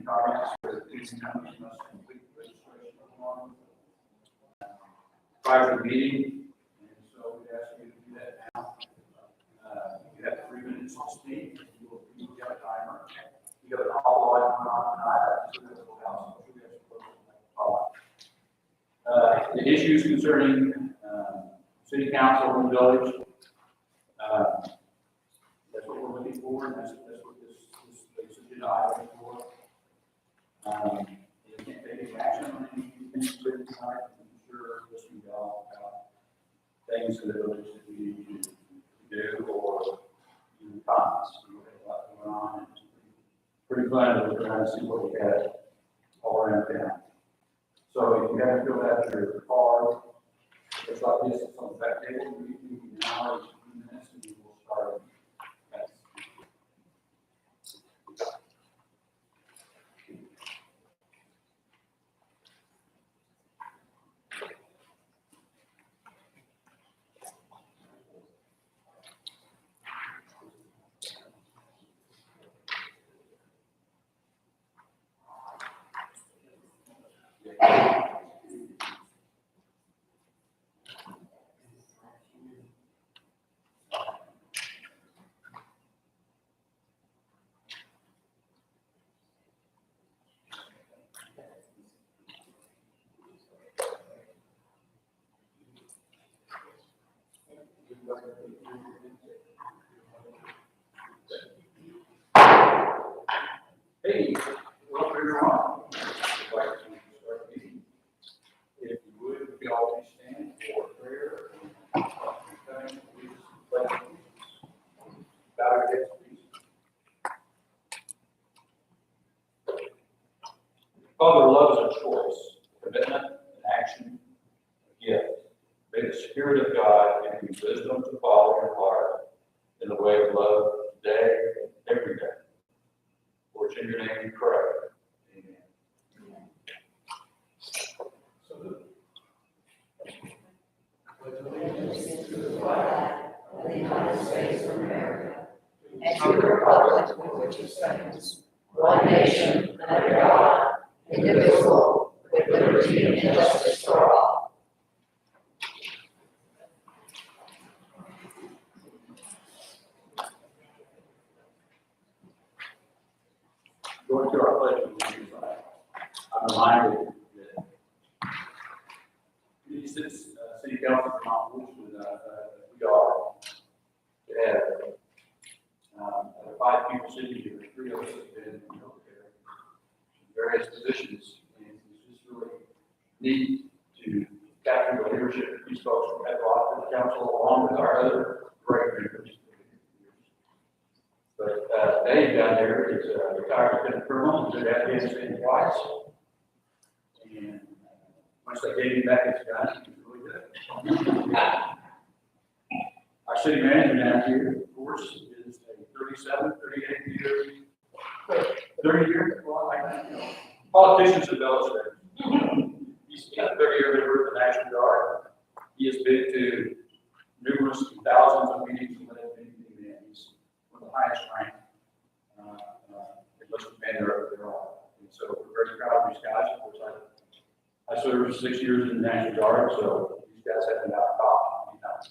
comments for these companies must complete registration form prior to the meeting, and so we ask you to do that now. You have 3 minutes to speak. You have a timer. You have an all light on tonight. The issues concerning city council and village. That's what we're looking for, and that's what this agenda item is for. You can't take any action on anything written tonight. I'm sure listening to all about things that the village that we need to do or do comments. We have a lot going on. It's pretty fun. We're trying to see what we have all around town. So if you haven't filled out your card, it's like this, it's on the back table. We can now, in a few minutes, and we will start. Hey, well, everyone, I'd like to start the meeting. If you would, we all please stand for prayer. Bow your heads, please. Father, love is a choice, commitment, an action, a gift. May the Spirit of God give you wisdom to follow your heart in the way of love today and every day. For it's in your name we pray. Amen. Salute. Allegiance to the flag of the United States of America and to the republic for which it stands, one nation under God, indivisible, with liberty and justice for all. Going to our pledge of allegiance, I'm reminded that these city council are not fortunate enough we are to have 5 people sitting here. 3 of us have been in healthcare in various positions, and it's just really neat to capture the leadership that these folks have brought to the council, along with our other great members. But Dave down there is a retired lieutenant colonel. He's been to Afghanistan twice. And once they gave him back his gun, he was really good. Our city manager down here, of course, is a 37, 38 years, 30 years, well, I think, you know, politicians have illustrated. He's got a 30-year member of the National Guard. He has been to numerous thousands of meetings and led many men. He's one of the highest ranked enlisted men there are. And so we're very proud of these guys. Of course, I served 6 years in the National Guard, so these guys have been out top many times.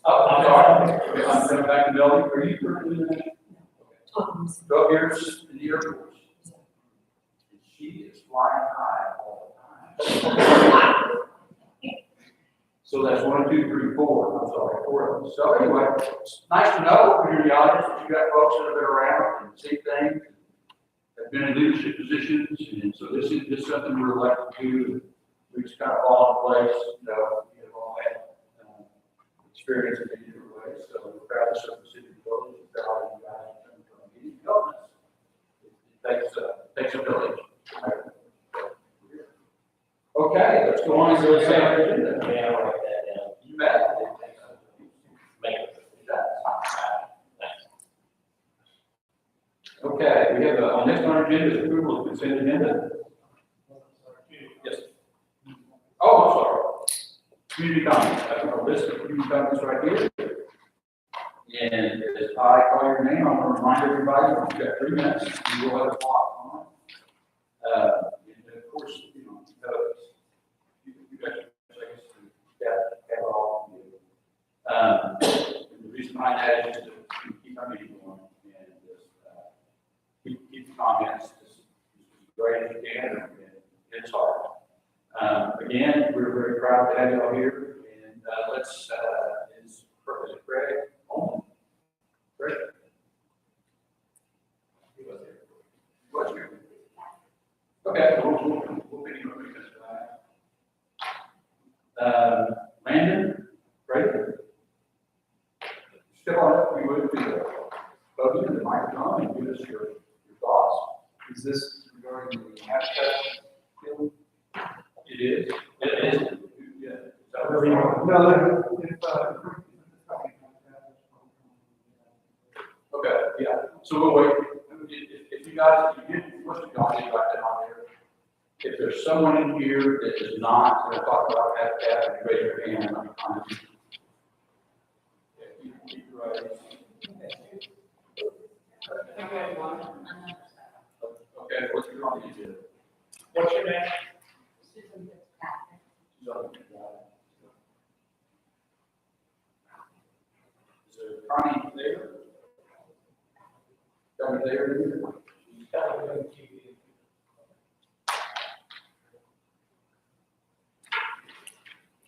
Oh, I'm sorry. I'm coming back to Melody. Are you currently in the National? 12 years in the Air Force. And she is flying high all the time. So that's 1, 2, 3, 4. I'm sorry, 4 of them. So anyway, it's nice to know when you're in the audience that you got folks that have been around and see things, have been in leadership positions, and so this is something we're elected to do. We just kind of fall in place. You know, we have all had experience in many different ways. So we're proud to serve the city of Village. We're proud of you guys coming from the meeting and helping us. It takes a village. Okay, let's go on and go to the agenda. May I write that down? You bet. Okay, we have on next on our agenda is approval of consent agenda. Yes. Oh, I'm sorry. Community comments. I have a list of community comments right here. And as I call your name, I'm going to remind everybody, you've got 3 minutes, you will have a clock on it. And of course, you know, you got your seconds to get all. And the reason behind that is to keep our meeting going and just keep the comments as great as you can, and it's hard. Again, we're very proud to have you all here, and let's, is Craig on? Craig? He was here. He was here. Okay, we'll pick him up in just a minute. Landon, Craig? Step on up, we would do the podium and the microphone and give us your thoughts. Is this regarding the hashtag field? It is. It is. Yeah. No, Okay, yeah. So we'll wait. If you guys, most of y'all need to write that on there. If there's someone in here that is not going to talk about that, raise your hand. I'm trying to. Yeah, keep right. Okay, what's your name? What's your name? Susan Fitzpatrick. Is there Connie there? Connie there?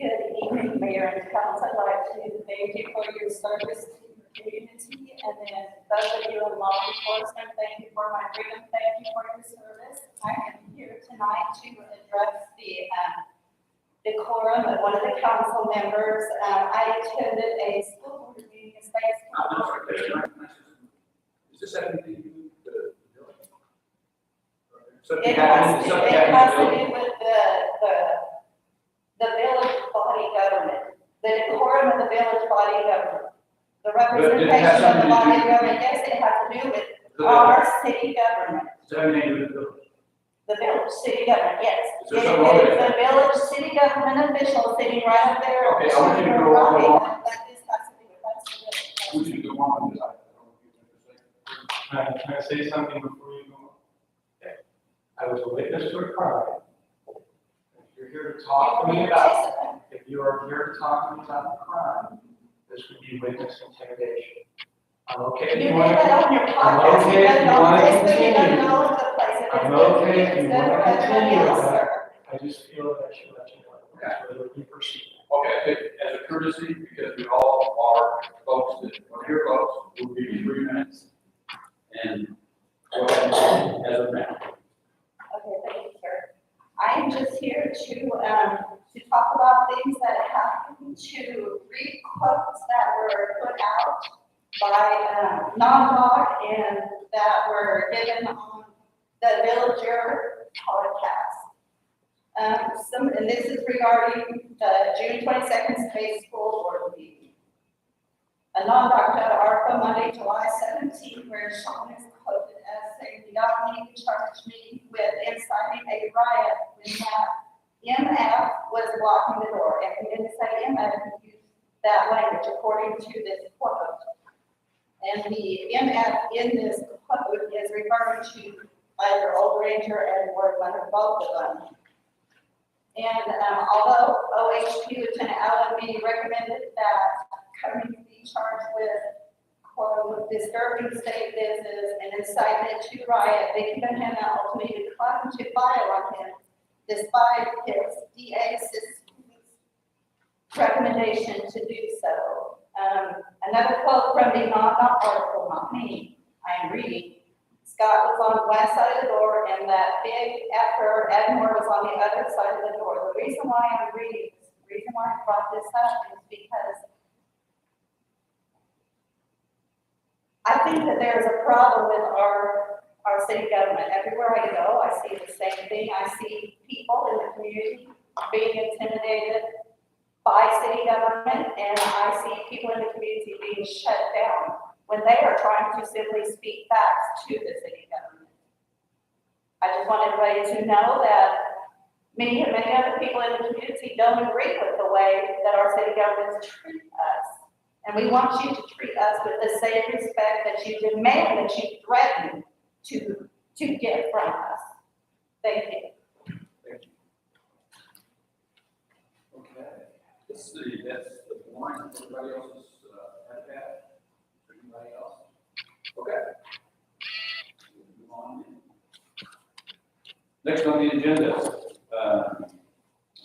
Good evening, Mayor and Council. I'd like to thank you for your service to your community, and then those of you in law enforcement, thank you for my freedom, thank you for your service. I am here tonight to address the decorum of one of the council members. I attended a school board meeting in Space. Is this anything to do with the village? It has to do with the village body government, the decorum of the village body government. The representation of the body government, yes, it has to do with our city government. Is that anything to do with the village? The village city government, yes. Is there It something wrong with is the village city government official sitting right up there. Okay, I want you to go on. That is, has to do with, that's the village. Would you go on with that? Can I say something before you go on? I was a witness to a crime. If you're here to talk to me about, if you are here to talk to me about the crime, this would be witness intimidation. I'm okay. You if did that on your I'm podcast, okay you if done you it on wanna Facebook, you done it continue. all over the place. If I'm it's good okay if for you it's wanna good for everybody continue else, with that. sir. I just feel that I should let you know. That's whether you proceed. Okay, as a courtesy, because we all are folks that are here, folks, we'll give you 3 minutes. And go ahead as of now. Okay, thank you, sir. I am just here to talk about things that happened, to read quotes that were put out by non-law and that were given on the Villager podcast. And this is regarding the June 22nd Space School Board meeting. A non-doc out of ARPA Monday, July 17th, where Sean is quoted as saying, "You don't need to charge me with inciting a riot when that MF was blocking the door." And he didn't say MF, he used that language according to this quote. And the MF in this quote is referring to either Old Ranger and Ward 1 or both of them. And although OHP Lieutenant Allen B. recommended that Cummings be charged with, quote, disturbing state business and incitement to riot, Vicki Hanna ultimately declined to file on him despite his DA assistant's recommendation to do so. Another quote from the non-op article, not me, I am reading. Scott was on the west side of the door and that big effer, Edmore, was on the other side of the door. The reason why I'm reading this, the reason why I brought this up is because I think that there's a problem with our city government. Everywhere I go, I see the same thing. I see people in the community being intimidated by city government, and I see people in the community being shut down when they are trying to simply speak facts to the city government. I just want everybody to know that me and many other people in the community don't agree with the way that our city governments treat us. And we want you to treat us with the same respect that you demand, that you threaten to get from us. Thank you. Thank you. Okay, let's see, that's the warrant, everybody else has had that? Anybody else? Okay. Move on. Next on the agenda,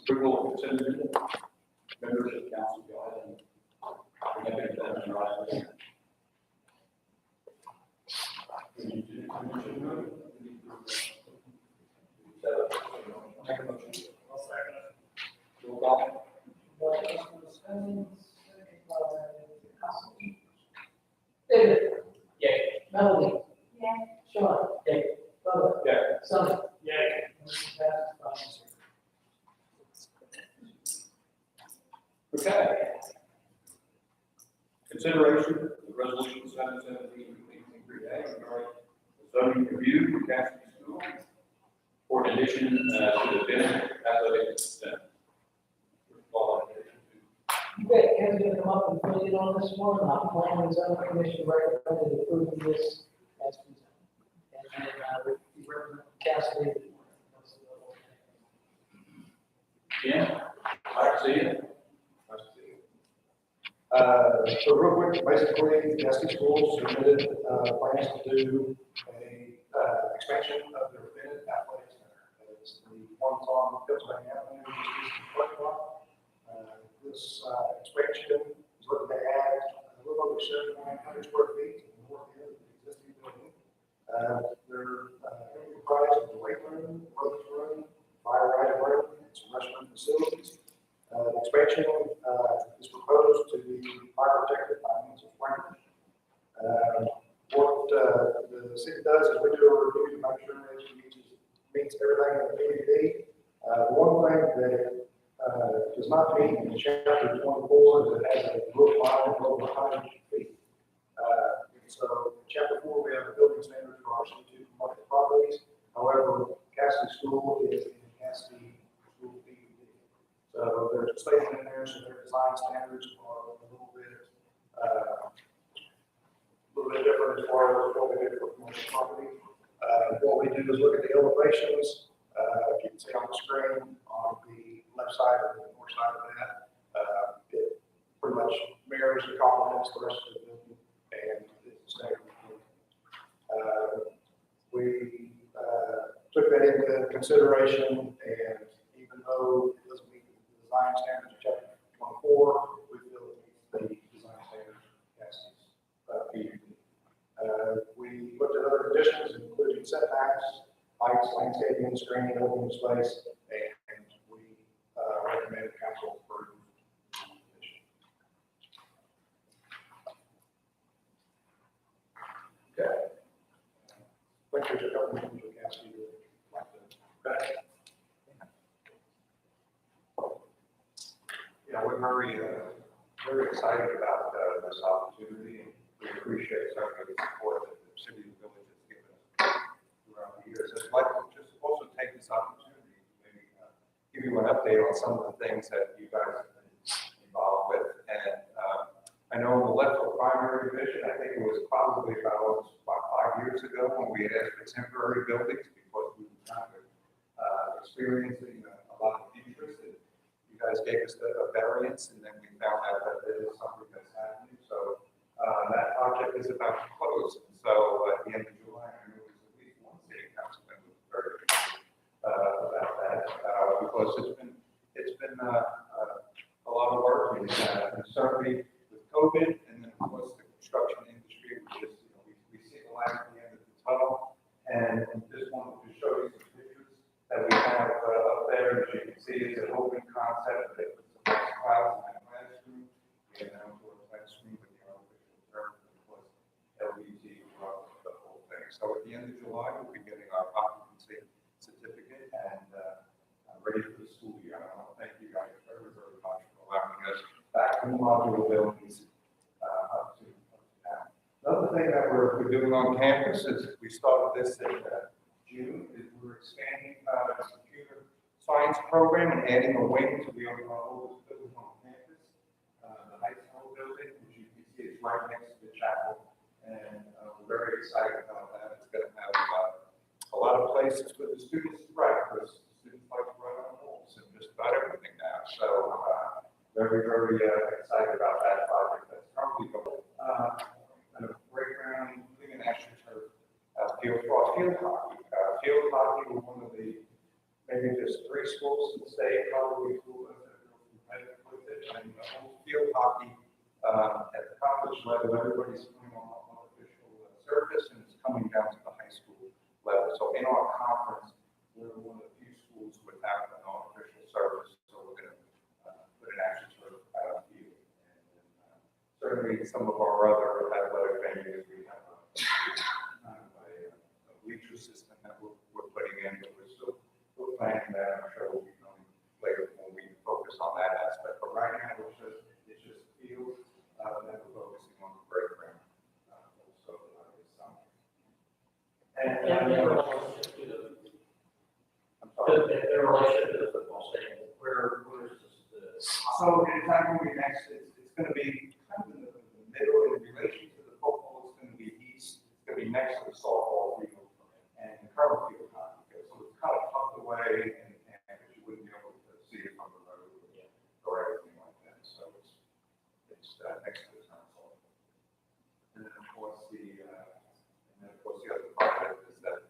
approval of consent agenda. Members of the council, go ahead and bring up your items and rise. Make a motion. Roll call. David. Yeah. Melody. Yeah. Sean. Yeah. Bubba. Yeah. Sonny. Yeah. Motion passes 5-0. Okay. Consideration of the resolution 717-1883A regarding the zoning review for Cassidy School for an addition to the Bennett Athletic Center. Okay, Ken's gonna come up and fill in on this one. Planning and zoning commission recommended approving this as presented. And then, we represent Cassidy. Yeah, I see it. So real quick, basically, Cassidy Schools submitted, plans to do a, expansion of their Bennett Athletic Center. That is the ones on Pennsylvania Avenue, which is the parking lot. This, expansion is looking to add a little over 7,900 square feet to the north end of the existing building. They're, comprised of the weight room, clothes room, fire right room, and some restroom facilities. The expansion is proposed to be fire protected by means of sprinklers. What the city does is we do a review to make sure that it meets everything in the PUD. One thing that does not meet in chapter 24 is it has a roof line of over 100 feet. So in chapter 4 we have the building standards for our C2 commercial properties. However, Cassidy School is in Cassidy School PUD. So there's a statement in there, so their design standards are a little bit different as far as what we do for commercial property. What we do is look at the elevations. If you can see on the screen, on the left side or the north side of that, it pretty much mirrors and complements the rest of the building, and it's the same. We took that into consideration, and even though it doesn't meet the design standards of chapter 24, we feel it meets the design standards of Cassie's PUD. We looked at other conditions, including setbacks, heights, landscaping, screening, open space, and we recommend council approve. Okay. I think there's a couple of things we can ask you to like to. Okay. Yeah, we're very excited about this opportunity, and we appreciate certainly the support that the city and village has given us throughout the years. I'd like to just also take this opportunity to maybe give you an update on some of the things that you guys have been involved with. And I know in the Leadville primary division, I think it was probably about 5 years ago when we asked for temporary buildings because we were kind of experiencing a lot of interest. And you guys gave us a variance, and then we found out that there is something that's happening. So that project is about to close. And so at the end of July, I know there's at least one city councilman who was very about that because it's been a lot of work, and certainly with COVID, and then of course the construction industry, which is, we see the light at the end of the tunnel. And just wanted to show you some pictures that we have up there. As you can see, it's an open concept. They put some nice clouds in that classroom. We have an outdoor classroom with the artificial turf, and of course LED throughout the whole thing. So at the end of July, we'll be getting our occupancy certificate and ready for the school year. I want to thank you guys very, very much for allowing us back to the modular buildings up to now. Another thing that we're doing on campus is we started this in June, is we're expanding the computer science program and adding a wing to the oldest building on campus, the high school building, which you can right next to the chapel, and we're very excited about that. It's going to have a lot of places for the students to write, because students like to write on walls and just about everything now. So very, very excited about that project. That's probably going and a great ground, including an action turf, field hockey. Field hockey was one of the, maybe just 3 schools in the state, probably who was competitive with it. And field hockey at the college level, everybody's playing on artificial surface, and it's coming down to the high school level. So in our conference, we're one of the few schools without an artificial surface. So we're going to put an action turf field. And certainly some of our other athletic venues, we have a bleacher system that we're putting in, but we're still planning that. I'm sure we'll be coming later when we focus on that aspect. But right now, it's just field that we're focusing on the break ground. Also this summer. And their relationship to their relationship to the football stadium, where is this? So it's not going to be next, it's going to be kind of in the middle in relation to the football. It's going to be east, it's going to be next to the softball field and the current field hockey field. So it's kind of tucked away, and you wouldn't be able to see it from the road or anything like that. So it's next to the console. And then of course the other project is that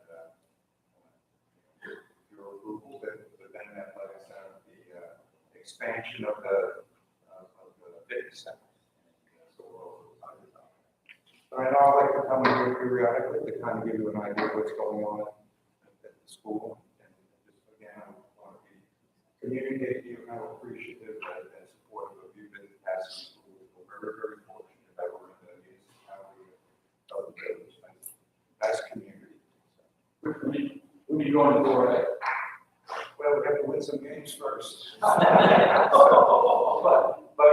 your approval that the Benton Athletic Center, the expansion of the fitness center. So we're also excited about that. So I know I like to come here periodically to kind of give you an idea of what's going on at the school. And just again, I want to communicate to you how appreciative and supportive of you been in the past school. We're very, very fortunate that we're in the municipality of the village. Nice community. When you go into Florida? Well, we have to win some games first. But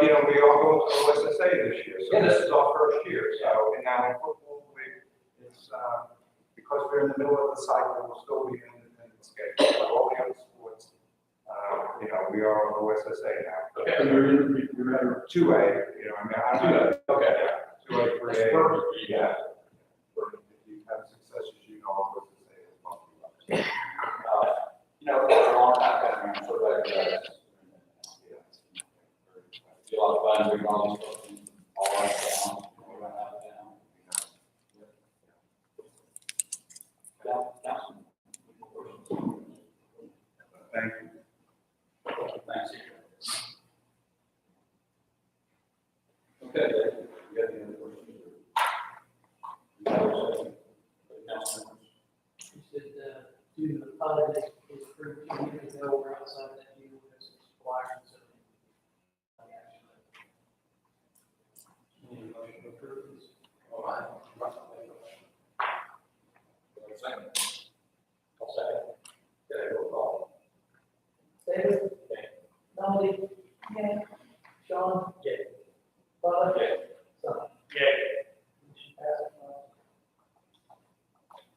you know, we all go to OSSA this year, so this is our first year. So, and now in football, it's because we're in the middle of the cycle, we'll still be in independent schedule. But all the other sports, you know, we are on OSSA now. Okay, you're in 2A, you know, I mean, I don't know. Okay. Yeah, 2A, 3A. Perfect. Yeah. But if you have success, as you know, OSSA is multi-level. You know, for a long time, I'm so glad you guys. A lot of fun doing all these things, all around town, all around out of town. Thank you. Thanks. Okay, you got any other questions? You said, due to the pilot that was approved 2 years ago, we're outside that deal with some suppliers. Any motion to approve this? All right. Second. I'll second. Okay, roll call. David? Okay. Melody? Yeah. Sean? Yeah. Bud? Okay. Son? Okay. Motion passes.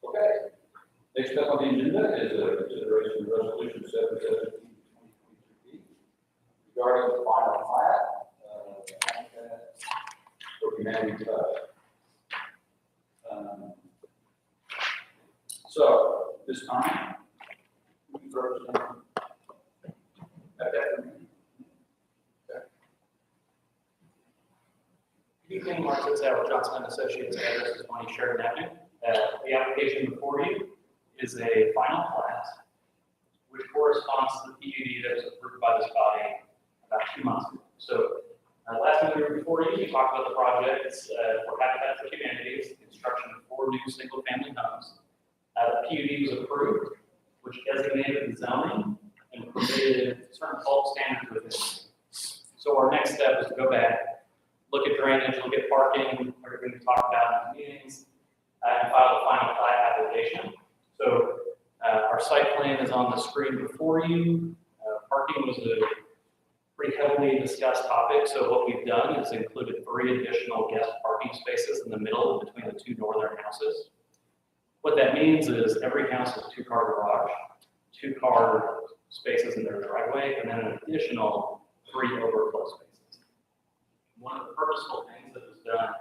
Okay. Next up on the agenda is a consideration of resolution 7/17/2023 regarding the final plat for Humanity Trust. So this time, we can throw this down. Okay. Good evening, Mark Zell, Johnson and Associates, address is 20 Sheridan Avenue. The application before you is a final plat, which corresponds to the PUD that was approved by this body about 2 months ago. So last time we were before you, we talked about the projects for Habitat for Humanity, the construction of 4 new single-family homes. The PUD was approved, which designated the zoning and permitted certain bulk standards within it. So our next step is to go back, look at drainage, look at parking, everything we talked about in the meetings, and file the final plat application. So our site plan is on the screen before you. Parking was a pretty heavily discussed topic. So what we've done is included 3 additional guest parking spaces in the middle between the 2 northern houses. What that means is every house has 2-car garage, 2-car spaces in their driveway, and then an additional 3 overflow spaces. One of the purposeful things that was done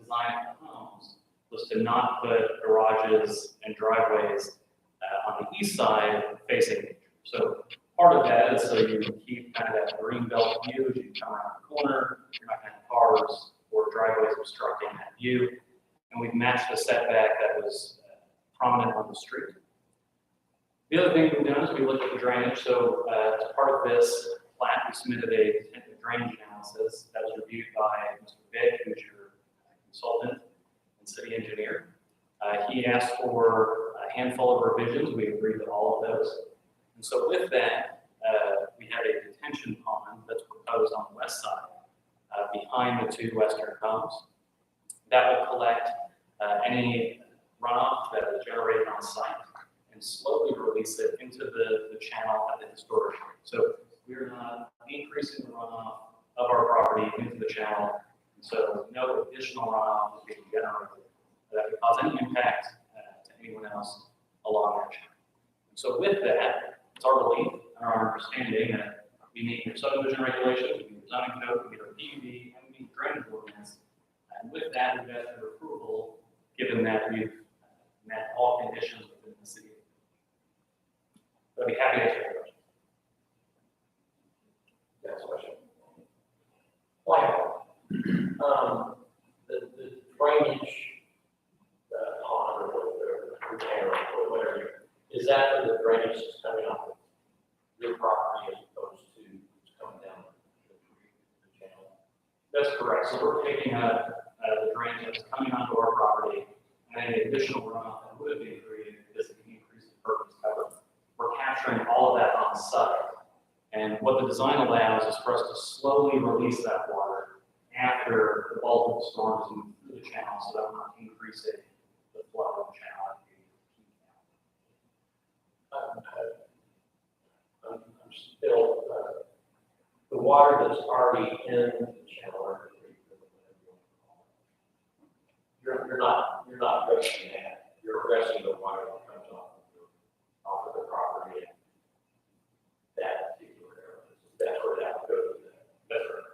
design of the homes was to not put garages and driveways on the east side facing nature. So part of that is so you keep kind of that green belt view as you come around the corner. You're not going to have cars or driveways obstructing that view. And we've matched the setback that was prominent on the street. The other thing we've done is we looked at the drainage. So as part of this plat, we submitted a drainage analysis that was reviewed by Mr. Vick, who's your consultant and city engineer. He asked for a handful of revisions. We agreed to all of those. And so with that, we have a detention pond that's proposed on the west side, behind the two western homes. That will collect any runoff that is generated on site and slowly release it into the channel at the historic. So we're not increasing the runoff of our property into the channel. And so no additional runoff is being generated that could cause any impact to anyone else along that channel. And so with that, it's our belief and our understanding that we meet your subdivision regulations, we meet your zoning code, we meet our PUD, and we meet drainage ordinance. And with that, we've asked for approval, given that we've met all conditions within the city. I'd be happy to answer your questions. Next question. Wow. The drainage pond or the container or whatever, is that for the drainage that's coming off of your property as opposed to coming down the channel? That's correct. So we're picking up the drainage that's coming onto our property and any additional runoff that would have been created because of the increased impervious cover. We're capturing all of that on site. And what the design allows is for us to slowly release that water after the bulk of the storms move through the channel so that we're not increasing the flow of the channel. I'm still, the water that's already in the channel, or you're not addressing that. You're addressing the water that comes off of the property. That particular area, that's where that goes. That's right.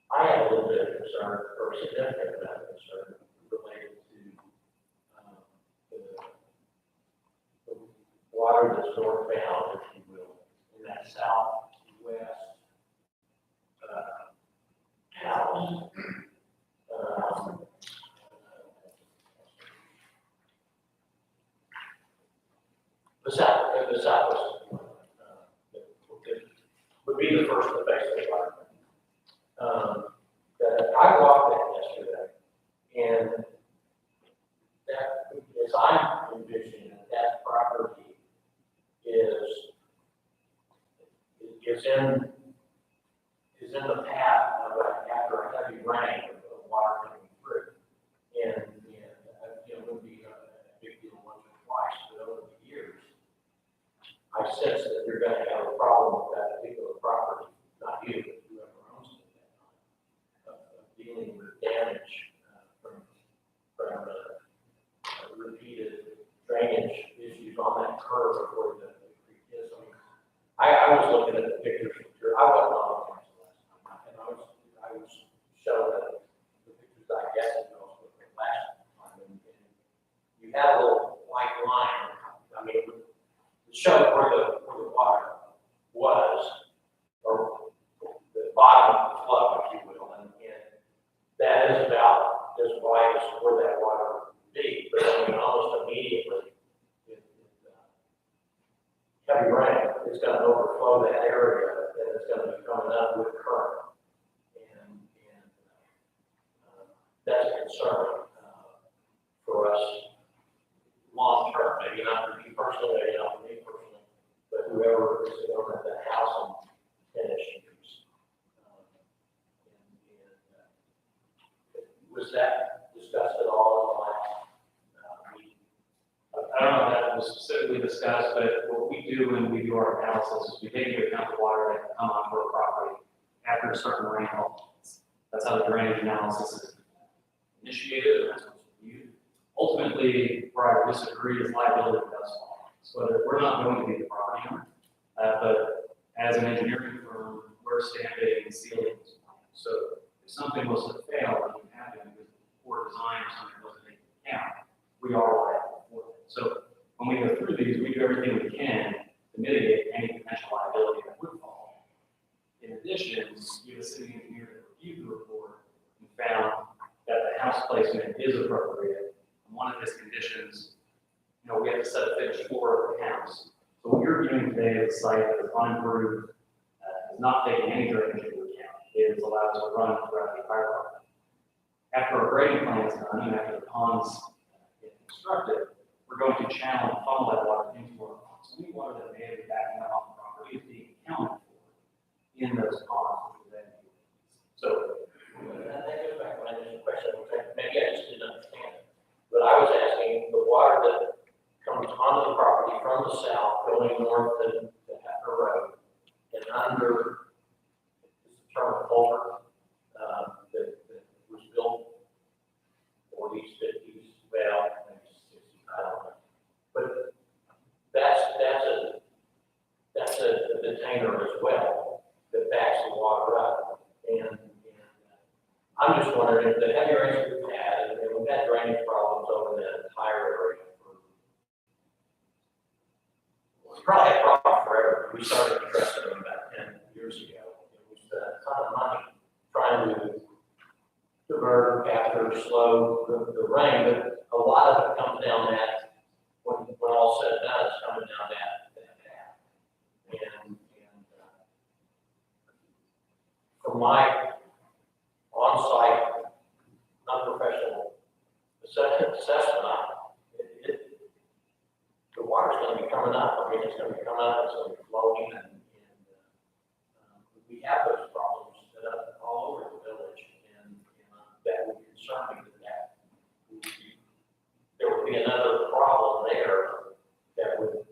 I have a little bit of concern, or a significant amount of concern, related to the water that's northbound, if you will, in that southwest house. The southwest would be the first to face the water. I walked that yesterday, and that, as I'm envisioning it, that property is in the path of after a heavy rain of water coming through. And it would be a big deal once or twice, but over the years, I sense that you're going to have a problem with that particular property, not you, but whoever owns it at that time, dealing with damage from repeated drainage issues on that curve where the creek is. I was looking at the pictures. I wasn't on the council last time, and I was showing the pictures I guess also from last time, and you had a little white line. I mean, it showed where the water was, or the bottom of the flow, if you will, and that is about as wide as where that water would be. But I mean, almost immediately, heavy rain is going to overflow that area, and it's going to be coming up with current, and that's a concern for us long term. Maybe not for you personally, maybe not for me personally, but whoever is going to that house and tennis shoes. Was that discussed at all in the last meeting? I don't know if that was specifically discussed, but what we do when we do our analysis is we take into account the water that can come onto our property after a certain rainfall. That's how the drainage analysis is initiated, and that's what's reviewed. Ultimately, where I disagree is liability does fall. So we're not going to be the property owner, but as an engineering firm we're stamping and sealing. So if something was to fail, it would happen because of poor design or something wasn't taken into account, we are liable for it. So when we go through these, we do everything we can to mitigate any potential liability that would fall. In addition, you have a city engineer that reviewed the report and found that the house placement is appropriate. And one of his conditions, we have to set a finished floor of the house. So what you're viewing today is a site that is unimproved, is not taking any drainage into account. It is allowed to run throughout the entire property. After a grading plan is done and after the ponds get constructed, we're going to channel and funnel that water into our ponds. Any water that may be backing up on the property is being accounted for in those ponds, which will then be released. So That goes back to my initial question, which maybe I just didn't understand. But I was asking, the water that comes onto the property from the south, going north to Hatner Road, and under this term culvert, that was built 40s, 50s, well, maybe 60s, I don't know. But that's a detainer as well, that backs the water up. And I'm just wondering, if the heavy rains we've had, and we've had drainage problems over the entire area we probably had problems forever. We started addressing them about 10 years ago. We spent a ton of money trying to divert, capture, slow the rain, but a lot of it comes down that, when all said and done, it's coming down that path. And from my on-site, non-professional assessment, the water's going to be coming up. I mean, it's going to be coming up, it's going to be flowing, and we have those problems set up all over the village, and that would concern me that there would be another problem there that would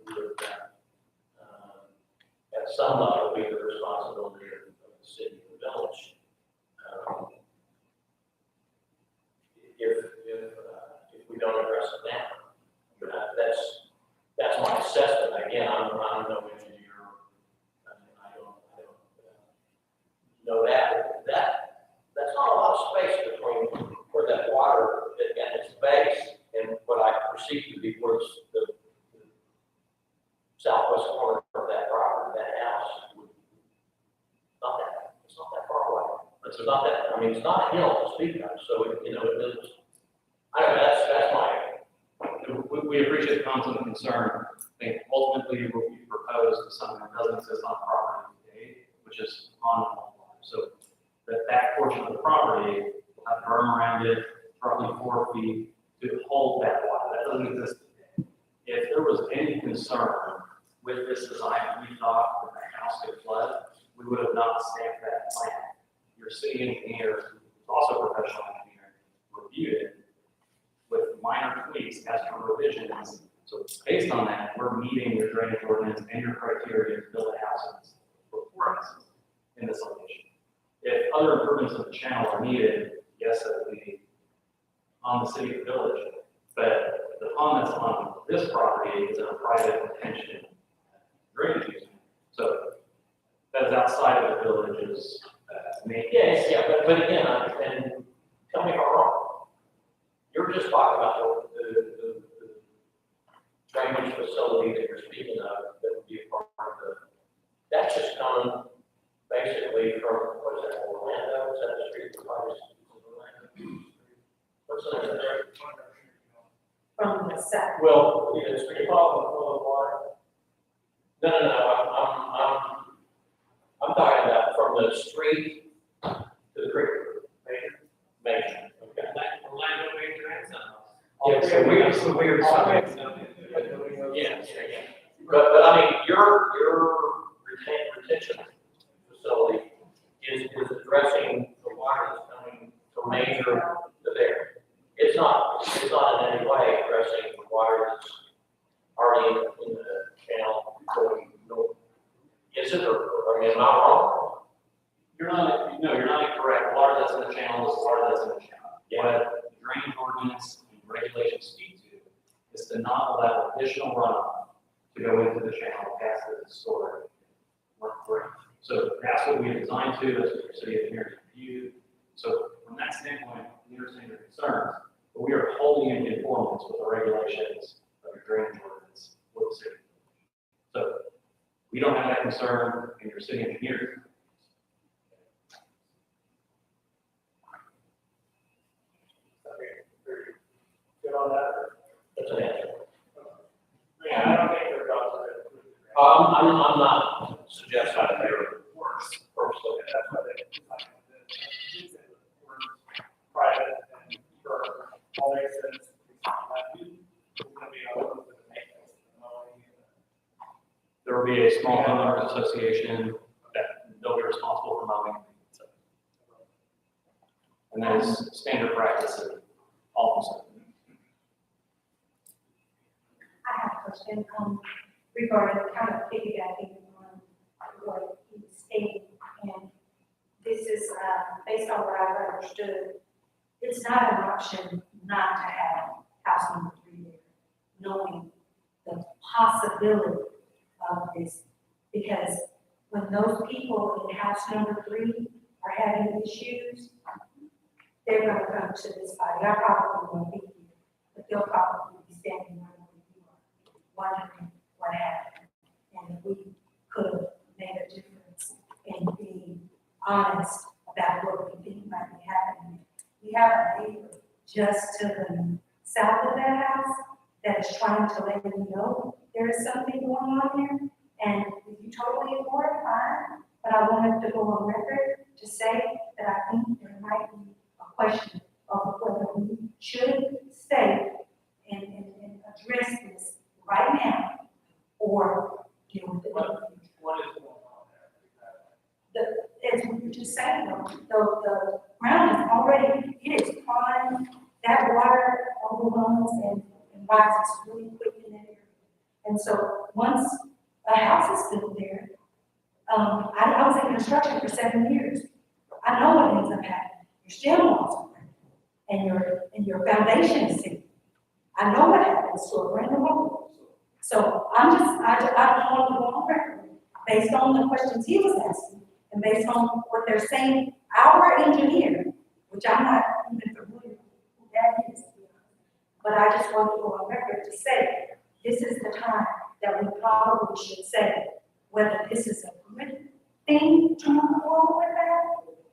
at some level be the responsibility of the city and the village. If we don't address it now, that's my assessment. Again, I'm no engineer, and I don't know that. That's not a lot of space between where that water at its base and what I perceive to be where the southwest corner of that property, that house, it's not that far away. It's not that. I mean, it's not a hill to speak of. So it is. I don't know. That's my. we appreciate the concept and concern. I think ultimately what we propose is something that doesn't exist on the property today, which is on the water. So that portion of the property will have berm around it, roughly 4 feet to hold that water. That doesn't exist today. If there was any concern with this design, we thought that the house could flood, we would have not stamped that plan. Your city engineer, who's also a professional engineer, reviewed it with minor tweaks as for revisions. So based on that, we're meeting your drainage ordinance and your criteria to build a house before us in this location. If other improvements of the channel are needed, yes, that would be on the city or village. But the pond that's on this property is in a private retention drainage easement. So that is outside of the village's Yes, yeah, but again, and tell me if I'm wrong. You're just talking about the drainage facility that you're speaking of that would be a part of the, that's just coming basically from, what is that, Orlando? Is that the street? What's the name of that? From the south. Well, it's pretty far full of water. No, I'm talking about from the street to the creek. Major. Okay. Orlando Major and Yeah, so weird something. Yeah. But I mean, your retention facility is addressing the water that's coming from Major to there. It's not in any way addressing the water that's already in the channel going north. Is it, or I mean, am I wrong? You're not incorrect. Water that's in the channel is water that's in the channel. What the drainage ordinance and regulations speak to is to not allow additional runoff to go into the channel past the historic drain. So that that's what we designed to, that's what your city engineers reviewed. So from that standpoint, we understand your concerns, but we are wholly in conformance with the regulations of your drainage ordinance with the city. So we don't have that concern, and your city engineers. Good on that? That's an answer. Yeah, I don't think they're about to. I'm not suggesting that they're worse purposely. That's why they. Private and for all makes sense. It's gonna be a little bit of maintenance. There will be a small homeowners association that they'll be responsible for mowing. And that is standard practice in all of them. I have a question, regarding kind of piggybacking on what you stated, and this is, based on what I've understood. It's not an option not to have house number 3 there, knowing the possibility of this, because when those people in house number 3 are having issues, they're gonna come to this body. I probably won't be here, but they'll probably be standing right where you are, wondering what happened. And we could have made a difference in being honest about what we think might be happening. We have a neighbor just to the south of that house that is trying to let me know there is something going on here. And if you totally ignore it, fine, but I wanted to go on record to say that I think there might be a question of whether we should stay and address this right now or deal with it. What is going on there? As we were just saying, the ground is already, it is prime, that water overruns and rises really quick in that area. And so once a house is built there, I was in construction for 7 years. I know what ends up happening. Your stem walls are breaking, and your foundation is sinking. I know what happens to a brand new home. So I just want to go on record based on the questions he was asking and based on what they're saying. Our engineer, which I'm not even familiar with who that is, but I just want to go on record to say this is the time that we probably should say whether this is a good thing to move forward with that,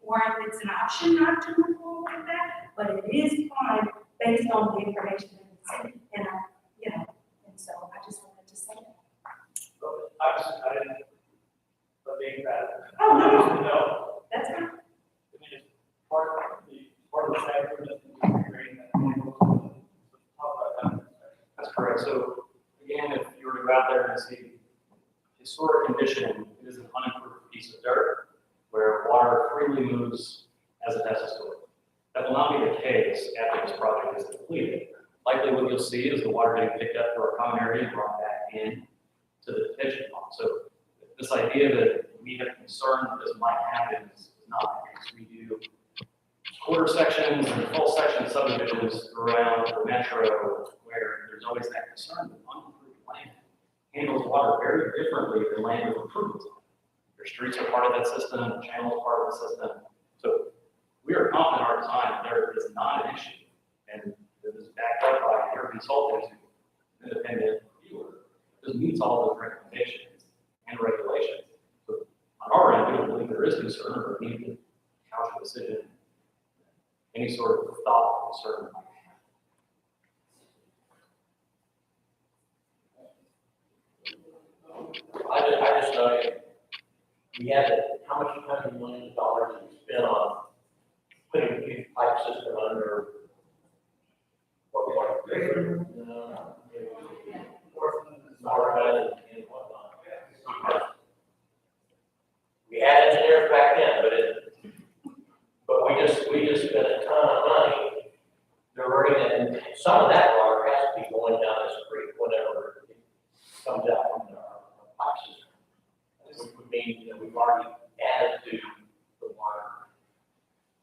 or if it's an option not to move forward with that, but it is fine based on the information that we see, and and so I just wanted to say that. I didn't believe that. Oh, no. No. That's fine. I mean, it's part of the sector, just integrating that. Talk about that. That's correct. So again, if you were to go out there and see historic condition, it is an unimproved piece of dirt where water freely moves as it has historically. That will not be the case after this project is completed. Likely what you'll see is the water being picked up for a common area and brought back in to the detention pond. So this idea that we have concern that this might happen is not the case. We do quarter sections and full section subdivisions around the metro where there's always that concern that unimproved land handles water very differently than land with improvements. Your streets are part of that system, the channel is part of the system. So we are confident in our design that there is not an issue. And it is backed up by your consultants, independent reviewer. This meets all those recommendations and regulations. So on our end, we don't believe there is concern or need to couch a decision, any sort of thought or concern. I just know we had how many millions of dollars we spent on putting a huge pipe system under what we want to do. Northern and whatnot. We had engineers back then, but we just spent a ton of money diverting it, and some of that water has to be going down this creek whenever it comes out from our pipe system. Which would mean that we've already added to the water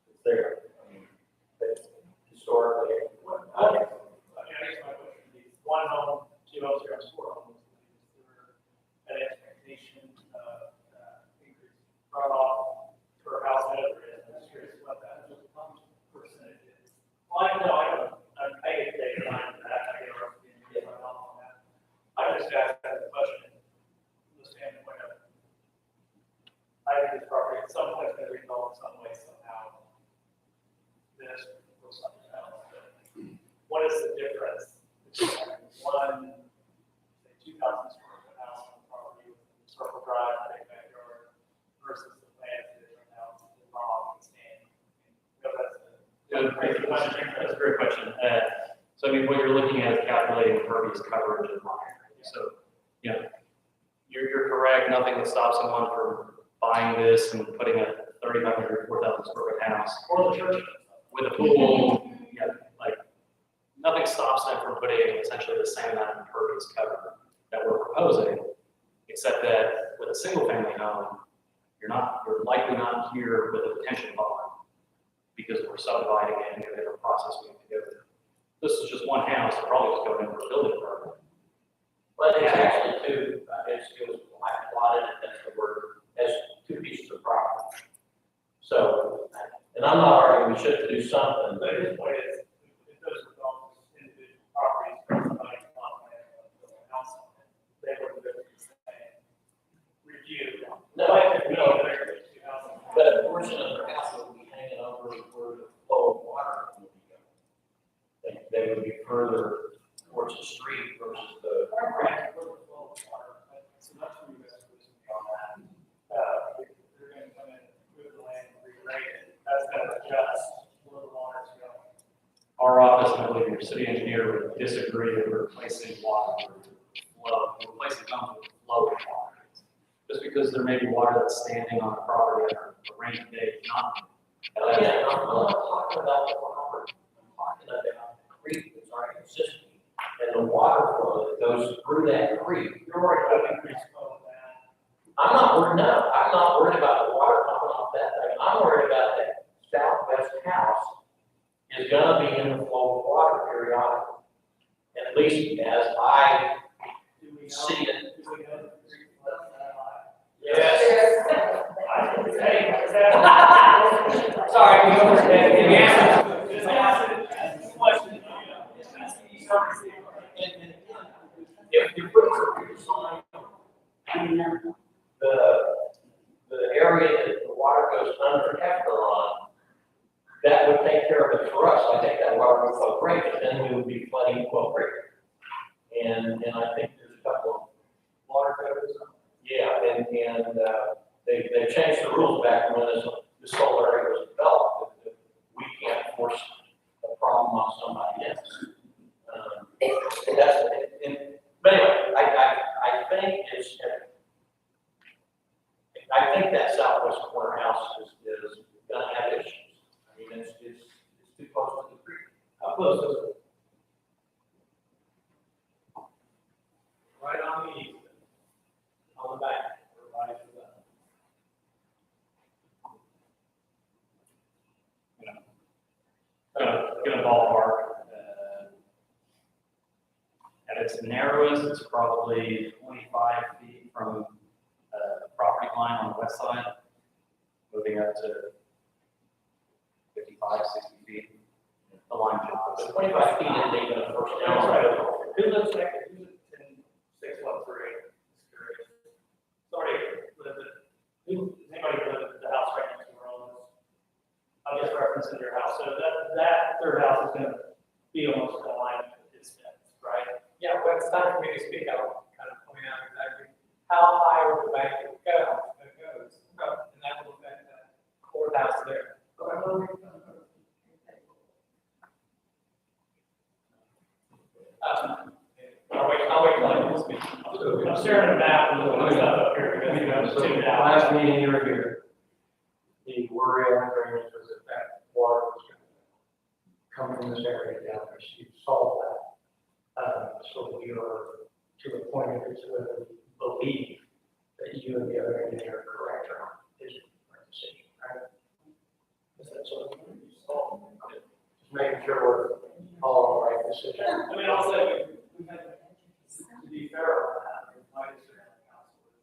that's there. I mean, but historically, I guess my question would be, 1 home, 2 homes, 3 homes, 4 homes. Is there an expectation of increase runoff difference between one, say, 2,000 square foot house on the property with historical drive, big backyard, versus the plans that are now in Rock and Stan? That's a great question. So I mean, what you're looking at is calculating impervious coverage and line. So, you know, you're correct. Nothing that stops someone from buying this and putting a 3,500, 4,000 square foot house Or the church. with a pool. Yeah, like nothing stops them from putting essentially the same amount of impervious cover that we're proposing, except that with a single family home, you're likely not here with a detention bond because we're subdividing it and a different process we have to go through. This is just one house, probably just going in for a building permit. But it's actually two, it was like plotted, that's the word, as two pieces of property. So, and I'm not arguing we should do something, But his point is, if those are all individual properties, for somebody to want to build a house on it, they wouldn't go through the same review. No, but a portion of their house would be hanging over where the flow of water would be going. They would be further towards the street versus the. So that's where you guys are listening on that. They're going to come in, move the land, and regrade it. That's going to adjust where the water's going. Our office, and I believe your city engineer would disagree with replacing water with flow, replacing comes with flow of water. Just because there may be water that's standing on a property or a rainy day, not. Again, I'm not talking about the property, I'm talking about the creek that's already existing, and the water flow that goes through that creek. You're worried about increased flow of that. I'm not worried about the water coming off that thing, I'm worried about that southwest house is gonna be in the flow of water periodically. And at least as I Do we know? see it. Do we know the creek flows that high? Yes. Sorry, we overstayed. Just ask the question. If you put a sign, the area that the water goes under Efferon, that would take care of it for us. I think that water would flow great, but then we would be flooding Quail Creek. And I think there's a couple of water codes. Yeah, and they changed the rules back when this whole area was developed. That we can't force a problem on somebody else. But anyway, I think I think that southwest corner house is gonna have issues. I mean, it's too close to the creek. How close is it? Right on the east, on the back, or right to the. Gonna ballpark. At its narrowest, it's probably 25 feet from the property line on the west side, moving up to 55, 60 feet. The line jumps. But 25 feet isn't even a first down. Who lives second? Who's in 613? Sorry, does anybody live in the house right next to where all this? I'll just reference in your house. So that third house is going to be almost in line with this fence, right? Yeah, when it's time for me to speak, I'll kind of point out exactly how high over the bank it goes. And that will affect that courthouse there. I'll wait till I speak. I'm staring at a map and looking at stuff up here because, you know, So it's last meeting you were here, the worry on drainage was that water was going to come from this area down there, so you solved that. So we are to a point of it's whether we believe that you and the other engineer are correct or not, is our decision, right? Is that sort of, just making sure we're all on the right decision. I mean, also, we had to be fair on that. My district council is,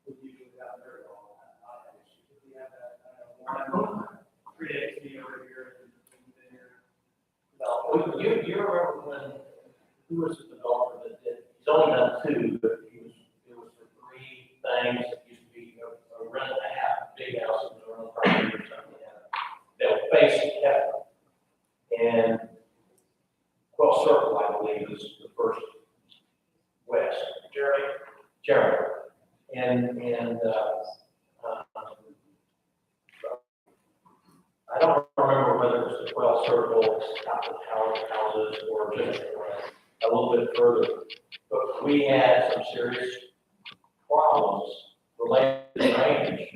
we usually have very well on that, not an issue. If we have that, I don't know, 3 days meeting over here, and then here. Well, you remember when, who was the developer that did, he's only done 2, but it was for 3 things that used to be a rent and a half, big houses, or rental property or something like that. They'll face Kevin. And Quell Circle, I believe, is the first west. Jeremy. And I don't remember whether it was the Quell Circle, out the houses, or just a little bit further. But we had some serious problems related to drainage.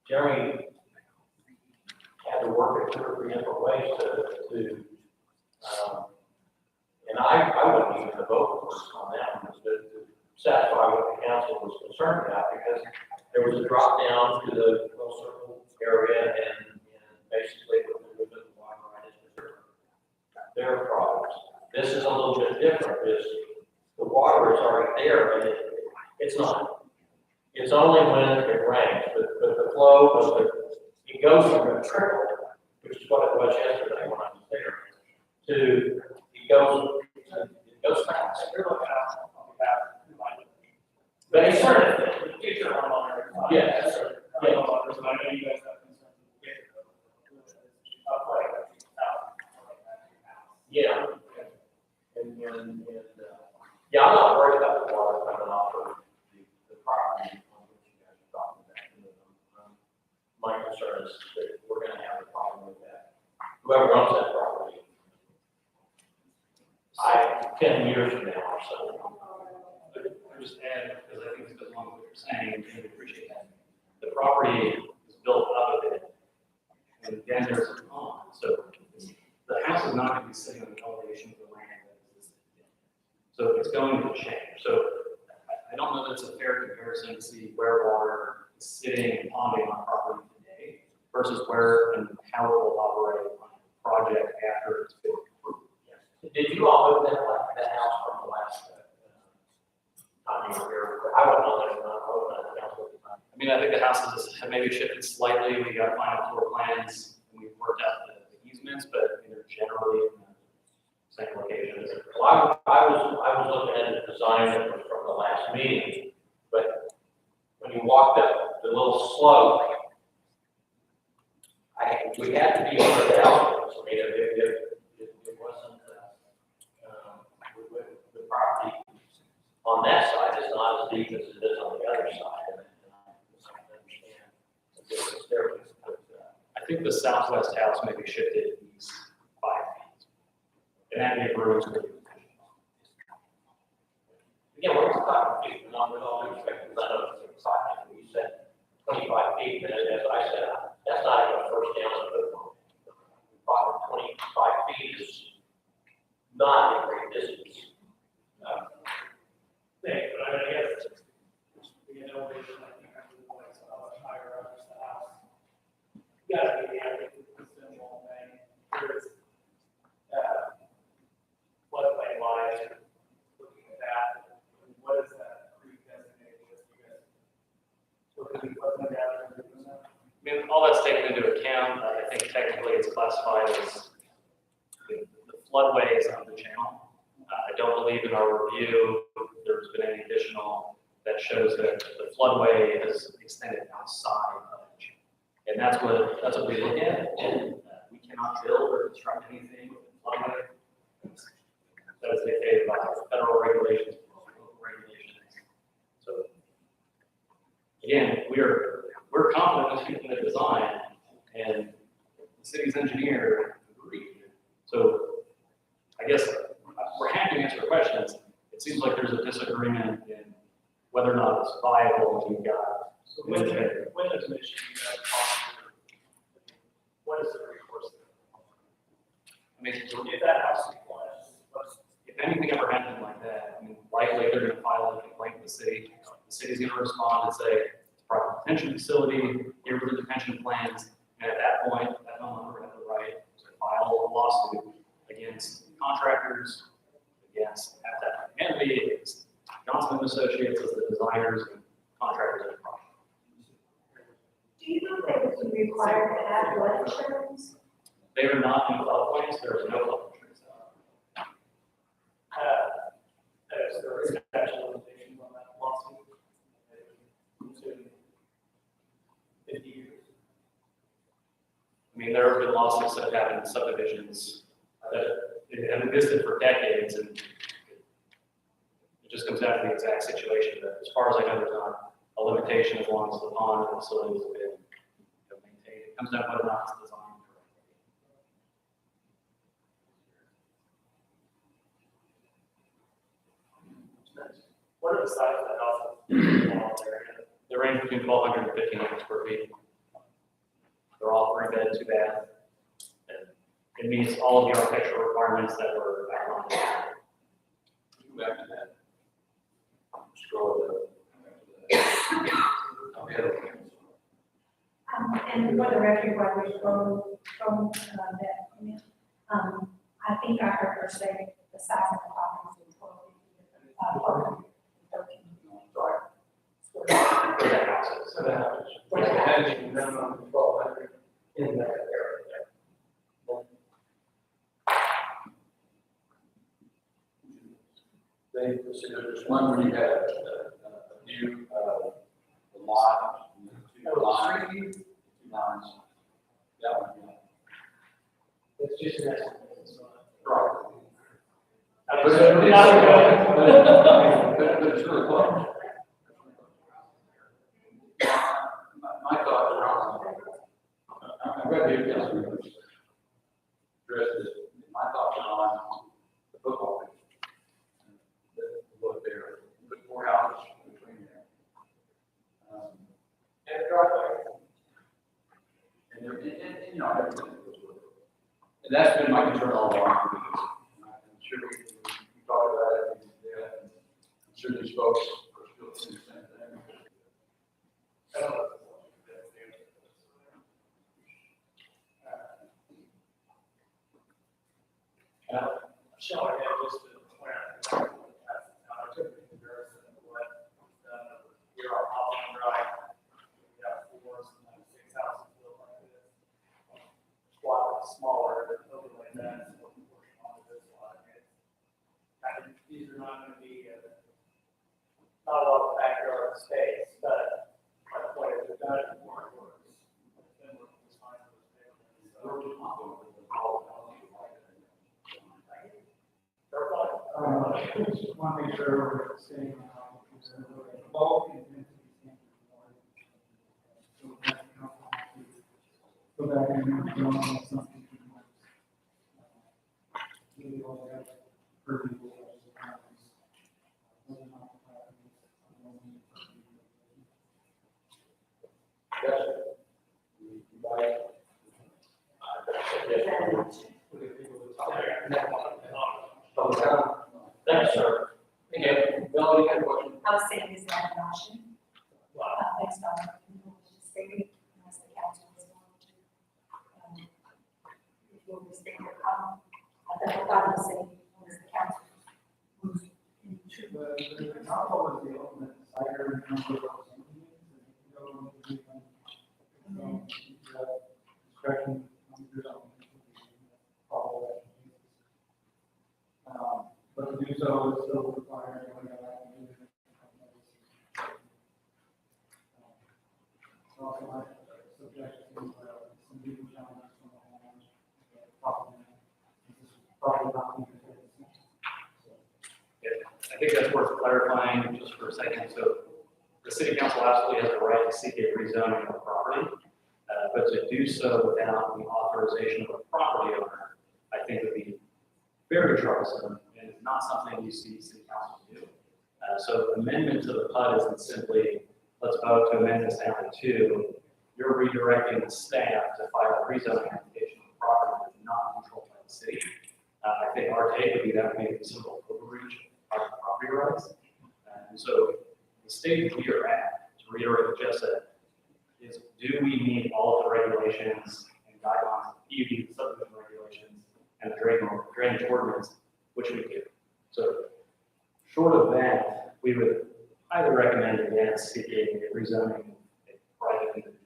Jeremy had to work at 2 or 3 different ways to and I wouldn't even vote on that one, to satisfy what the council was concerned about, because there was a drop down to the Quell Circle area, and basically what they would do with the water right is their problems. This is a little bit different, is the water is already there, but it's not. It's only when it rains, but the flow of it goes from a trickle, which is what it was yesterday when I was there, to it goes fast. But it's certain. Future homeowner. Yes. Homeowners, and I know you guys have concerns with Yeah. Yeah, I'm not worried about the water coming off of the property on which you guys are talking about. My concern is that we're gonna have a problem with that. Whoever owns that property, 10 years from now or so. I'll just add, because I think this goes along with what you're saying, and we appreciate that. The property is built up of it, and then there's a pond, so the house is not going to be sitting on the elevation of the land that existed. So it's going to change. So I don't know that it's a fair comparison to see where water is sitting and ponding on property today versus where and how it will operate on a project after it's been approved. Did you all move that house from the last time you were here? I wasn't on there, I wasn't on the council at the time. I mean, I think the houses have maybe shifted slightly. We got final floor plans and we've worked out the easements, but they're generally in the same location. Well, I was looking at the design that was from the last meeting, but when you walked up the little slope, we had to be on the house. I mean, it wasn't, the property on that side is not as deep as it is on the other side. And I understand the staircase, but, I think the southwest house maybe shifted east 5 feet. And that neighborhood was again, we're talking feet, not with all due respect, because I know it's 5 feet. You said 25 feet, and as I said, that's not even a first down of football. 25 feet is not a great distance. But I guess, you know, I think I would like to higher up the house. You gotta be happy with the simple thing. There's, floodplain wise, looking at that, what is that creek designated as you guys? Looking at floodplain down there. I mean, all that's taken into account. I think technically it's classified as the floodways of the channel. I don't believe in our review there's been any additional that shows that the floodway is extended outside of the channel. And that's what we look at. And we cannot build or construct anything with the floodway. That is dictated by federal regulations, local regulations. So again, we're confident in the design, and the city's engineer agreed. So I guess we're happy to answer questions. It seems like there's a disagreement in whether or not it's viable. We've got. So when there's an issue, you guys talk, what is the recourse? I mean, If that house was, if anything ever happened like that, I mean, likely they're going to file a complaint with the city. The city's going to respond and say, it's a private detention facility, here are the detention plans. And at that point, that homeowner has the right to file a lawsuit against contractors, against Habitat for Humanity, against Johnson and Associates as the designers and contractors of the project. Do you know if they would be required to have flood insurance? They are not in floodplains, there is no flood insurance. there's special limitations on that lawsuit. To 50 years. I mean, there have been lawsuits that have happened in subdivisions that have existed for decades, and it just comes down to the exact situation. That, as far as I know, there's not a limitation as long as the pond and the facilities have been maintained. It comes down to whether or not it's designed correctly. What are the size of the houses along there? They range between 1,200 and 1,500 square feet. They're all 3-bed, 2-bath. It meets all of the architectural requirements that were outlined. Go back to that. Scroll And for the record, while we're from that, I think I heard her say the size of the property is 13. Sorry. For the houses. So the house, having minimum 1,200 in that area there. There's one where you have a view of the lot, and the two lines. That one, yeah. It's just an estimate, so. Right. But But it's it's not but it's really close. My thoughts are on, I'm glad you guys addressed this. My thoughts are on the football field. Look there, put 4 houses between there. And the driveway. And you know, everything that goes with it. And that's been my concern all along. I'm sure we talked about it, yeah, I'm sure these folks are still saying the same thing. Shall I have just a plan? I took the comparison of what was done here on Holland Drive. We got 4, sometimes 6 houses built like this. A lot smaller, but overlay that, so we're working on this lot. These are not going to be, not a lot of backyard space, but my point is, we've done it before it works. It's been working this fine for this neighborhood, so. Just want to make sure we're staying on bulk and density standards. So that can be done on something. Really all that purview. Yes. Thanks, sir. Okay, Bill, you got a question? I was saying, is that an option? Based on what you just stated, unless the council is going to, if you will state your comment. I thought I was saying, unless the council moves into. The council is the ultimate decider in terms of what discretion on your own. But to do so is still required. Also, my subject to some legal challenges from the homeowners. Probably not. I think that's worth clarifying just for a second. So the city council absolutely has the right to seek a rezoning of a property, but to do so without the authorization of a property owner, I think would be very troublesome and is not something you see city council do. So amendment to the PUD isn't simply, let's vote to amend this down to 2. You're redirecting the staff to file a rezoning application on property that is not controlled by the city. I think our take would be that would be a simple overreach of property rights. And so the stage we are at, to reiterate what Jeff said, is do we meet all of the regulations and guidelines, PUD, the subdivision regulations, and the drainage ordinance, which we do. So short of that, we would highly recommend against seeking a rezoning a private individual.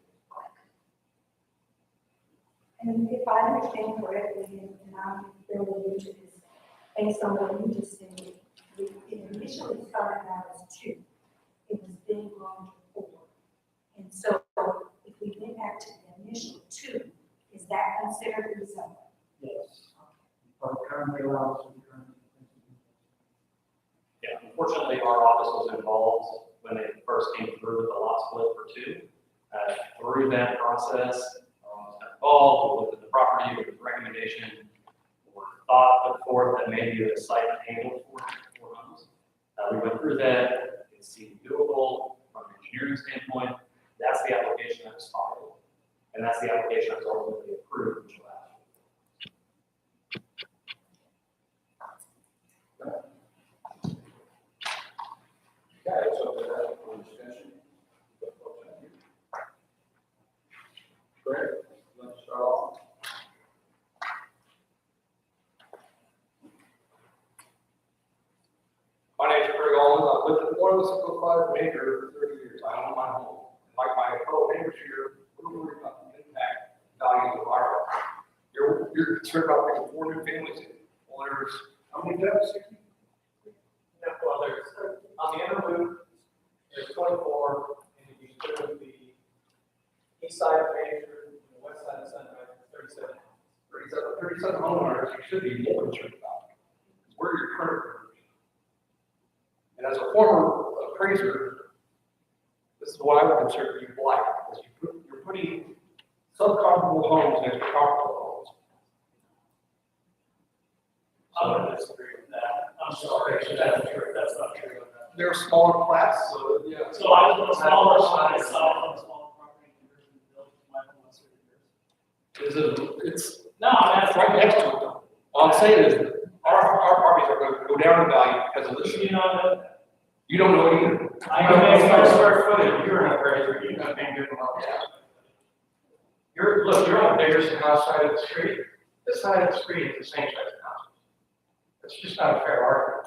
And if I understand correctly, and I'm building into this, based on what you just said, it initially started out as 2. It was then grown to 4. And so if we went back to the initial 2, is that considered rezoned? Yes. Or currently allows. Yeah, unfortunately, our office was involved when they first came through with the lot split for two. Through that process, was involved, we looked at the property, with the recommendation, or thought put forth that maybe the site handled for homes. We went through that, it seemed doable from an engineering standpoint. That's the application that was filed, and that's the application that was ultimately approved in July. Okay, so that's for discussion. Great, let's start off. My name is Craig Allman. I've lived at 105 Maker for 30 years. I own my home. Like my fellow neighbors here, we're worried about the impact value of our house. You're concerned about making 4 new families. Well, there's, how many deaths? 60? Yeah, well, there's, on the inner loop, there's 24, and if you include the east side of Fraser, and the west side of Sunrise, 37. 37 homeowners you should be more concerned about. Where are your current owners? And as a former appraiser, this is what I would consider you blight, because you're putting subcomparable homes next to comparable homes. I'm going to disagree with that. I'm sorry, that's not true. They're smaller plats, so yeah. So I was on a smaller side, so on a smaller property, built my home last 30 years. It's No, that's right next to it though. All I'm saying is, our properties are going to go down in value because of this. You know, You don't know it either. I know it's by square footage, you're an appraiser, you have been good about that. Look, you're on the bigger house side of the street, this side of the street is the same size of house. It's just not a fair argument.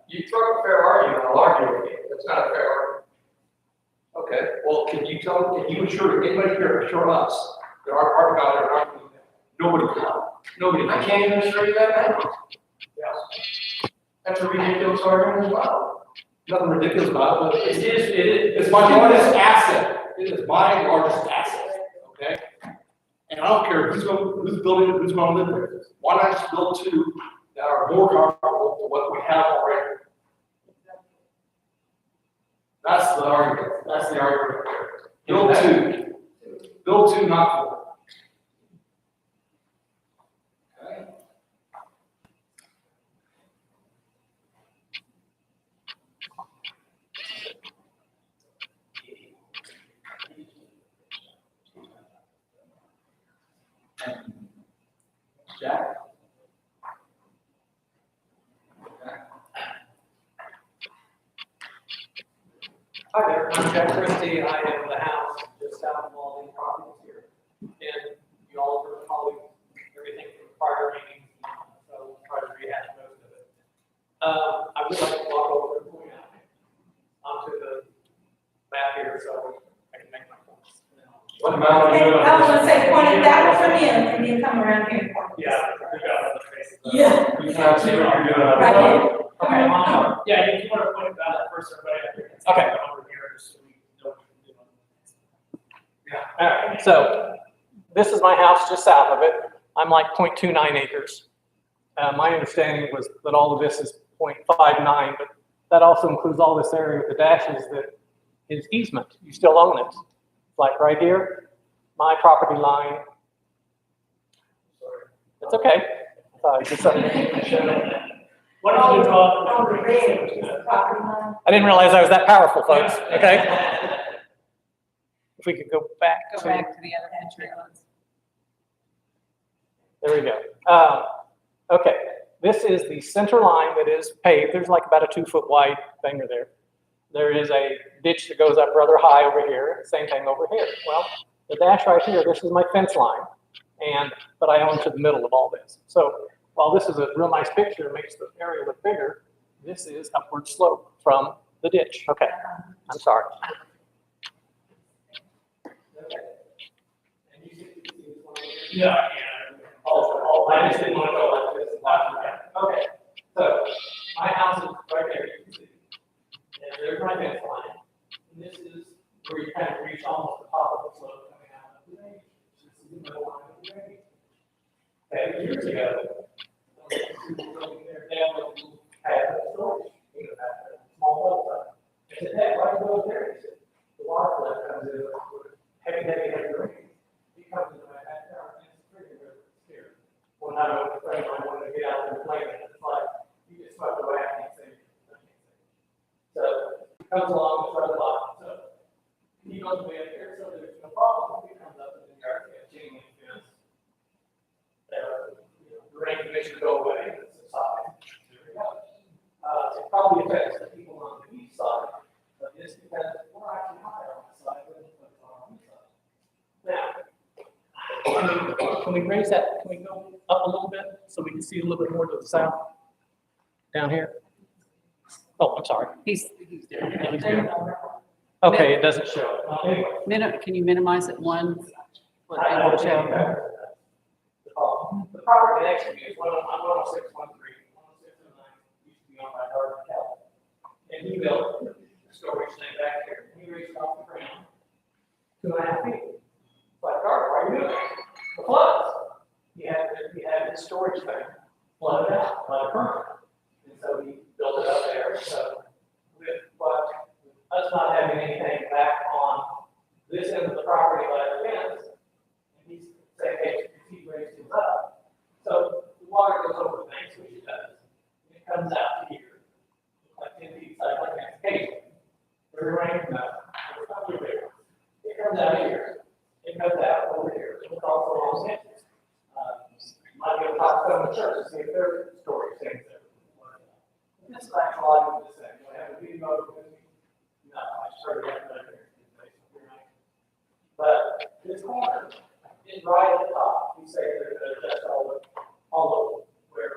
You throw up a fair argument, I'll argue with you, that's not a fair argument. Okay, well, can you assure, anybody here assure us that our parking lot are not, nobody can. I can't even assure you that now. Yes. That's a ridiculous argument as well. Nothing ridiculous about it, but It is. it's my largest asset. It is my largest asset, okay? And I don't care who's building it, who's going to live there. Why not just build 2 that are more comparable to what we have already? That's the argument. That's the argument. Build 2. Build 2, not 4. Okay. Jack? Hi there, I'm Jack Christie, I am the house just south of all these properties here. And you all are probably everything from prior meetings, so we'll try to rehash most of it. I would like to walk over and point out onto the map here, so I can make my points. What amount Okay, I was gonna say, point it that way from you, and then come around here. Yeah, we got it. Yeah. You can see what you're doing. Right here. Okay, yeah, if you want to point it out first, everybody. Okay. Over here, just so we know what you're doing. All right, so this is my house just south of it. I'm like 0.29 acres. My understanding was that all of this is 0.59, but that also includes all this area with the dashes that is easement. You still own it. Like right here, my property line. It's okay. Just something. What did you draw? On the red, property line. I didn't realize I was that powerful, folks. Okay. If we could go back. Go back to the other picture. There we go. Okay, this is the center line that is paved. There's like about a 2-foot wide thing there. There is a ditch that goes up rather high over here. Same thing over here. Well, the dash right here, this is my fence line, but I own to the middle of all this. So while this is a real nice picture, it makes the area look bigger. This is upward slope from the ditch. Okay, I'm sorry. Yeah. I just didn't want to go like this. Okay, so my house is right there, you can see. And there's my fence line. And this is where you kind of reach almost the top of the slope coming out of the range. This is the middle line of the range. Okay, years ago, there had a storage, you know, had a small well. I said, hey, why do you go there? He said, the water flood comes in with heavy rain. He comes into my backyard and it's pretty river, it's here. When I went to play, I wanted to get out there and play, and it's like, you get swept away, I can't say it. So, he comes along, it's right along, so, he goes way up here, so there's no problem, he comes up in the yard, he has chain link fence. The rain conditions go away, it's subside, there we go. It probably affects the people on the east side, but it's because we're actually higher on the side than on the east side. Now, Can we raise that, can we go up a little bit so we can see a little bit more to the south? Down here? Oh, I'm sorry. He's there. Okay, it doesn't show. anyway. can you minimize it one? What they I want will to check show? that. The property next to me is 10613, 10609, used to be owned by Darby Kelly. And he built a storage thing back here, he raised it off the ground 2.5 feet. Like, Darby, why are you doing that? The floods. He had his storage thing flooded out by the current. And so he built it up there, so but us not having anything back on this end of the property by the fence, and he's saying, hey, he raised it up. So the water goes over the banks, which it does. And it comes out here, like 10 feet side, like an occasion. Very rain, no, it's not really big. It comes out here, it comes out over here, it's also Los Angeles. Might be able to talk to the church to see if their story things there. This is actually what I'm saying. Do I have a video of it? No, I started that later. But this corner is right at the top. We say there's just all over where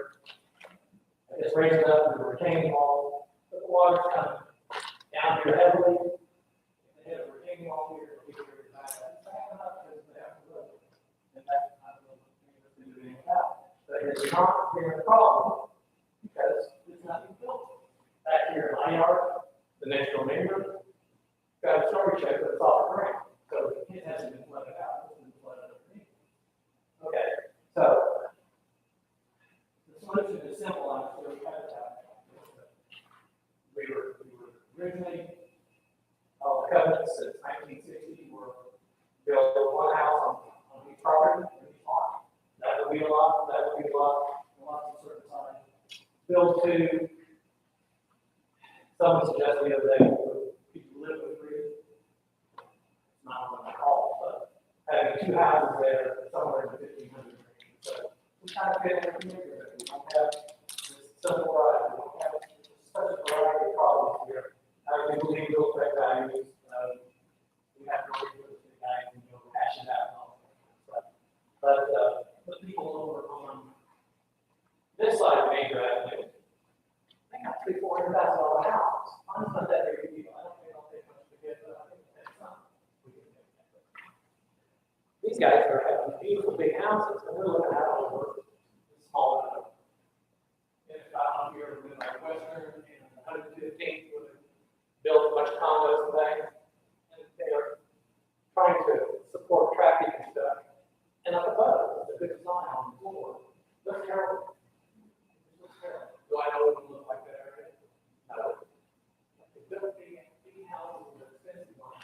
it's raised up and the retaining wall, but the water's coming down here heavily. And they have a retaining wall here, we can bring it back up because they have to look. And that's not what we do anything about. But it's not being a problem because it's nothing built. Back here in my yard, the next door neighbor got a storage shed, but it's off the ground. So it hasn't been flooded out, it's been flooded underneath. Okay, so the solution is simple, I'm sure we have that. We were originally, all the covenants since 1960 were built one house on each property, and each lot. That would be a lot, that would be a lot, lots of certain size. Build two. Someone suggested the other day, people live with three. Not what I call, but having two houses there, somewhere in the 1,500 range. So we kind of fit in the neighborhood. We don't have this simple variety. We don't have such a variety of problems here. We believe those correct values. We have to work with the guys and hash it out and all that. But the people over on this side of Major Avenue, they got $300,000-400,000 house. I'm not that big a deal. I don't think I'll take much to get, but I think that's not. These guys are having beautiful big houses, and we're looking at all over small enough. And out here in like Western and 115th, where they built a bunch of condos and things, and they are trying to support traffic and stuff. And up above, there's a big sign on the floor. Looks terrible. Looks terrible. Do I know what it looks like that area? No. They built big houses with expensive ones.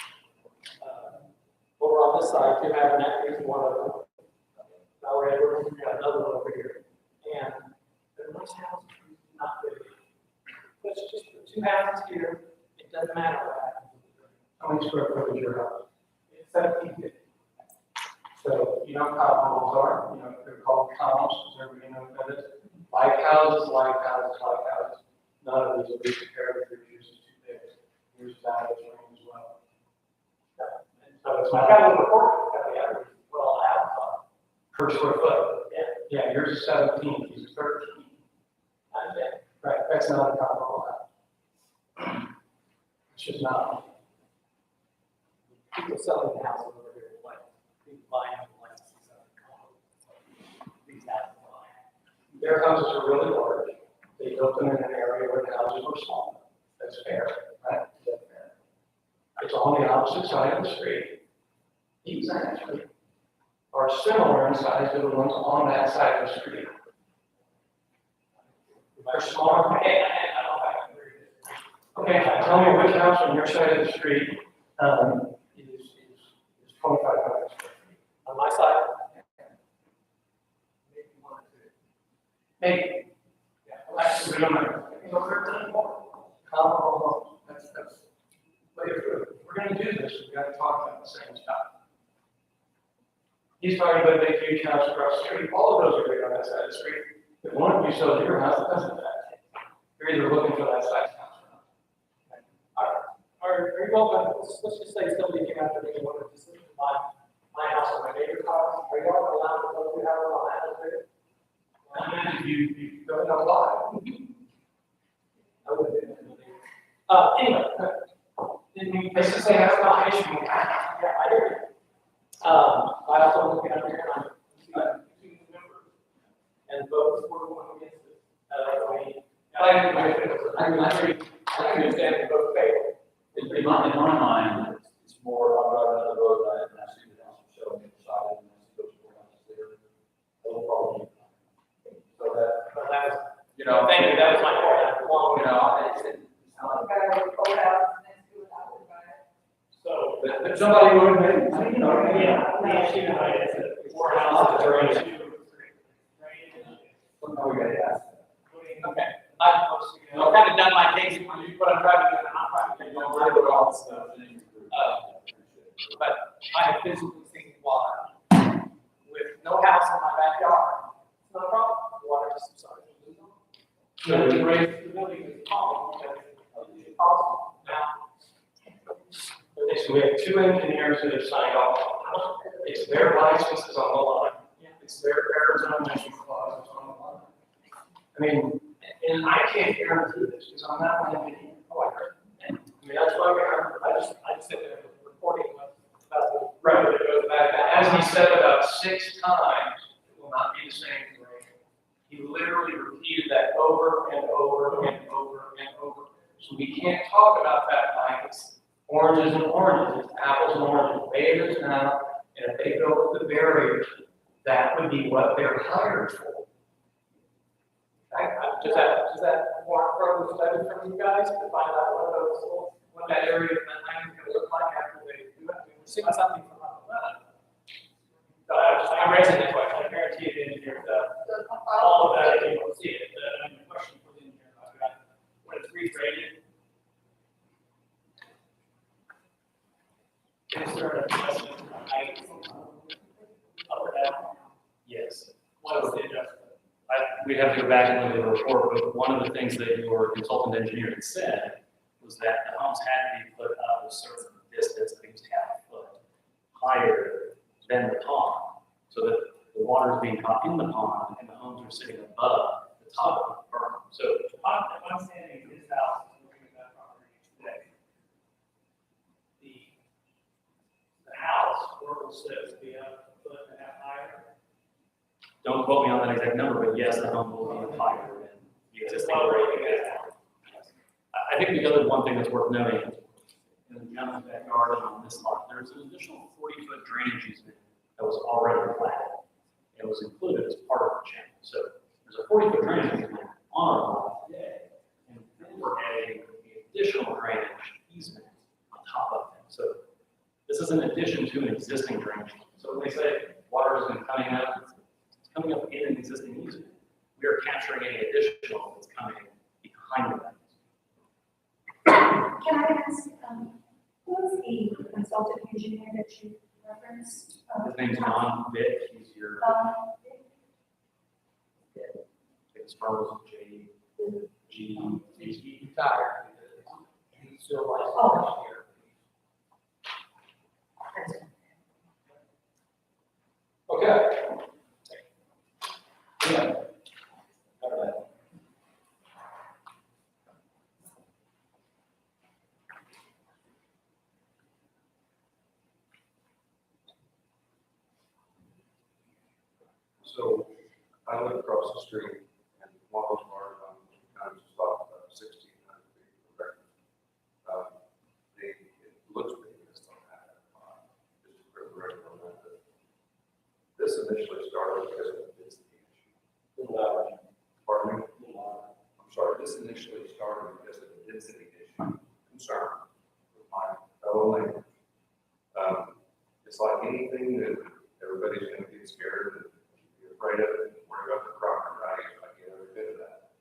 Over on this side, Tim Abernathy is one of them. Valerie Edwards, we got another one over here. And they're nice houses, not big. Let's just put two houses here, it doesn't matter what happens. How many square foot is your house? It's 1750. So, you know how homes are, you know, they're called columns, does everybody know what that is? Like houses, like houses, like houses. None of these will be compared if your use is too big. Here's that as well. So it's my kind of report, the average, what all houses are. Per square foot. Yeah. Yeah, yours is 17, he's 13. Okay. Right, that's not a comparable house. It's just not. People selling the houses over here, like, people buying them, like, these houses are buying. Their houses are really large. They built them in an area where the houses were small. That's fair, right? That's fair. It's on the opposite side of the street. He's actually are similar in size to the ones on that side of the street. They're smaller. Okay, tell me which house on your side of the street, is 2,500 square feet? On my side, Maybe. Yeah, we don't know. Comparable, that's, but if we're gonna do this, we gotta talk about the same stuff. He's talking about a big huge house across the street, all of those are big on that side of the street. If one of you sells your house, it doesn't matter. You're either looking for that size house or not. are you all, let's just say somebody came out there and wanted to buy my house or my neighbor's house, are you all allowed to go through house on that? You don't know why. I wouldn't do that. Anyway, This is an application. yeah, I hear you. I also look at here and and vote for one against it. I understand they both fail. In my mind, it's more, I'm driving down the road and I see the house showing me the side and I see those four houses there. No problem. So that, But that was, you know. thank you, that was my point. Long, You know, it's not like. So, But somebody would have made, you know. yeah, the issue tonight is that four houses are in two. Oh, we got to ask. Okay, I've kind of done my case, what I'm trying to do, I'm not trying to get you all rid of all this stuff. But I have physically seen water with no house in my backyard. It's not a problem, water just starts to lose. So the raise the building is calm, because it's possible. Now, Okay, so we have two engineers that have signed off. It's their licenses on the line. It's their Arizona National Clause on the line. I mean, and I can't guarantee this because I'm not an engineer. Oh, I heard. And I mean, that's why I just sit there reporting about the road that goes back. As he said about 6 times, it will not be the same grade. He literally repeated that over and over and over and over. So we can't talk about that like it's oranges and oranges, it's apples and oranges, way it is now, and if they go with the barriers, that would be what they're hired for. does that warrant further study from you guys to find out what that area of that land is gonna look like after they do it? I mean, we're seeing something from up above. So I'm raising the question, I guarantee you the engineer, all of that, you will see it, I mean, the question for the engineer, when it's regraded. Is there an adjustment to the height, up or down? Yes. What is the adjustment? We have to go back and look at the report, but one of the things that your consultant engineer had said was that the homes had to be put up a certain distance, I think it was half a foot, higher than the pond, so that the water is being caught in the pond and the homes are sitting above the top of the berm. So If I'm standing in his house, looking at that property today, the house, where it will sit, will be a foot and a half higher. don't quote me on that exact number, but yes, the home will be higher than the existing grade. I think the other one thing that's worth noting, in the county's backyard and on this lot, there's an additional 40-foot drainage easement that was already platted. It was included as part of the channel. So there's a 40-foot drainage easement on our lot today, and then we're adding the additional drainage easement on top of it. So this is in addition to an existing drainage. So when they say water has been coming up, it's coming up in an existing easement. We are capturing any additional that's coming behind that. Can I ask, who's the consultant engineer that you referenced? His name's Don Vick. He's your, his firm is J.G. He retired. He's still licensed Oh. here. Okay. Yeah. All right. So I live across the street and one of those bars on times is about 1,600 feet. Correct. It looks big, it's not that. Just a quick record on that. this initially started because of the density issue. Pardon me? I'm sorry, this initially started because of the density issue, concern with my fellow neighbors. It's like anything that everybody's gonna get scared and be afraid of it, worry about the property values, I get every bit of that.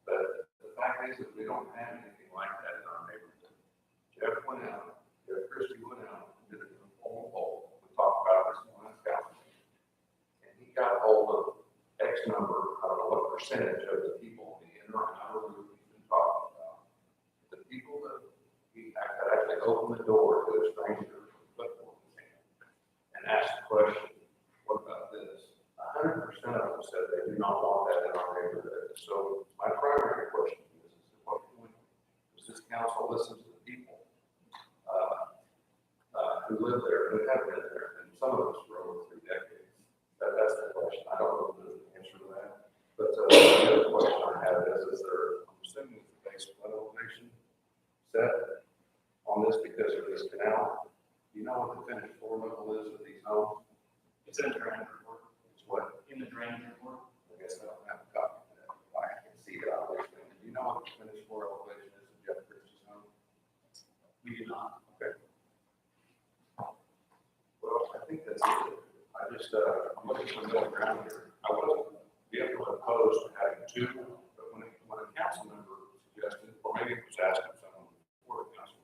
But the fact is that we don't have anything like that in our neighborhood. Jeff Christie went out and did a formal poll. We talked about this in the last council. And he got hold of X number, I don't know what percentage of the people in the inner and outer loop he's been talking about. The people that he actually opened the door to a stranger and asked the question, what about this? 100% of them said they do not want that in our neighborhood. So my primary question is what point does this council listen to the people who live there, who have been there, and some of us for over 3 decades? That's the question. I don't know the answer to that. But the other question I have is there, I'm assuming the base flood elevation set on this because of this canal? Do you know what the finished floor level is of these homes? It's in the drainage report. It's what? In the drainage report. I guess I don't have a copy of that. I can see it obviously. Do you know what the finished floor elevation is of Jeff Christie's home? We do not. Okay. Well, I think that's it. I'm looking for middle ground here. I wasn't vehemently opposed to having two, but when a council member suggested, or maybe it was asking someone before the council,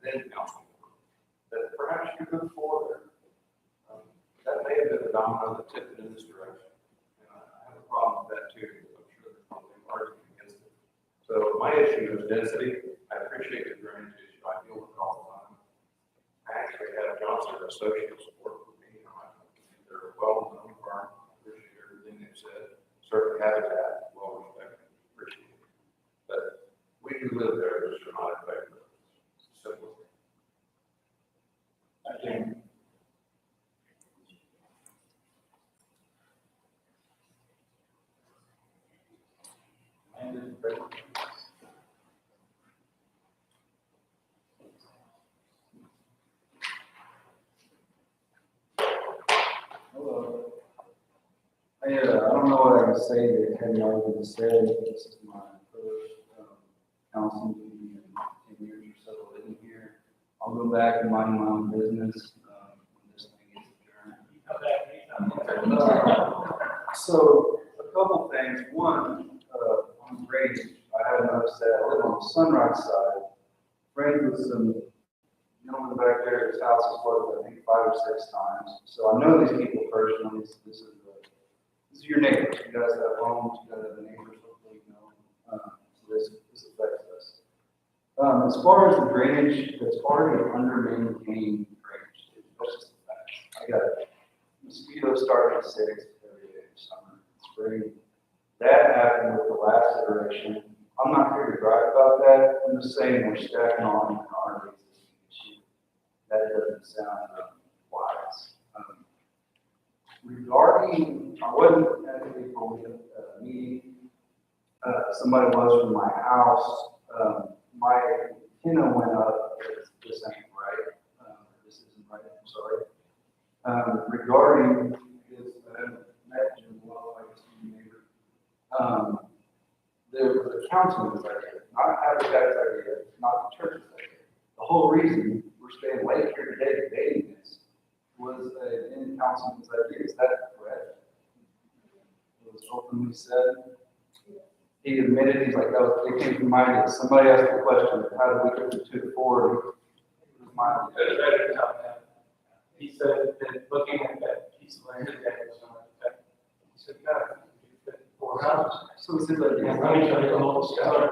then council member, that perhaps you could forward there. That may have been the domino that tipped it in this direction. And I have a problem with that too, because I'm sure there's probably an argument against it. So my issue is density. I appreciate the drainage issue. I deal with it all the time. I actually had Johnson Associates work with me. They're a well-known firm. I appreciate everything they've said. Certainly Habitat, well respected, appreciate it. But we who live there just are not affected. Simple. I think. Hello. I don't know what I can say that hadn't already been said. This is my first council meeting in 10 years or so living here. I'll go back and mind my own business when this thing is adjourned. So a couple things. One, on drainage, I have noticed that I live on the Sunrise side. Friends with some gentleman back there, his house is flooded, I think 5 or 6 times. So I know these people personally. This is your neighbors. You guys have homes, you guys have neighbors, hopefully you know. So this affects us. As far as the drainage, that's already under maintained drainage. That's just a fact. I got mosquitoes starting at 6 every day, summer, spring. That happened with the last iteration. I'm not here to gripe about that. I'm just saying we're stacking on an already existing issue. That doesn't sound wise. Regarding, I wasn't at the April meeting. Somebody was from my house. My antenna went up. This ain't right. This isn't right. I'm sorry. Regarding his message, well, I guess you neighbor. The council was there, not Habitat's idea, not the church's idea. The whole reason we're staying late here today debating this was in councilman's idea. Is that correct? It was openly said. He admitted, he's like, oh, it came from my idea. Somebody asked the question, how did we get to 2 to 4? It was my idea. He said that looking at that piece of land, that was not affected. He said, no, you fit 4 houses. So it's his idea. Let me tell you a little story.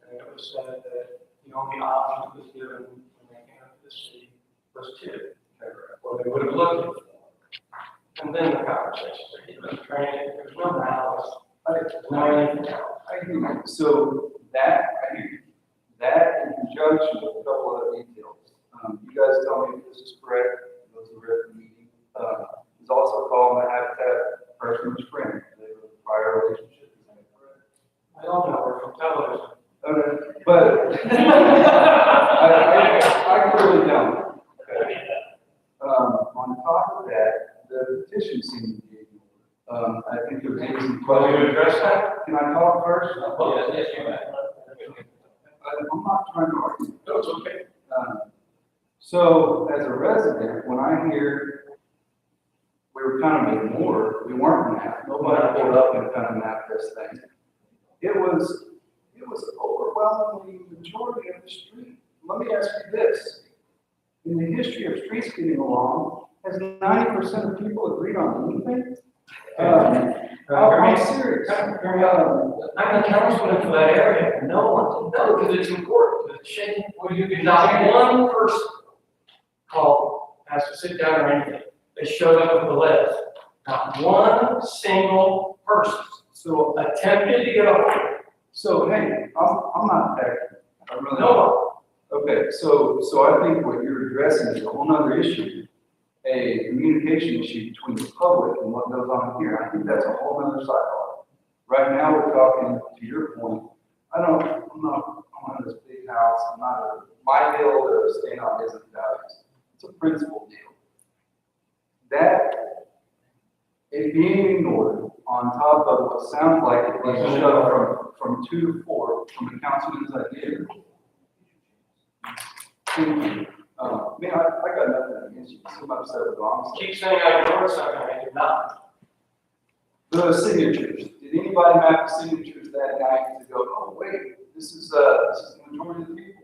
And it was said that the only option that was given when they came up to the city was 2. Well, they would have looked at it. And then the conversation, there was training, there was no malice, no anything else. I agree. So that, I agree. That in conjunction with a couple other details. You guys tell me if this is correct. Those who read the meeting. He's also calling the Habitat person's friend. They were in a prior relationship. Is that correct? I don't know, we're from television. Okay, but I clearly don't. Okay. On top of that, I think it was easy. Well, you address that? Can I talk first? Yes, you may. I'm not trying to argue. No, it's okay. So as a resident, when I hear we were kind of ignored, we weren't mapped, nobody pulled up and kind of mapped this thing. It was overwhelmingly majority of the street. Let me ask you this. In the history of streets getting along, has 90% of people agreed on anything? I'm serious. I'm the councilman for that area, no one, no, because it's important, because it's shaking. Well, you can Not one person called, has to sit down or anything, they showed up with the list. Not one single person So, attempted to get a hold. so hey, I'm not that, I really. No Okay, so I think what you're addressing is a whole nother issue, a communication issue between the public and what goes on here. I think that's a whole nother cycle. Right now, we're talking, to your point, I'm on this big house, my deal to stand on isn't values. It's a principle deal. That, it being ignored on top of what sounds like it being shoved from 2 to 4, from the councilman's idea. Man, I got nothing against you. Somebody said it wrong. Keep saying I ignore something, I do not. The signatures. Did anybody map the signatures that night to go, oh, wait, this is the majority of the people?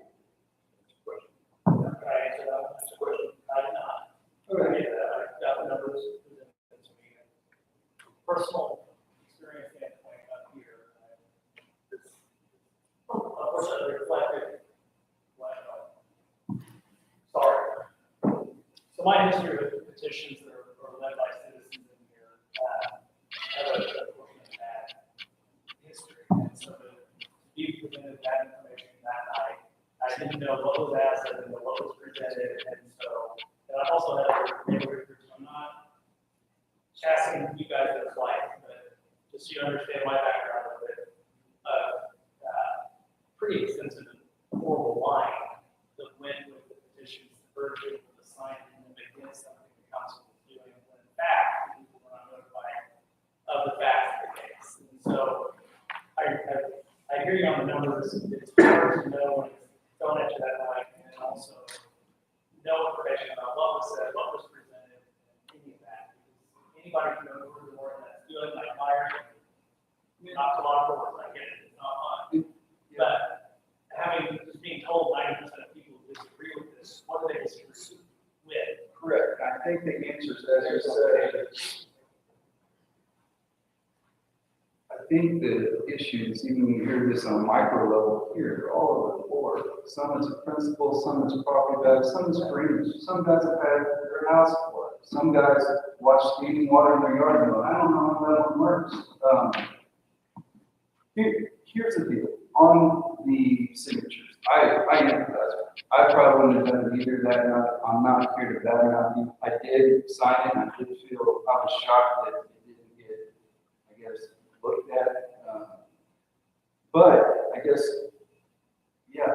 Can I answer that? That's a question. I did not. Okay. I got the numbers presented to me. Personal experience standpoint up here, it's unfortunately reflected. Sorry. So my history with petitions that are led by citizens in here, I have a fortunate bad history. And so to be presented that information that night, I didn't know what was asked, I didn't know what was presented, and so, and I've also had other neighborhood groups, I'm not chasing you guys as life, but just so you understand my background a bit, pretty extensive and horrible lying that went with the petitions, the version of the sign them against something the council was doing, when in fact, people were not notified of the facts of the case. And so, I hear you on the numbers, it's hard to know when it's thrown at you that night, and then also no information about what was said, what was presented, and any of that. Because anybody can go through the word that's feeling like fire, not a lot of words, I get it, it's not fun. But just being told 90% of people disagree with this, what do they disagree with? Correct. I think the answer is, as you said, I think the issues, even when you hear this on a micro level here, they're all over the board. Some is a principal, some is property value, some is fringe. Some guys have had their house flooded. Some guys watch standing water in their yard and go, I don't know how that one works. Here's the deal. On the signatures, I empathize. I probably wouldn't have done it either that night. I'm not here to badmouth you. I did sign it, and I did feel, I was shocked that it didn't get, I guess, looked at. But I guess, yeah,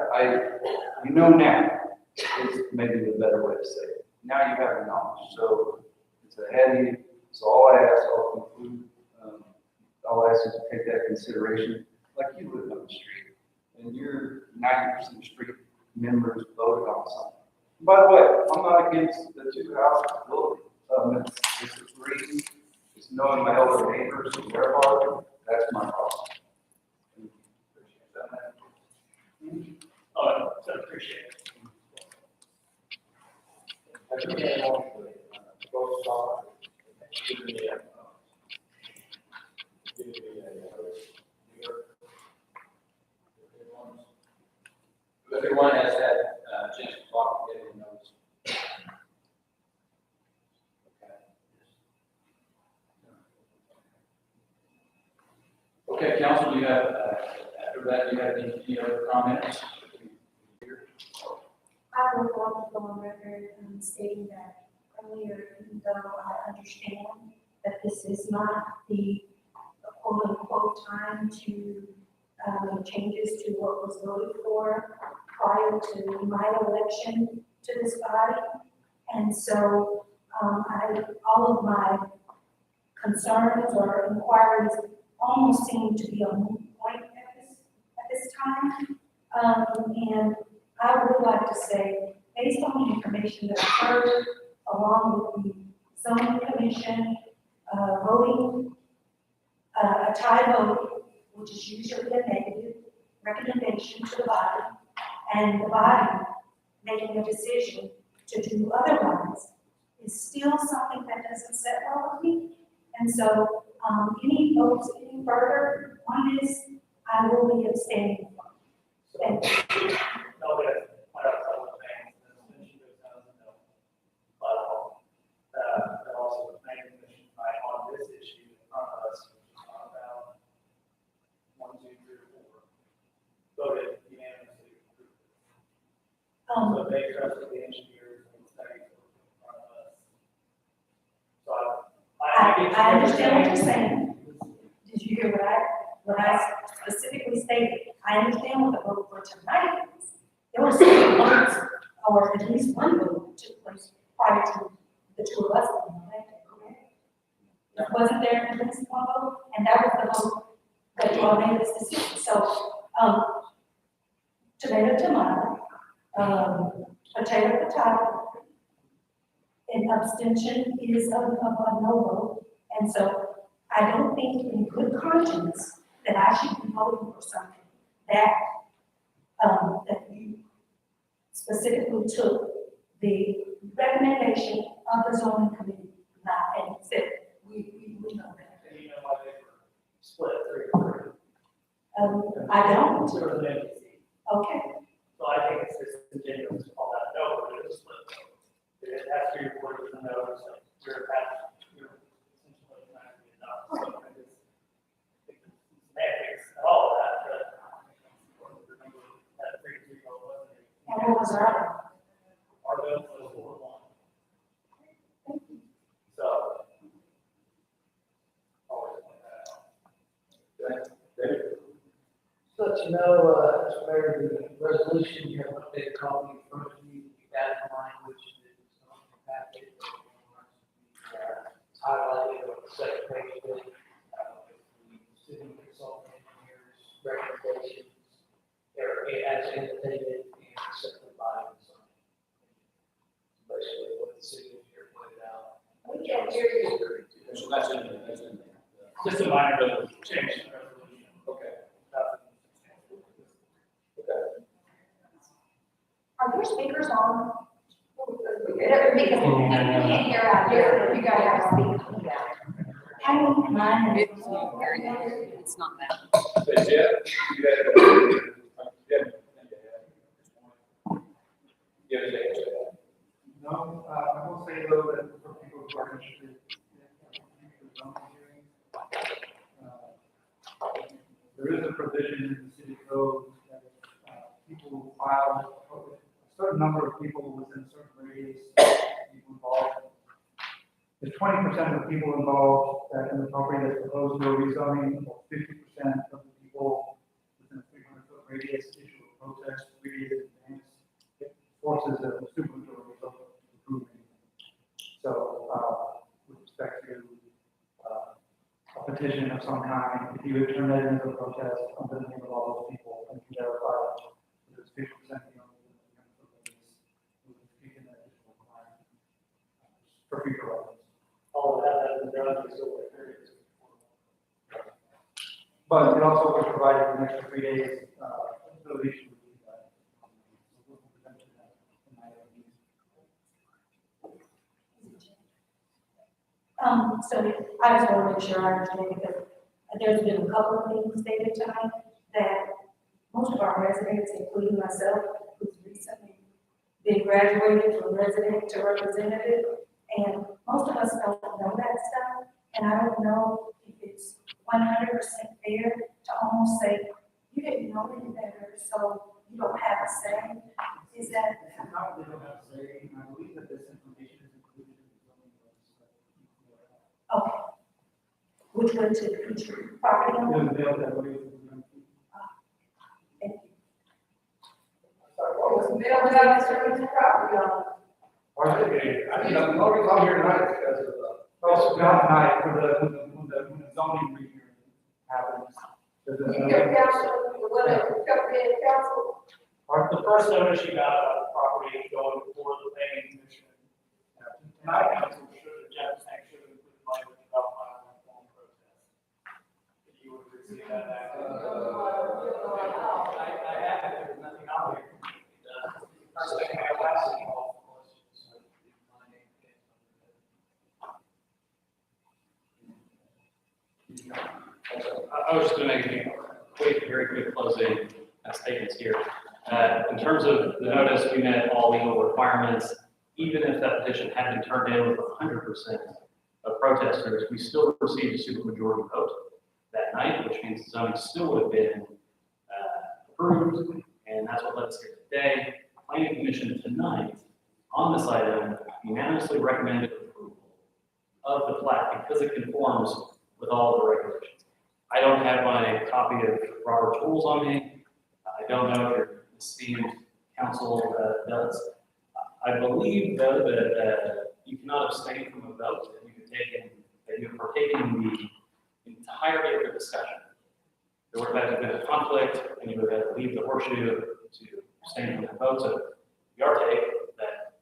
you know now is maybe the better way to say it. Now you have the knowledge. So it's ahead of you. So all I ask, I'll conclude, I'll ask you to take that consideration. Like you live on the street, and you're 90% of street members voted on something. By the way, I'm not against the 2 houses building. It's agreeing, it's knowing my other neighbors and their part. That's my problem. Oh, I appreciate it. Everyone has had chance to talk and get notes. Okay, council, do you have, after that, do you have any other comments? I would want to go on record stating that earlier, even though I understand that this is not the quote unquote time to make changes to what was voted for prior to my election to this body. And so all of my concerns or inquiries almost seem to be a moot point at this time. And I would like to say, based on the information that I heard, along with the zoning commission, voting, a tie vote, which is usually a negative recommendation to the body, and the body making a decision to do otherwise, is still something that doesn't sit well with me. And so, any votes any further on this, I will be abstaining from. Thank you. No, but point out a couple of things, and then she goes down the middle. But, and also the planning commission, on this issue in front of us, which is on about 1, 2, 3, 4, voted unanimously to approve this. So they trusted the engineers and the studies that were in front of us. So I understand what you're saying. Did you hear what I specifically stated? I understand what the vote for tonight is. There were several votes, or at least one vote that took place prior to the two of us being elected, correct? Wasn't there at least one vote? And that was the vote that you all made this decision. So, tomato, potato, potato. An abstention is a no vote. And so I don't think in good conscience that I should be voting for something that, that you specifically took the recommendation of the zoning committee, not, and said, we know that. And you know why they were split 3-3. I don't. There was an empty seat. Okay. So I think it's disingenuous to call that no, but it was a split vote. It has to be reported as a no, so you're essentially not to be enough. So I just think it's semantics and all of that, but remember that 3-3 vote wasn't. And what was our? Our vote was 4-1. So. Always point that out. So let you know, as per the resolution, you have an updated copy in front of you, keep that in mind, which is on the packet. Highlighted on the second page, with the city consultant engineers recommendations, they're as indicated and accepted by the design. Basically what the city engineer pointed out. We can't hear you. So that's in there, that's in there. Just a minor bit of change in the resolution. Okay. Are your speakers on? Because we can't hear out here, you guys have to speak. I don't mind. It's not that. But Jeff, you had, No, I will say though that for people who are interested in zoning hearings, there is a provision in the city code that people who file, a certain number of people within a certain radius, people involved. There's 20% of the people involved that in the property that's proposed to a rezoning, or 50% of the people within a 300-foot radius issue a protest 3 days in advance. It forces a supermajority of approving. So, with respect to a petition of some kind, if you would turn that into a protest under the name of all those people, and you verify that it's 50% beyond the radius, we would speak in that additional requirement for future reference. All of that has been done, so we're very. But it also was provided for an extra 3 days, so the issue would be that. So I just want to make sure I understand, because there's been a couple of things stated tonight that most of our residents, including myself, who's recently been graduated from resident to representative, and most of us don't know that stuff, and I don't know if it's 100% fair to almost say, you didn't know any better, so you don't have a say. Is that? Not that they don't have to say, and I believe that this information is included in the zoning laws. Okay. Which went to the future property It owner? was mailed that way. Thank you. It was mailed out to the property owner. I mean, the only reason I'm here tonight is because of Also, that night, when the zoning review happens. You give council, what it could be council. Or the first notice you got about the property going before the planning commission. Tonight, council should, Jeff saying should have included language about filing a formal protest. If you would receive that back. I have, there's nothing on there. First thing I last thing, of course, is my name. I was just going to make a quick, very quick closing statements here. In terms of the notice, we met all legal requirements. Even if that petition had been turned in with 100% of protesters, we still received a supermajority vote that night, which means the zoning still would have been approved, and that's what led us here today. The Planning Commission tonight on this item unanimously recommended approval of the plat because it conforms with all of the regulations. I don't have my copy of Robert's rules on me. I don't know if your esteemed council does. I believe, though, that you cannot abstain from a vote, that you have partaken in the entirety of the discussion. There would have been a conflict, and you would have had to leave the horseshoe to abstain from the vote. So your take that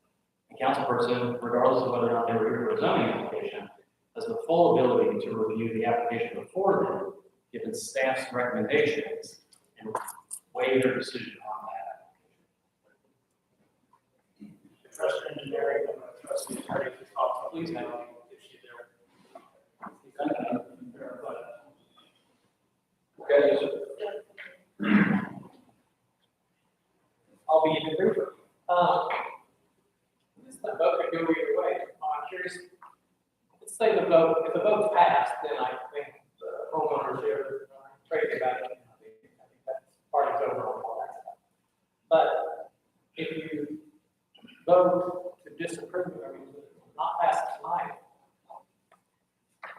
a council person, regardless of whether or not they were here for a zoning application, has the full ability to review the application before them, given staff's recommendations, and weigh their decision on that. Trust engineering, I'm going to trust the attorney to talk to please now if she's there. Okay, I'll be even briefer. This vote could go either way. I'm curious. Let's say the vote, if the vote's passed, then I think the homeowners here are trading about it. I think that party's over on all that stuff. But if you vote to disapprove, I mean, not pass it tonight,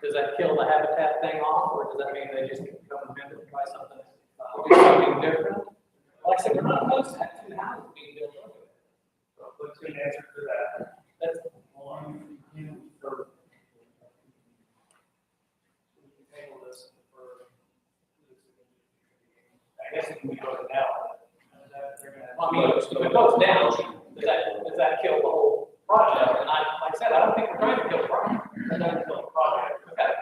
does that kill the habitat thing off, or does that mean they just come and amend it and try something, do something different? Like I said, we're not opposed to that two houses being built over there. So what's the answer to that? That's One, for. We can table this for. I guess it can be voted down. I mean, if it goes down, does that kill the whole project? And like I said, I don't think we're trying to kill the project. That doesn't kill the project. Okay.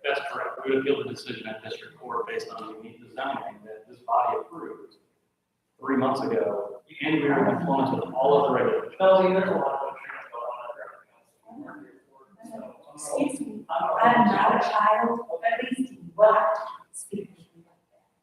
That's correct. We would appeal the decision at district court based on the zoning that this body approved 3 months ago, and we are in compliance with all of the regulations. There's a lot of. Excuse me, I'm not a child, please do not speak to me.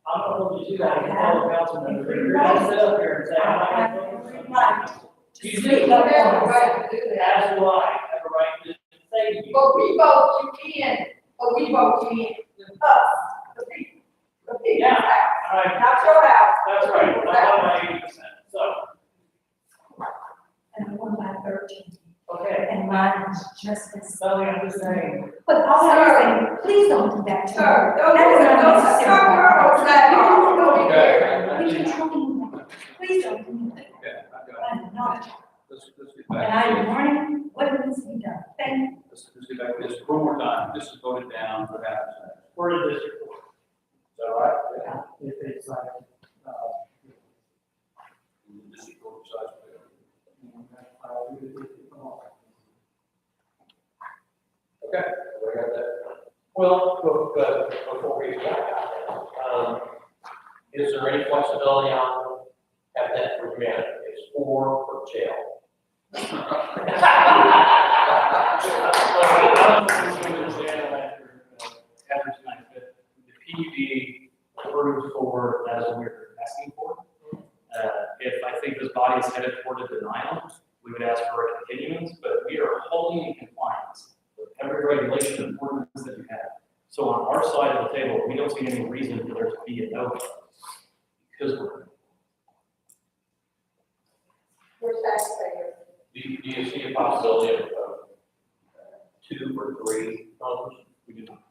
I'm not going to do that. You tell the council member, you're Right. going to sit up here and say, I I'm have not every going to. right to You speak do. up You have a on right this. to do that. As do I. Have a right to say to you. But we vote you in, but we vote you in, us, the people, Yeah. house, All right. not your house. That's right. I'm on my 80%. So, And I won by 13, okay. and mine was just as. Sally, I'm just saying. But all I'm saying, please don't do that to me. Sir, That is unnecessary. Okay. We can tell you, please don't do that. Okay, I've got it. I'm not, Let's get and back. I'm warning what needs to be done. Thank you. Let's get back to this one more time. This is voted down for half. We're in district court. Is that right? If it's like, This is both sides of it. okay, we got that. Well, but before we get back, is there any flexibility on habitat for humanity? Is 4 for jail? After tonight, the PUD approved for, that is what we're asking for. If I think this body is headed toward a denial, we would ask for a continuance, but we are wholly in compliance with every regulation and ordinance that you have. So on our side of the table, we don't see any reason for there to be a no vote, because we're. We're taxpayers. Do you see a possibility of 2 or 3 homes? We do not.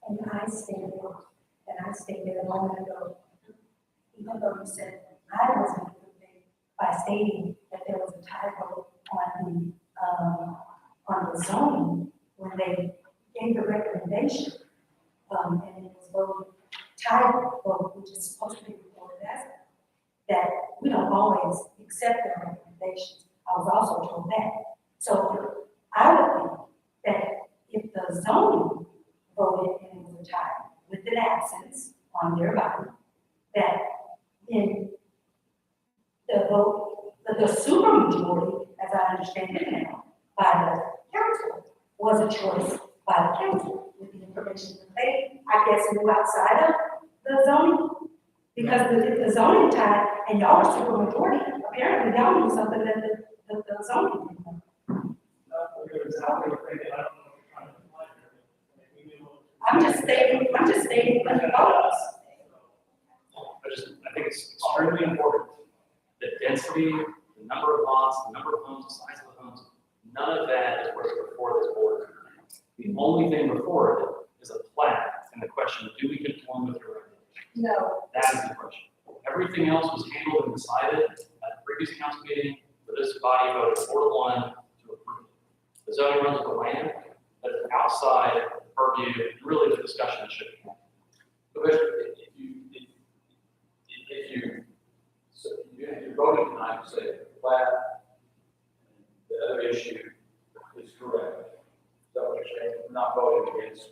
And I stated a moment ago, even though you said I wasn't convicted by stating that there was a typo on the zoning when they gave the recommendation, and it was voted typo vote, which is supposed to be reported as that we don't always accept their recommendations. I was also told that. So I would think that if the zoning voted and it was a tie with an absence on their body, that in the vote, the supermajority, as I understand it now, by the council, was a choice by the council with the information that they, I guess, knew outside of the zoning. Because the zoning tied and y'all are supermajority, apparently y'all knew something that the zoning didn't know. I'm just stating what the vote is. I think it's extremely important, the density, the number of lots, the number of homes, the size of the homes, none of that is what's before this board. The only thing before it is a plat and the question, do we conform with your regulations? No. That is the question. Everything else was handled and decided at the previous council meeting, where this body voted 4-1 to approve. The zoning runs with the land, that is outside the purview, really the discussion should be. If you're voting tonight, you say flat, the other issue is correct. Is that what you're saying? We're not voting against,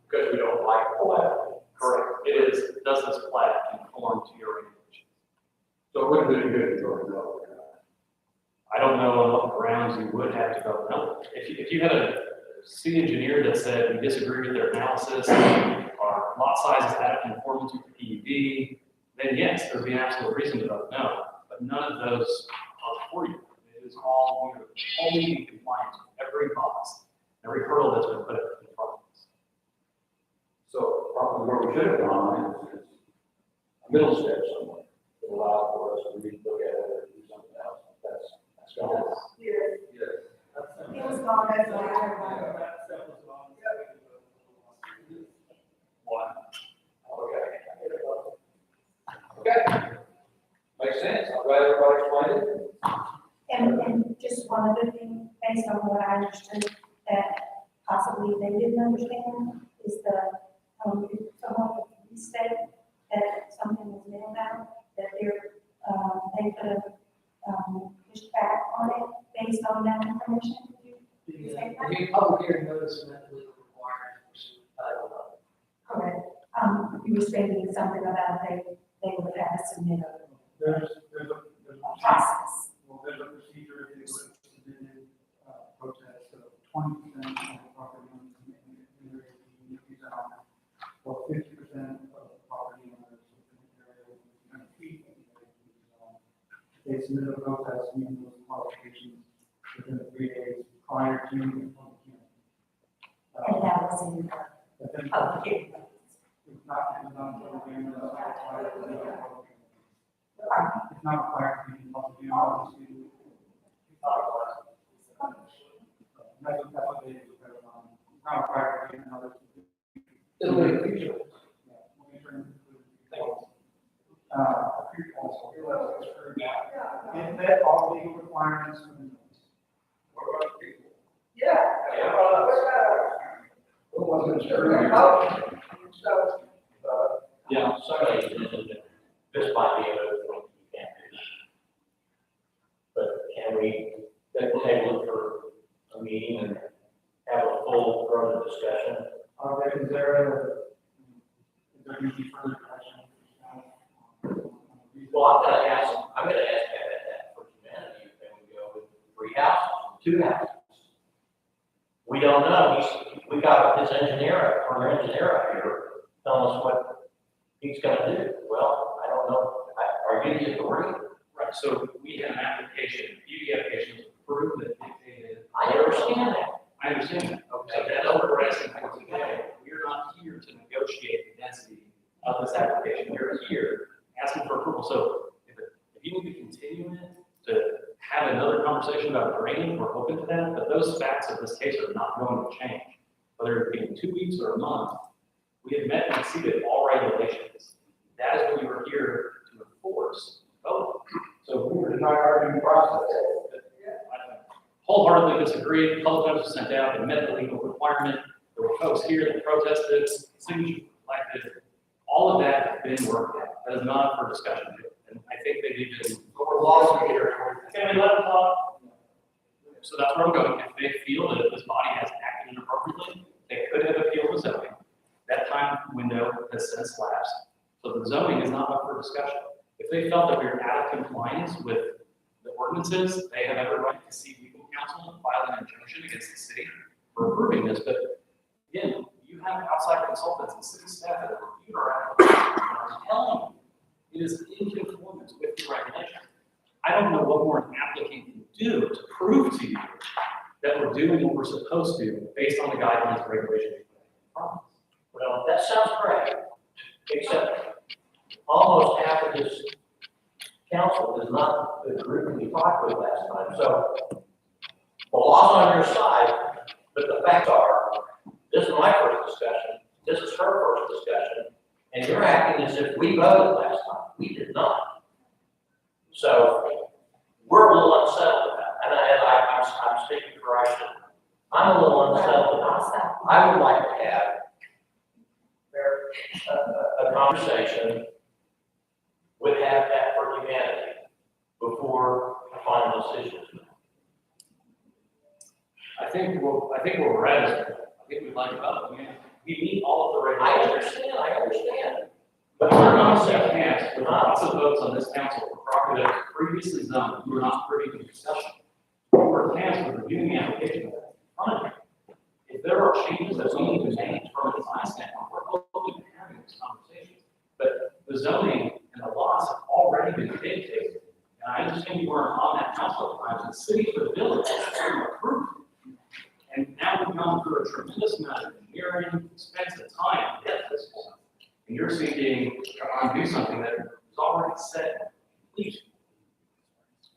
because we don't like flat. Correct. It is, does this plat conform to your regulations? So it wouldn't be good to go no. I don't know on what grounds you would have to go no. If you had a city engineer that said we disagree with their analysis, our lot sizes out of conformance with the PUD, then yes, there would be an absolute reason to vote no. But none of those are for you. It is all, we are wholly in compliance with every box, every hurdle that's been put up in front of us. So probably where we should have gone is a middle step somewhere to allow for us to relook at it or do something else. That's gone. Yes. Yes. It was gone as a matter of. One. Okay. Makes sense. I'm glad everybody explained it. And just one other thing, based on what I understood, that possibly they didn't understand, is if someone could restate that something was mailed out, that they could have pushed back on it based on that information. Did you say that? The public hearing notice meant legal requirements. Correct. You were stating something about they would have to submit a There's process. Well, there's a procedure if they would submit protest, so 20% of the property owners in the community zone, or 50% of the property owners within the area within 200 feet of the community zone. They submit a protest meeting those qualifications within 3 days prior to the public hearing. And that was in But then the public hearing. it's not in the non-public hearing, it's not required to be a public hearing. Right. It's not required to be public hearing, obviously. That's what they do, but, it's not required to be another. It'll be a feature. Yeah, we'll be trying to include people. It met all legal requirements for the notice. What about the people? Yeah. Who wasn't sure? Yeah, somebody mentioned that this might be another thing you can't do. But can we table it for a meeting and have a full further discussion? Is there going to be further questions? Well, I'm gonna ask that for humanity, can we go with 3 houses, 2 houses? We don't know, we got his engineer, our engineer up here, telling us what he's gonna do. Well, I don't know, are you the authority? Right, so we have an application, PUD application to approve that dictated. I understand that. I understand that. Okay, that's what we're asking for today. We're not here to negotiate the density of this application. We're here asking for approval. So if you need to continue it, to have another conversation about grading, we're open to that, but those facts of this case are not going to change. whether it be in 2 weeks or a month, we have met and exceeded all regulations. That is what we were here to enforce. Oh, So we were denied our due process. I wholeheartedly disagree. Public notice was sent out, it met the legal requirement. There were folks here that protested, signatures collected. All of that has been worked out. That is not for discussion. And I think they need to, But we're lost here. can we let them talk? So that's where I'm going. If they feel that this body has acted inappropriately, they could have appealed the zoning. That time window has since lapsed. So the zoning is not up for discussion. If they felt that we were out of compliance with the ordinances, they have every right to seek legal counsel and file an injunction against the city for approving this. But again, you have outside consultants and city staff that have reviewed our application and are telling you it is in conformance with the regulation. I don't know what more an applicant can do to prove to you that we're doing what we're supposed to based on the guidelines and regulations. Well, that sounds great, except almost half of this council is not the group we talked with last time. So the law's on your side, but the facts are, this is my first discussion, this is her first discussion, and you're acting as if we voted last time. We did not. So we're a little unsettled with that, and I'm speaking for I should. I'm a little unsettled with that. I would like to have a conversation with Habitat for Humanity before a final decision is made. I think where we're at is, I think we'd like to vote. We meet all of the I regulations. understand. But we're not set hands with lots of votes on this council for property that was previously zoned. We were not privy to discussion. We're tasked with reviewing the application in front of you. If there are changes that we need to make from a design standpoint, we're open to having this conversation. But the zoning and the laws have already been dictated. And I understand you weren't on that council at times. The city of the village has approved. And now we've gone through a tremendous amount of engineering, expensive time to get this point. And you're seeking to undo something that was already said. Please.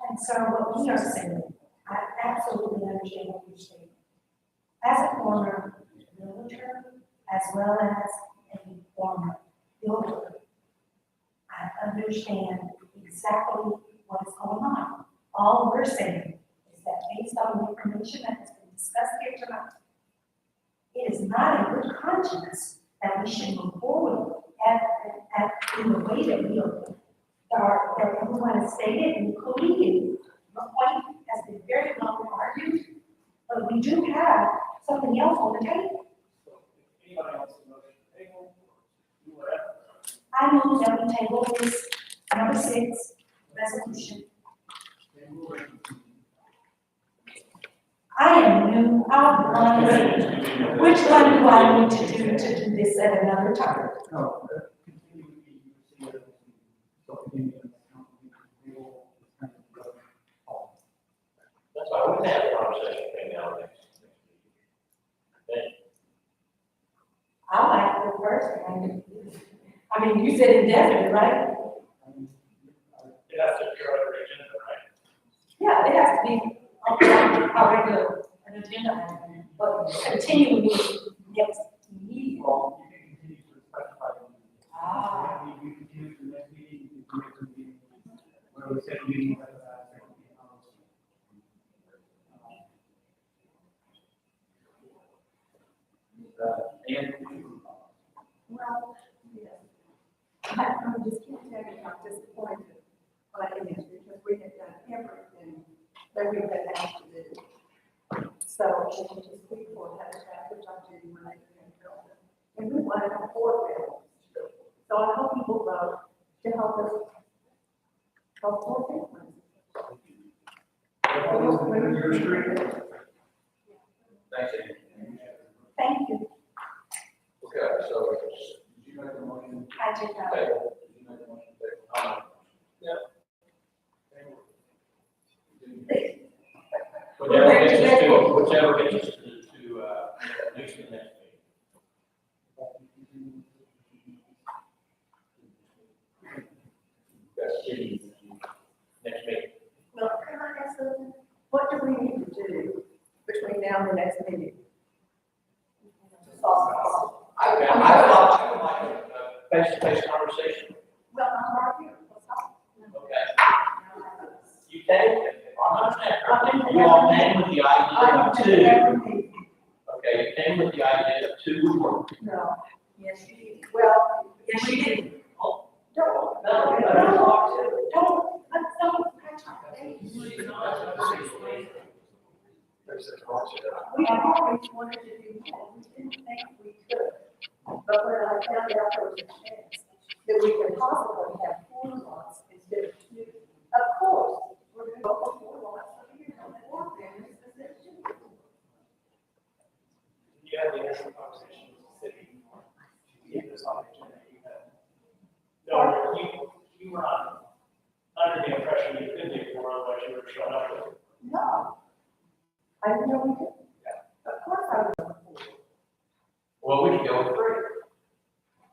And so what we are saying, I absolutely understand what you're saying. As a former villager, as well as a former builder, I understand exactly what is going on. All we're saying is that based on the information that has been discussed here tonight, it is not in good conscience that we should move forward in the way that we are, that everyone has stated, including you. Your point has been very well argued, but we do have something else on the table. Anybody else in the table? Do whatever. I move that we table this number 6 resolution. I am new, I'm honest. Which one do I need to do this at another time? No, That's why we can have a conversation between now and next meeting. I like the first one. I mean, you said indefinite, right? It has to be our agenda, right? Yeah, it has to be an agenda item, but continuing next meeting. well, you can continue to specify. Ah. We continue to the next meeting, we can make the meeting, where we set meeting, And Well, yeah. I'm just can't tell you how disappointed I am because we have done everything that we've been asked to do. So it's just people have to, which I do when they can build it. And we want to afford it. So I hope you will vote to help us help more families. Your street. Thanks, Amy. Thank you. Okay, so, did you make the motion? I did not. okay, Did you make the motion? Whichever gets us to next meeting. That's city next meeting. Well, can I ask something? What do we need to do between now and the next meeting? I would like a face-to-face conversation. Well, I'm right here. Let's talk. Okay. You came, I'm understanding, you all came with the idea of two. Okay, you came with the idea of two work. No. Yes, you did. Well, yes, you did. Oh, Don't, no, don't, let someone talk. We always wanted to do more. We didn't think we could. But when I found out there was a chance that we could possibly have 4 lots instead of 2, of course, we're going to go for 4 lots. So you know, 4 families instead of 2. You had the initial conversation with the city, to get this on the agenda, you were not under the impression you could do more, otherwise you would have shown up with it. No. I didn't know we could. Of course I would want 4. well, we can go with 3.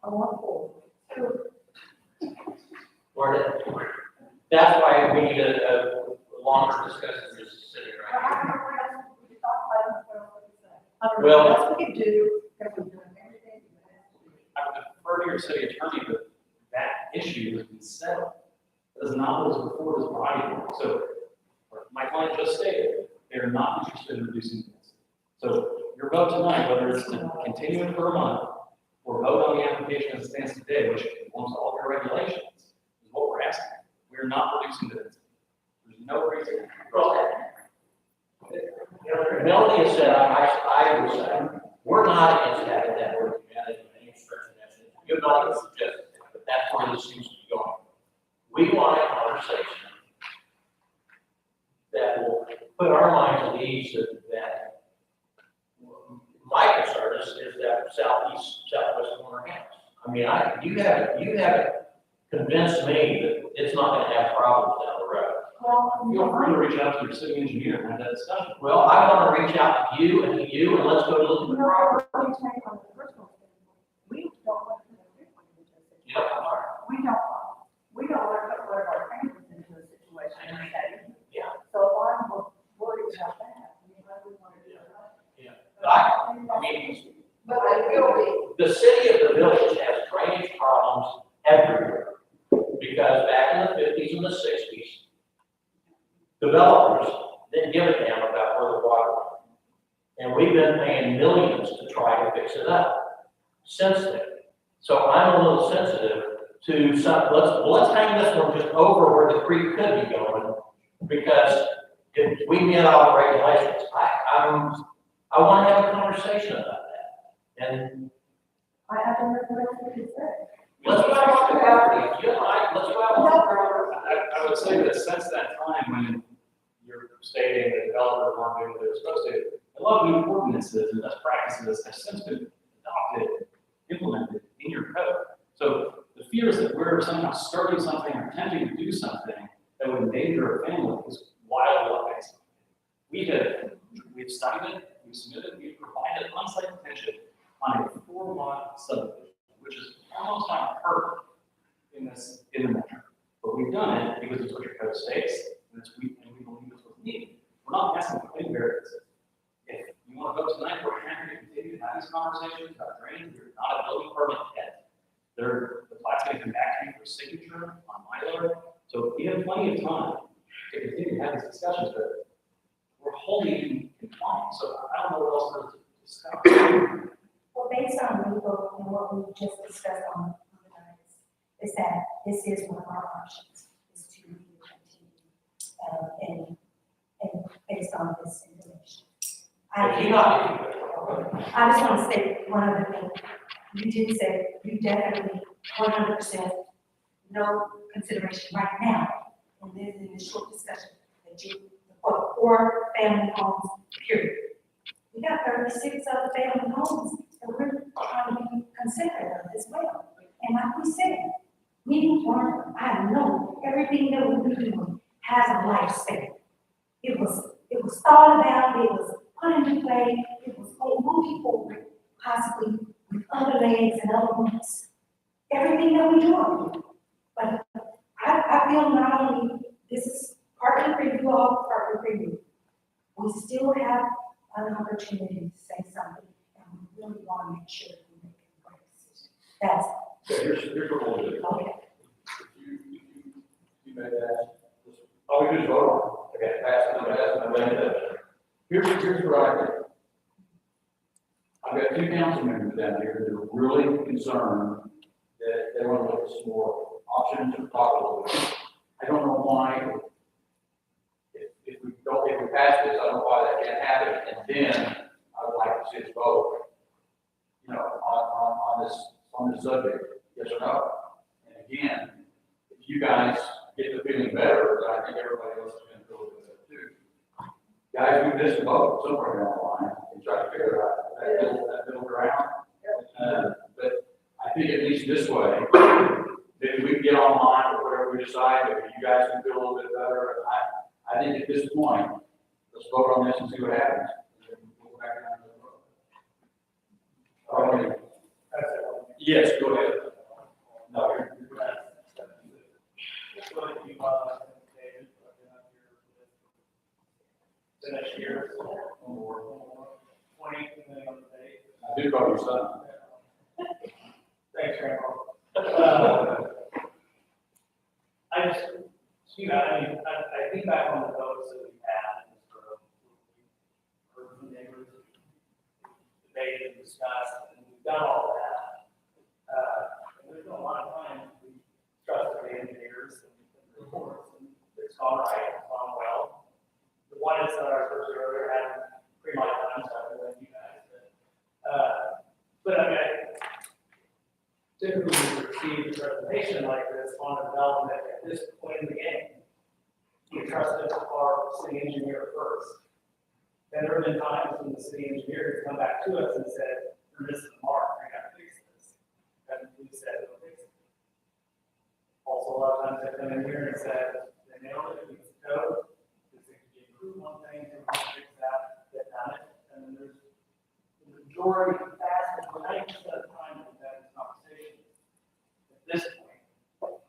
I want 4. 2. That's why we need a longer discussion than just sitting I right don't know what else we could talk about, I don't know what to say. I don't know Well- what else we could do, because we've done everything we have to do. I would defer to your city attorney, but that issue has been settled. It is not what was before this body. So my client just stated, they're not interested in reducing this. So your vote tonight, whether it's to continue it for a month or vote on the application as it stands today, which conforms to all of your regulations, is what we're asking. We're not reducing the density. There's no reason. Melanie has said, I would say, we're not against having that word management any stretch of that. You're not even suggesting that, but that's where this seems to be going. We want a conversation that will put our minds at ease that my concern is that southwest corner house. I mean, you haven't convinced me that it's not gonna have problems down the road. Well, Feel free to reach out to your city engineer and have that discussion. Well, I want to reach out to you, and let's go look at the property. let me tell you on the personal standpoint, we don't want to put everyone into a situation. Yeah, I'm sorry. We don't want to put one of our families into a situation like that. Yeah. So if I'm worried about that, I mean, I would want to do it. Yeah. But I mean, But I will be. the city of the village has drainage problems everywhere. Because back in the 50s and the 60s, developers didn't give a damn about where the water went. And we've been paying millions to try to fix it up since then. So I'm a little sensitive to some, let's hang this one just over where the creek could be going. Because if we meet all the regulations, I want to have a conversation about that. And I don't know what else we could say. let's go out the property. If you like, let's go out the property. I would say that since that time when you're stating that developers weren't doing what they were supposed to, a lot of new ordinances and best practices have since been adopted, implemented in your code. So the fear is that we're somehow starting something or attempting to do something that would endanger a family is wildly off-base. We've studied it, we've submitted, we've provided on-site attention on a 4-lot subdivision, which is almost unheard of in the metro. But we've done it because it's what your code states, and we believe it's what's needed. We're not asking for any variances. If you want to vote tonight, we're happy to continue to have this conversation about drainage. We're not a building permit yet. The plat's going to come back to you for signature on Mylar. So we have plenty of time to continue to have these discussions, but we're wholly compliant. So I don't know what else to discuss. Well, based on legal and what we just discussed on the nights, is that this is one of our options, is to continue, and based on this information. If you're not, I just want to say one other thing. You did say you definitely 100% no consideration right now, and then in this short discussion, that you, for family homes, period. We got 36 other family homes that we're trying to be considerate of as well. And like we said, we want, I know everything that we're doing has a lifespan. It was thought about, it was put into play, it was moving forward, possibly with other legs and other roots. Everything that we do. But I feel not only this is partly for you all, partly for you. We still have an opportunity to say something, and we really want to make sure we make it great. here's what we'll do. Okay. You made that. All we do is vote on it. Okay, pass it. Here's what I think. I've got 2 council members down here that are really concerned that they want to look at some more options or talk a little bit. I don't know why, if we pass this, I don't know why that can't happen, and then I would like to see us vote, you know, on this subject, yes or no. And again, if you guys get the feeling better, then I think everybody else is going to feel it too. Guys, we missed a vote somewhere down the line and try to figure out that middle ground. But I think at least this way, maybe we can get online or whatever we decide, maybe you guys can feel a little bit better. I think at this point, let's vote on this and see what happens. And then we'll go back down to the road. Yes, go ahead. No, you're right. The next year, 20, depending on the date. I do call your son. Thanks, Grandma. I just, you know, I mean, I think back on the votes that we've had in this room. We've heard from neighbors, debated and discussed, and we've done all that. And there's been a lot of times we trust our engineers and reports, and it's gone right, it's gone well. The one is that our first earlier had pretty much done, so I can let you guys. But I mean, typically we receive a presentation like this on development at this point in the game. We trusted our city engineer first. Then there have been times when the city engineer has come back to us and said, "You're missing the mark, we gotta fix this." And we said, "We'll fix it." Also, a lot of times they come in here and said, "They nailed it, it's code. This thing can be improved one thing, and we fix that, they've done it." And then there's the majority, vast, 90% of the time we've had this conversation. At this point,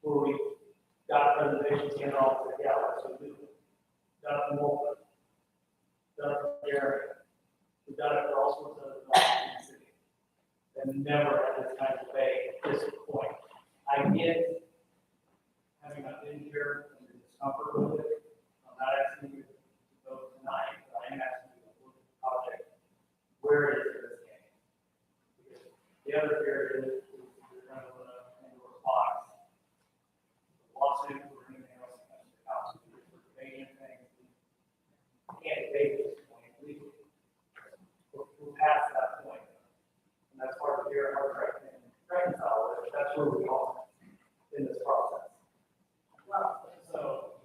where we got presentations in all the galleries, so we got it more, got it for the area, we got it for all sorts of the city. And never had this kind of debate at this point. I get, having not been here, and the discomfort with it, I'm not asking you to vote tonight, but I am asking you to look at the project. Where is it in this game? Because the other fear is you're going to put a Pandora's box. Lawsuit or anything else against the council, we're debating things. We can't debate this point legally. We're past that point. And that's part of your hard reconcile with. That's where we are in this process. Well, so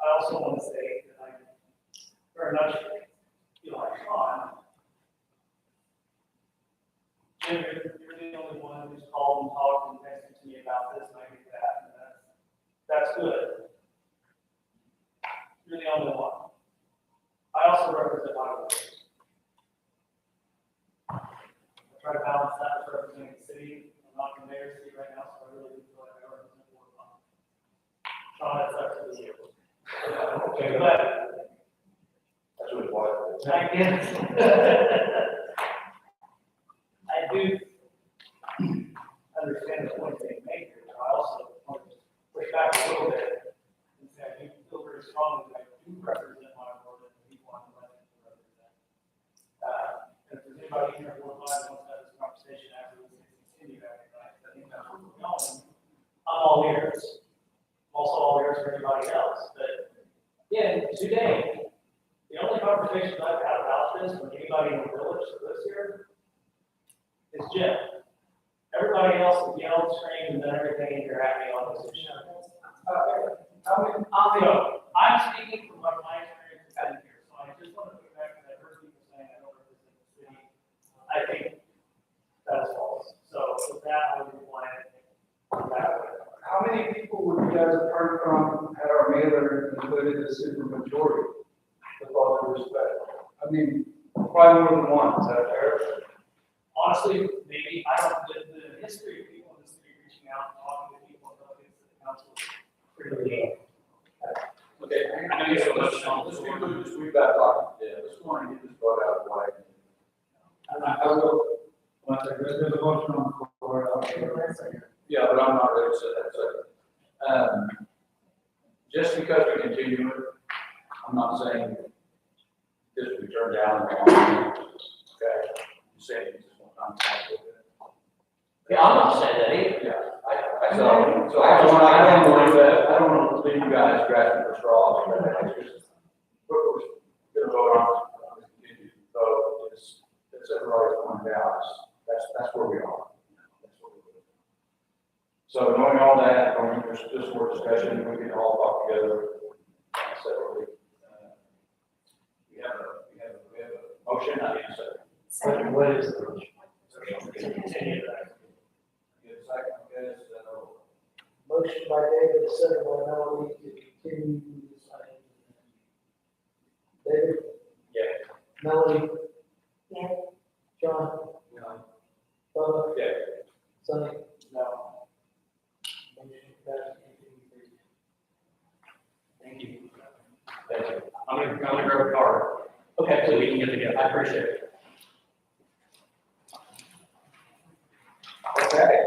I also want to say that I very much feel like Sean. Jim, you're the only one who's called and talked and texted to me about this, and I get that, and that's good. You're the only one. I also represent my voters. I try to balance that with representing the city. I'm not in the mayor's seat right now, so I really do feel like I represent the board. Sean, that's up to you. Okay, But that's what it was. I guess. I do understand the point being made here, but I also want to push back a little bit and say I do feel very strongly that I do represent my board and the people I'm elected to represent. And if there's anybody here who wants to have this conversation after we continue that tonight, I think that's where we're going. I'm all ears. I'm also all ears for anybody else. But again, today, the only conversations I've had about this from anybody in the village that lives here is Jim. Everybody else has yelled, screamed, and done everything, and you're happy on this issue. I'm speaking from what my experience has been here, so I just want to put back that I've heard people saying I don't represent the city. I think that is false. So with that, I would want that. How many people would you guys have heard from at our mailer included the super majority? With all due respect. I mean, probably more than one, is that fair? Honestly, maybe, I don't, the history of people in the city reaching out and talking to people about things that the council is pretty good. Okay, I know you so much, Sean. Let's conclude this week about talking. Yeah, let's go on and get this vote out of the way. I will, there's a motion on the floor, Yeah, but I'm not ready to say that, so. Just because we continue it, I'm not saying this we turn down and on, okay? I'm saying this one time. Yeah, I'm not saying that either. Yeah, so I don't want to leave you guys grasping for straws. We're gonna vote on it, continue, so it's everybody's going down, that's where we are. That's where we are. So knowing all that, there's just more discussion, we can all talk together separately. We have a motion, I need a second. What is the motion? To continue that. Get a second, okay, so. Motion by David, second by Melanie to continue this item. David? Yeah. Melanie? Yeah. John? No. Bubba? Yeah. Sonny? No. Motion passes. Thank you. I'm gonna grab a card. Okay, so we can get together. I appreciate it. Okay.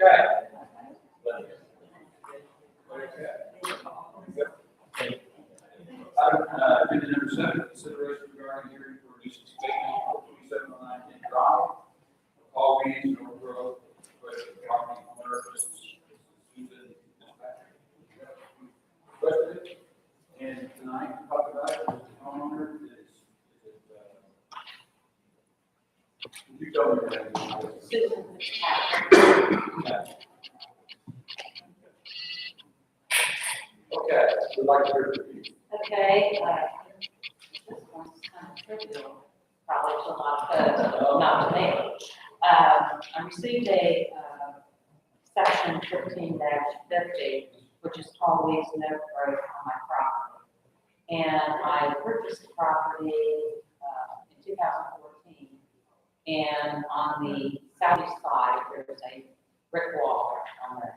Okay. Agenda number 7, consideration regarding hearing for reducing statement for 2709 Kent Drive. All meetings and overgrowth, but property owner is Susan. Requested, and tonight, talk about it, the homeowner is, you tell me your name. Susan Fitzpatrick. Okay, we'd like to hear from you. Okay, this one's kind of trivial, probably to a lot of folks, not to me. I received a section 15-50, which is tall weeds and overgrowth on my property. And I purchased the property in 2014. And on the southeast side, there's a brick wall on the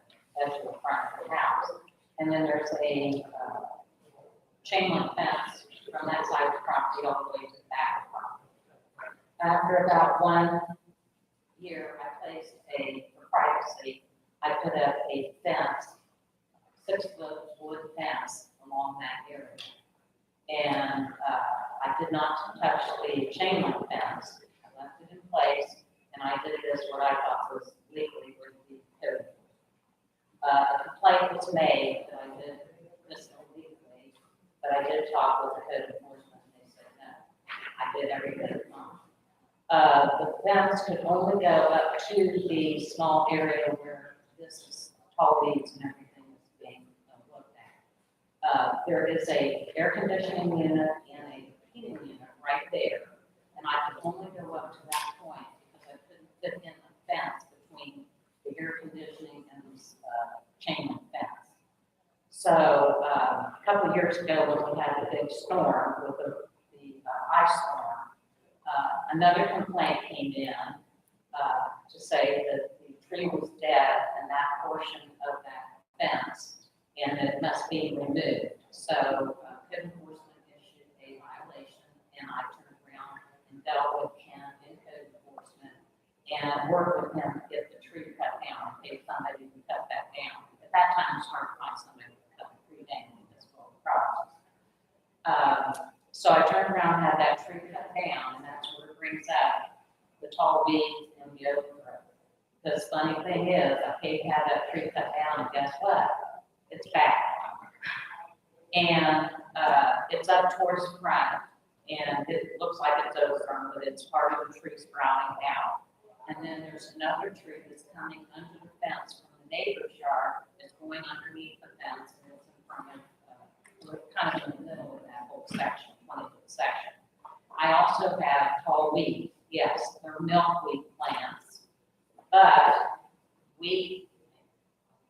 edge of the front of the house. And then there's a chain link fence from that side of the property all the way to the back of the property. After about 1 year, I placed for privacy, I put up a fence, 6-foot wood fence along that area. And I did not touch the chain link fence. I left it in place, and I did this what I thought was legally would be code. A complaint was made that I did this illegally, but I did talk with the code enforcement, and they said no. I did everything wrong. The fence could only go up to the small area where this is tall weeds and everything is being looked at. There is a air conditioning unit and a heating unit right there, and I could only go up to that point because I couldn't fit in the fence between the air conditioning and this chain link fence. So a couple of years ago, when we had the big storm with the ice storm, another complaint came in to say that the tree was dead and that portion of that fence, and it must be removed. So code enforcement issued a violation, and I turned around and dealt with Ken in code enforcement and worked with him to get the tree cut down, in case somebody would cut that down. At that time, it's hard to find somebody to cut the tree down in this whole process. So I turned around and had that tree cut down, and that's what it brings up the tall weeds and the overgrowth. The funny thing is, I paid to have that tree cut down, and guess what? It's back. And it's up towards the front, and it looks like it's overgrown, but it's part of the tree sprouting out. And then there's another tree that's coming under the fence from the neighbor's yard, it's going underneath the fence, and it's in front of, we're kind of in the middle of that whole section, 20-foot section. I also have tall weeds. Yes, they're milkweed plants, but we,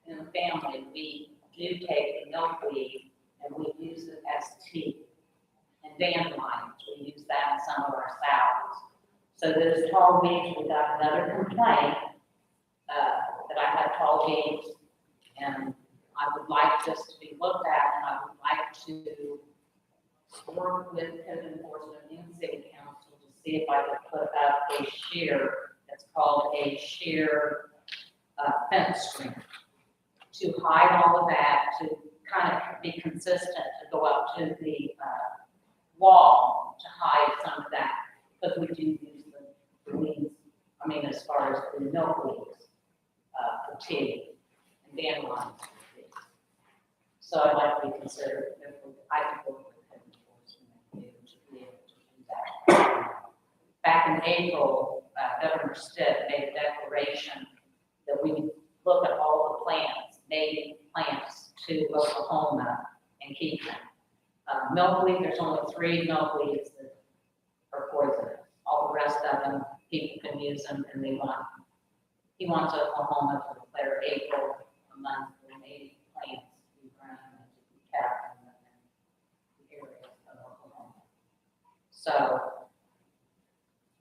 in the family, we do take the milkweed and we use it as tea. And dandelions, that in some of our salaries. So those tall weeds, we got another complaint, that I have tall weeds, and I would like this to be looked at, and I would like to work with code enforcement and city council to see if I could put up a sheer, it's called a sheer fence screen, to hide all of that, to kind of be consistent, to go up to the wall to hide some of that, because we do use the weeds, I mean, as far as the milkweeds, fatigue, and dandelions. So I'd like to be considered, if I could work with code enforcement to be able to do that. Back in April, Governor Stitt made a declaration that we look at all the plants, native plants to Oklahoma and keep them. Milkweed, there's only 3 milkweeds that are poisonous. All the rest of them, people can use them, and he wants Oklahoma to declare April a month for native plants to be grown and to be kept in the areas of Oklahoma. So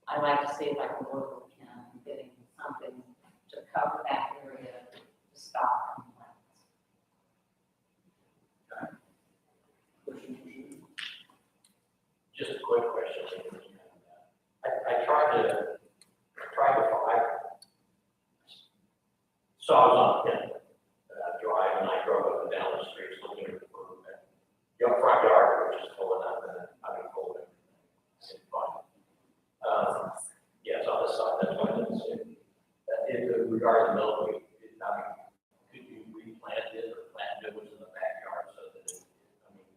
I'd like to see if I can work with him in getting something to cover that area to stop complaints. Just a quick question. I tried to find, so I was on the drive and I drove up and down the streets looking for your front yard, which is full enough and I mean, full of it's fine. Yes, on the side, that's why I didn't see it. In regard to milkweed, I mean, could you replant it or plant new ones in the backyard so that it, I mean,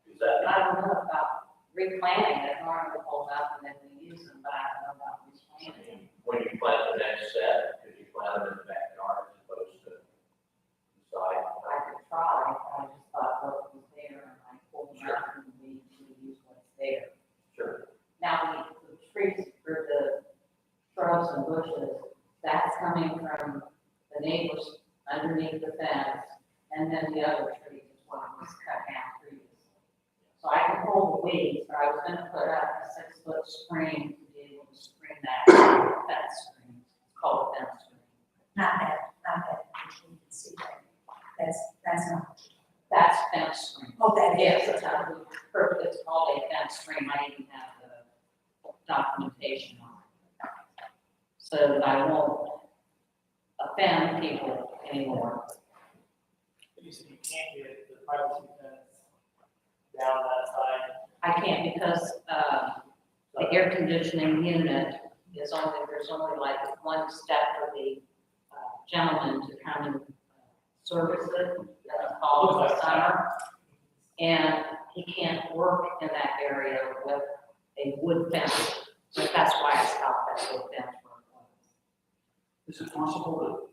is that? I don't know about replanting it, normally hold up and then we use them, but I don't know about replanting. When you plant the next set, could you plant them in the backyard as opposed to the side? I could try, I just thought what was there and I pulled them out and we use what's there. Sure. Now, the trees for the shrubs and bushes, that's coming from the neighbors underneath the fence, and then the other trees is what was cut down previously. So I can pull the weeds, but I was gonna put up a 6-foot screen to be able to screen that fence screen. It's called a fence screen. Not that, you can see that. That's not. That's fence screen. Oh, that is. Yes, it's called a fence screen. I even have the documentation on it. So that I won't offend people anymore. You said you can't get the privacy fence down that side. I can't because, the air conditioning unit is only, there's only like one step for the gentleman to come and service it, that's called the summer. And he can't work in that area with a wood fence, so that's why I stopped that wood fence. Is it possible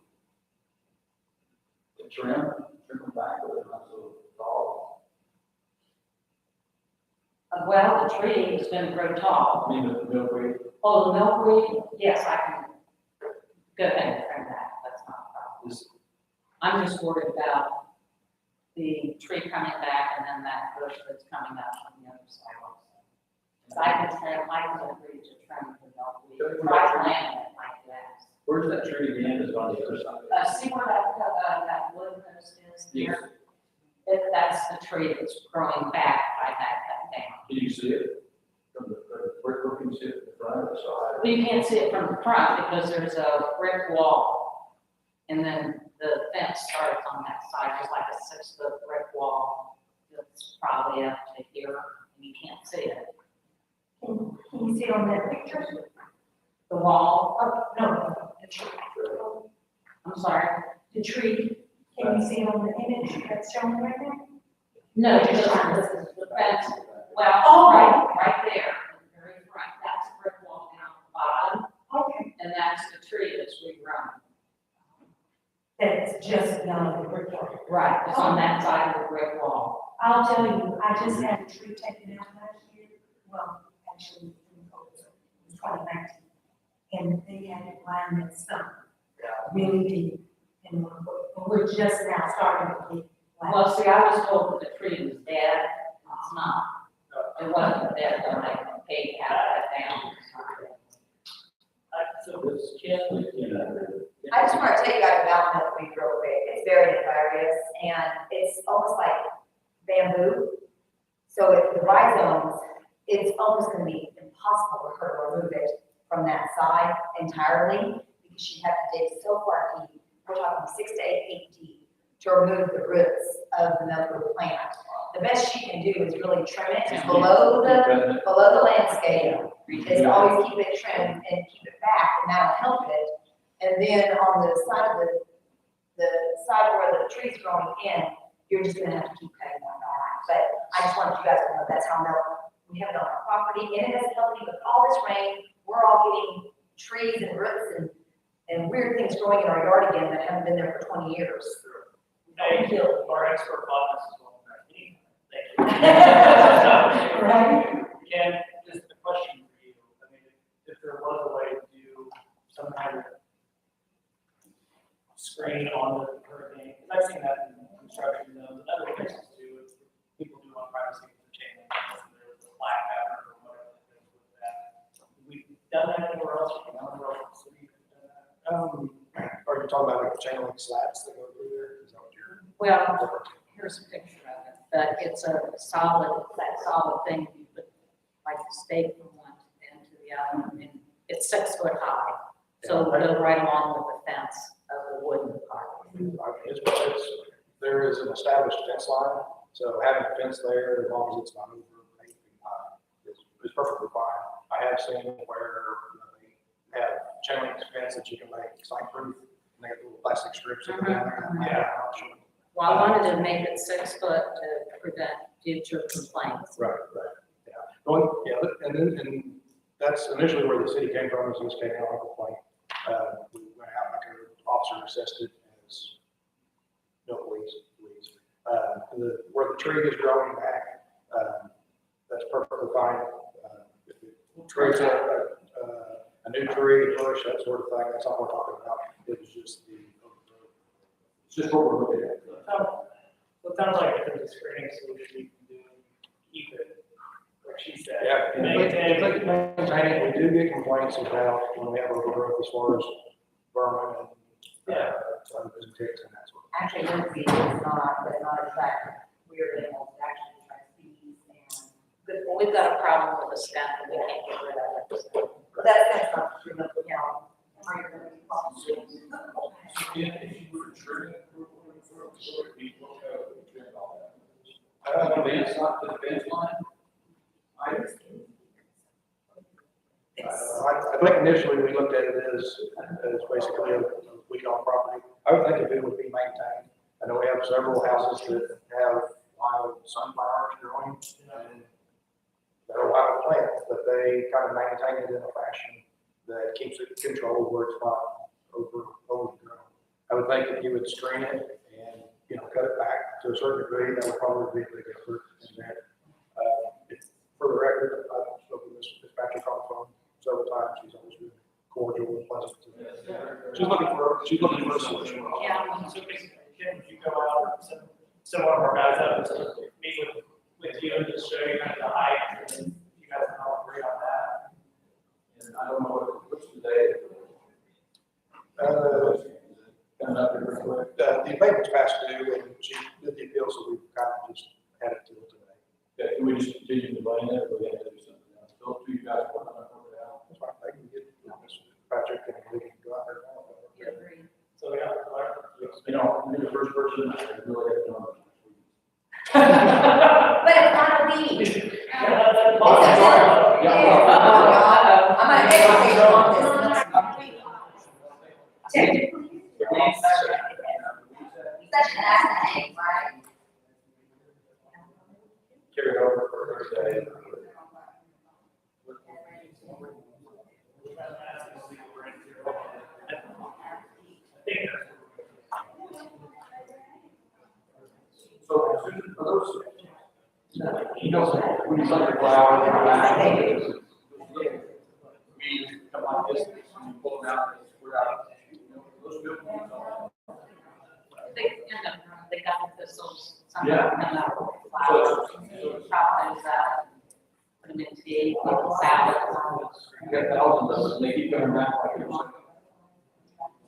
to trim them back, but they're not so tall? Well, the tree is gonna grow tall. I mean, the milkweed. Oh, the milkweed, yes, I can go ahead and trim that, that's not a problem. I'm just worried about the tree coming back and then that bush that's coming up on the other side also. So I can agree to trim the milkweed, try to land it like that. Where's that tree again? Is it on the other side? See where that wood post is Yes. there? That's the tree that's growing back by that cut down. Can you see it? From where can you see it? The front or the side? Well, you can't see it from the front because there's a brick wall. And then the fence starts on that side, there's like a 6-foot brick wall that's probably up to here, and you can't see it. Can you see on that picture? The wall, Oh, no, the tree. I'm sorry. The tree, can you see it on the image that's shown right there? No, just the fence, well, Oh. right there, in the very front, that's the brick wall down at the bottom, Okay. and that's the tree that's regrown. That's just not the brick wall. Right, it's on that side of the brick wall. I'll tell you, I just had a tree taken out last year, well, actually, it was 2019. And they had it lined in summer, really deep. And we're just now starting to get. Well, see, I was told that the tree was dead, it's not. It wasn't dead, but pay to have that down. So this Ken, you know. I just want to tell you guys about Milk Week real quick. It's very nefarious and it's almost like bamboo. So if the rhizomes, it's almost going to be impossible for her to remove it from that side entirely because she'd have to dig so far deep. We're talking 6 to 8 feet deep to remove the roots of the milkweed plant. The best she can do is really trim it below the landscape. Is to always keep it trimmed and keep it back, and that'll help it. And then on the side of the side where the tree's growing in, you're just gonna have to keep cutting one back. But I just wanted you guys to know that's how we have it on our property, and it doesn't help you with all this rain. We're all getting trees and roots and weird things growing in our yard again that haven't been there for 20 years. Thank you. Our expert on this is going back. Thank you. Right? Ken, just a question for you. I mean, if there was a way to do some kind of screen on the hurricane, because I've seen that in construction zones and other places too. People do on privacy with the chain link, fence, and there's a black pattern or whatever that goes with that. We've done that anywhere else, in the city. Are you talking about like the chain link slats that go through there? Is that what you're? Well, here's a picture of it, but it's a solid, that solid thing, you put like a stake from one end to the other, and it's 6 foot high. So it'll go right along with the fence of the wooden part. I mean, there is an established fence line, so having a fence there, as long as it's not over 8 feet high, is perfectly fine. I have seen where they have chain link fence that you can make sign-proof, and they have little plastic strips in there. Yeah. Well, I wanted to make it 6 foot to prevent future complaints. Right, yeah. Well, yeah, and that's initially where the city came from, is this came out of a complaint. We went out, like an officer assessed it as milkweeds. Where the tree is growing back, that's perfectly fine. If the tree's a new tree, bush, that sort of thing, that's all we're talking about. It was just it's just what we're looking at. So it sounds like if there's a screening solution you can do, keep it, like she said. Yeah, Maintain it. maintain it. We do get complaints about when we have overgrowth as far as vermin and, other ticks and that sort of. Actually, milkweed is not attract weird animals, it actually attracts bees and. Well, we've got a problem with the stem, and we can't get rid of it. But that's not true, but, you know, are you gonna be problems? Advance, not to the fence line? I think initially we looked at it as basically a weed-off property. I would think if it would be maintained. I know we have several houses that have wild sunflowers growing, and they're wild plants, but they kind of maintain it in a fashion that keeps it controlled where it's not overgrown. I would think if you would screen it and, cut it back to a certain degree, that would probably be a big effort in that. For the record, I've spoken to Ms. Patrick on the phone several times. She's always been cordial and pleasant. She's looking for a solution. Yeah, so basically, Kim, if you go out, send one of our guys out to meet with you and just show you kind of the height, and then you guys can all agree on that. And I don't know what's the day. Coming up here real quick. The abatement's past due, and she did the appeal, so we've kind of just had it till today. Yeah, can we just continue to blame that, or we have to do something else? Those two guys working on it out. That's fine. They can get, Ms. Patrick and we can go out there now. So we have, You're the first person I really have done it. But it's not a weed. It's a I'm gonna educate you on this. Technically, such an asset, right? Carry over for Thursday. So, Susan, are those, when you plant the flower, we come like this, and you pull them out, we're out. Those good ones. They got the thistles, some Yeah. come out with flowers, chop those out, put them in tea, give them salad. You got thousands of them, they keep coming back like you're saying.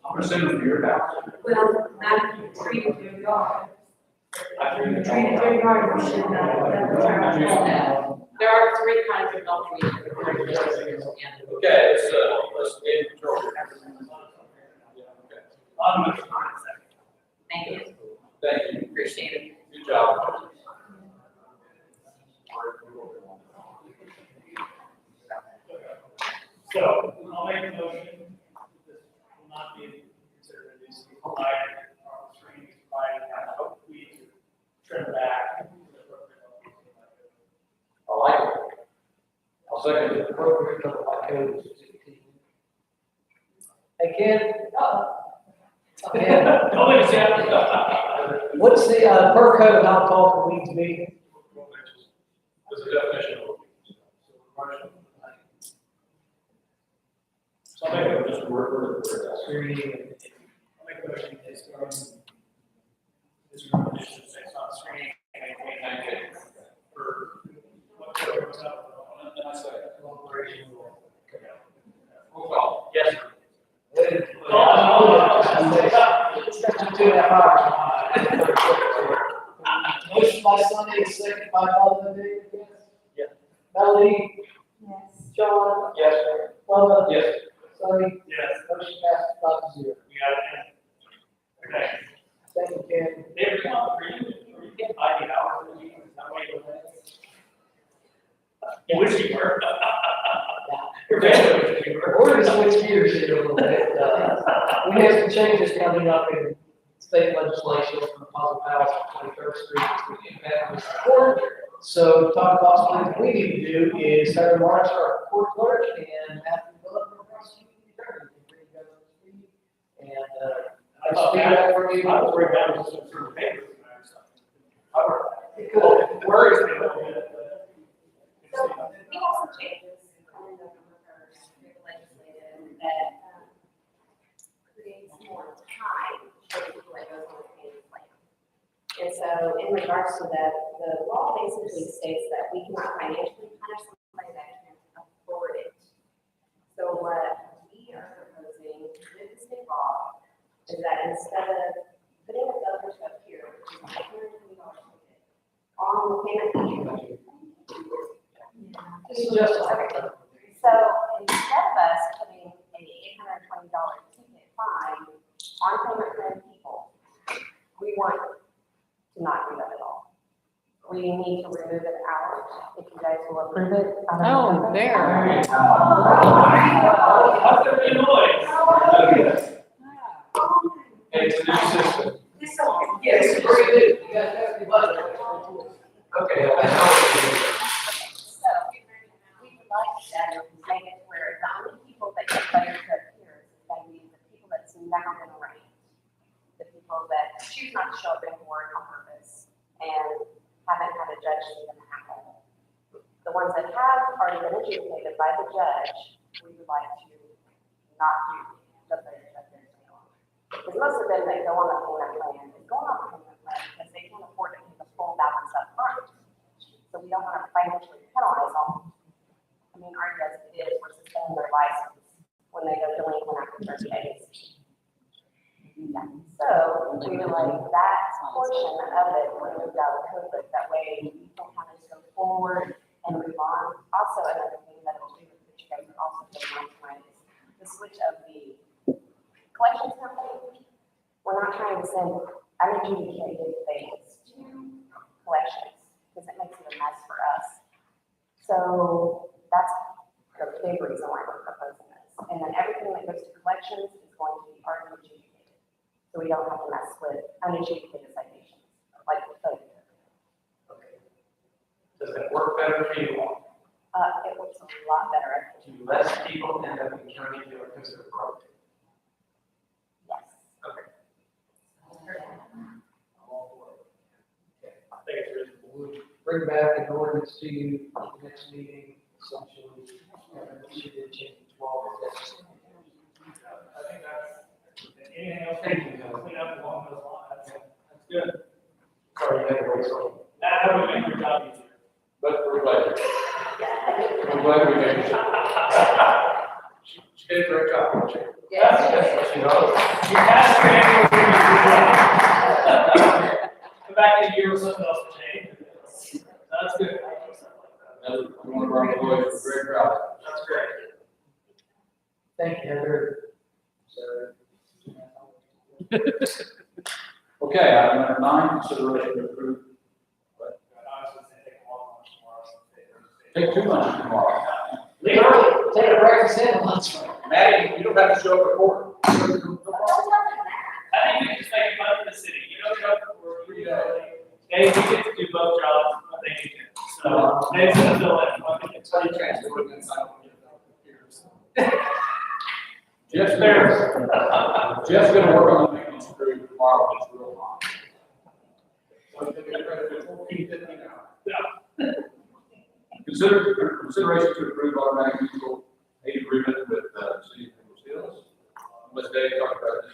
I'm gonna send them to your house. Well, not treated your yard. I think Treated your yard, we should not. There are three kinds of milk we use. Okay, let's get control. Thank you, Thank you. appreciate it. Good job. So, I'll make a motion, this will not be considered a DC provided, our screen is provided, and hopefully to trim back. I like it. I'll second it. Appropriate level by code is 16. Hey, Ken? Ken, Don't let us have. what's the, per code, how tall can weeds be? There's a definition of. So I think I'll just work with it. Screening, I'll make a motion, this recommendation says on screening, and maintain for what goes up. And I say, Cooperation will come out. roll call. Yes. Motion by Sunday, second by Melody. Yes. Melody, Yes. John, Yes. Bubba, Yes. Sunday, Yes, motion passes 5-0. we got it. Okay. Thank you, Ken. Every month, for you get 90 hours a week, is that way you live? You wish you were. Your family wishes you were. We're gonna switch gears here a little bit. We have some changes coming up in state legislation from the Positive House on 23rd Street, which we impact this court. So talk about something we need to do is Heather Marks, our court clerk, and Matthew Phillip, our prosecuting attorney. And, I thought that, I was worried about this through the papers. Where is it? So we have some changes coming up with our legislative that creates more time for people that goes on the payment plan. And so in regards to that, the law basically states that we cannot financially punish somebody that can't afford it. So what we are proposing with this new law is that instead of putting a government up here, which is $120 on the payment plan, this is just. so instead of us putting a $820 ticket fine on payment plan people, we want to not do that at all. We need to remove it out, if you guys will approve it. Oh, there. How's there been noise? It's a new system. Yes, it's very good. You guys have to budget. Okay. So, we would like that to make it where the only people that get letters of appearance is going to be the people that's never been arraigned. The people that choose not to show up in court on purpose and haven't had a judge see them happen. The ones that have already been adjudicated by the judge, we would like to not do the letters of appearance any longer. Because most of them that go on the payment plan is going on the payment plan because they can't afford to pay the full balance up front. So we don't want to financially penalize them. I mean, our guess is we're suspending their license when they go delinquent after 30 days. Yeah. So we would like that portion of it removed out of the code, but that way we don't have to go forward and move on. Also, another thing that will do that you guys are also doing on tonight is the switch of the collections company. We're not trying to send unadjudicated things to collections because it makes it a mess for us. So that's the big reason why we're proposing this. And then everything that goes to collections is going to be already adjudicated. So we don't have to mess with unadjudicated citations like the code. Does that work better for you all? It works a lot better. Do less people end up in county jail because they're broke? Yes. Okay. I'm all for it. Okay, I think it's reasonable. We'll bring back an ordinance to you at the next meeting, essentially. She did change 12. I think that's, anything else, clean up along those lines, that's good. Sorry, you had to wait so long. That would make your job easier. But we're glad. Yeah. glad we made it. She did a great job, didn't she? Yes. She knows. You passed your annual review. Come back in a year with something else to change. That's good. That's one of our employees, we're very proud. That's great. Thank you, Heather. Okay, item number 9, consideration to approve. Take 2 lunches tomorrow. Leave early. Take a breakfast and lunch. Maddie, you don't have to show up at court. I think we can just make fun of the city. You know, go for 3 days. They get to do both jobs when they need to. So they're going to fill in. I think it's funny transfer. Jeff's there. Jeff's gonna work on the maintenance crew tomorrow, it's real long. So they're gonna try to do 1450 now. Consideration to approve automatic mutual aid agreement with the city of Nichols Hills. Let's Dave talk about this.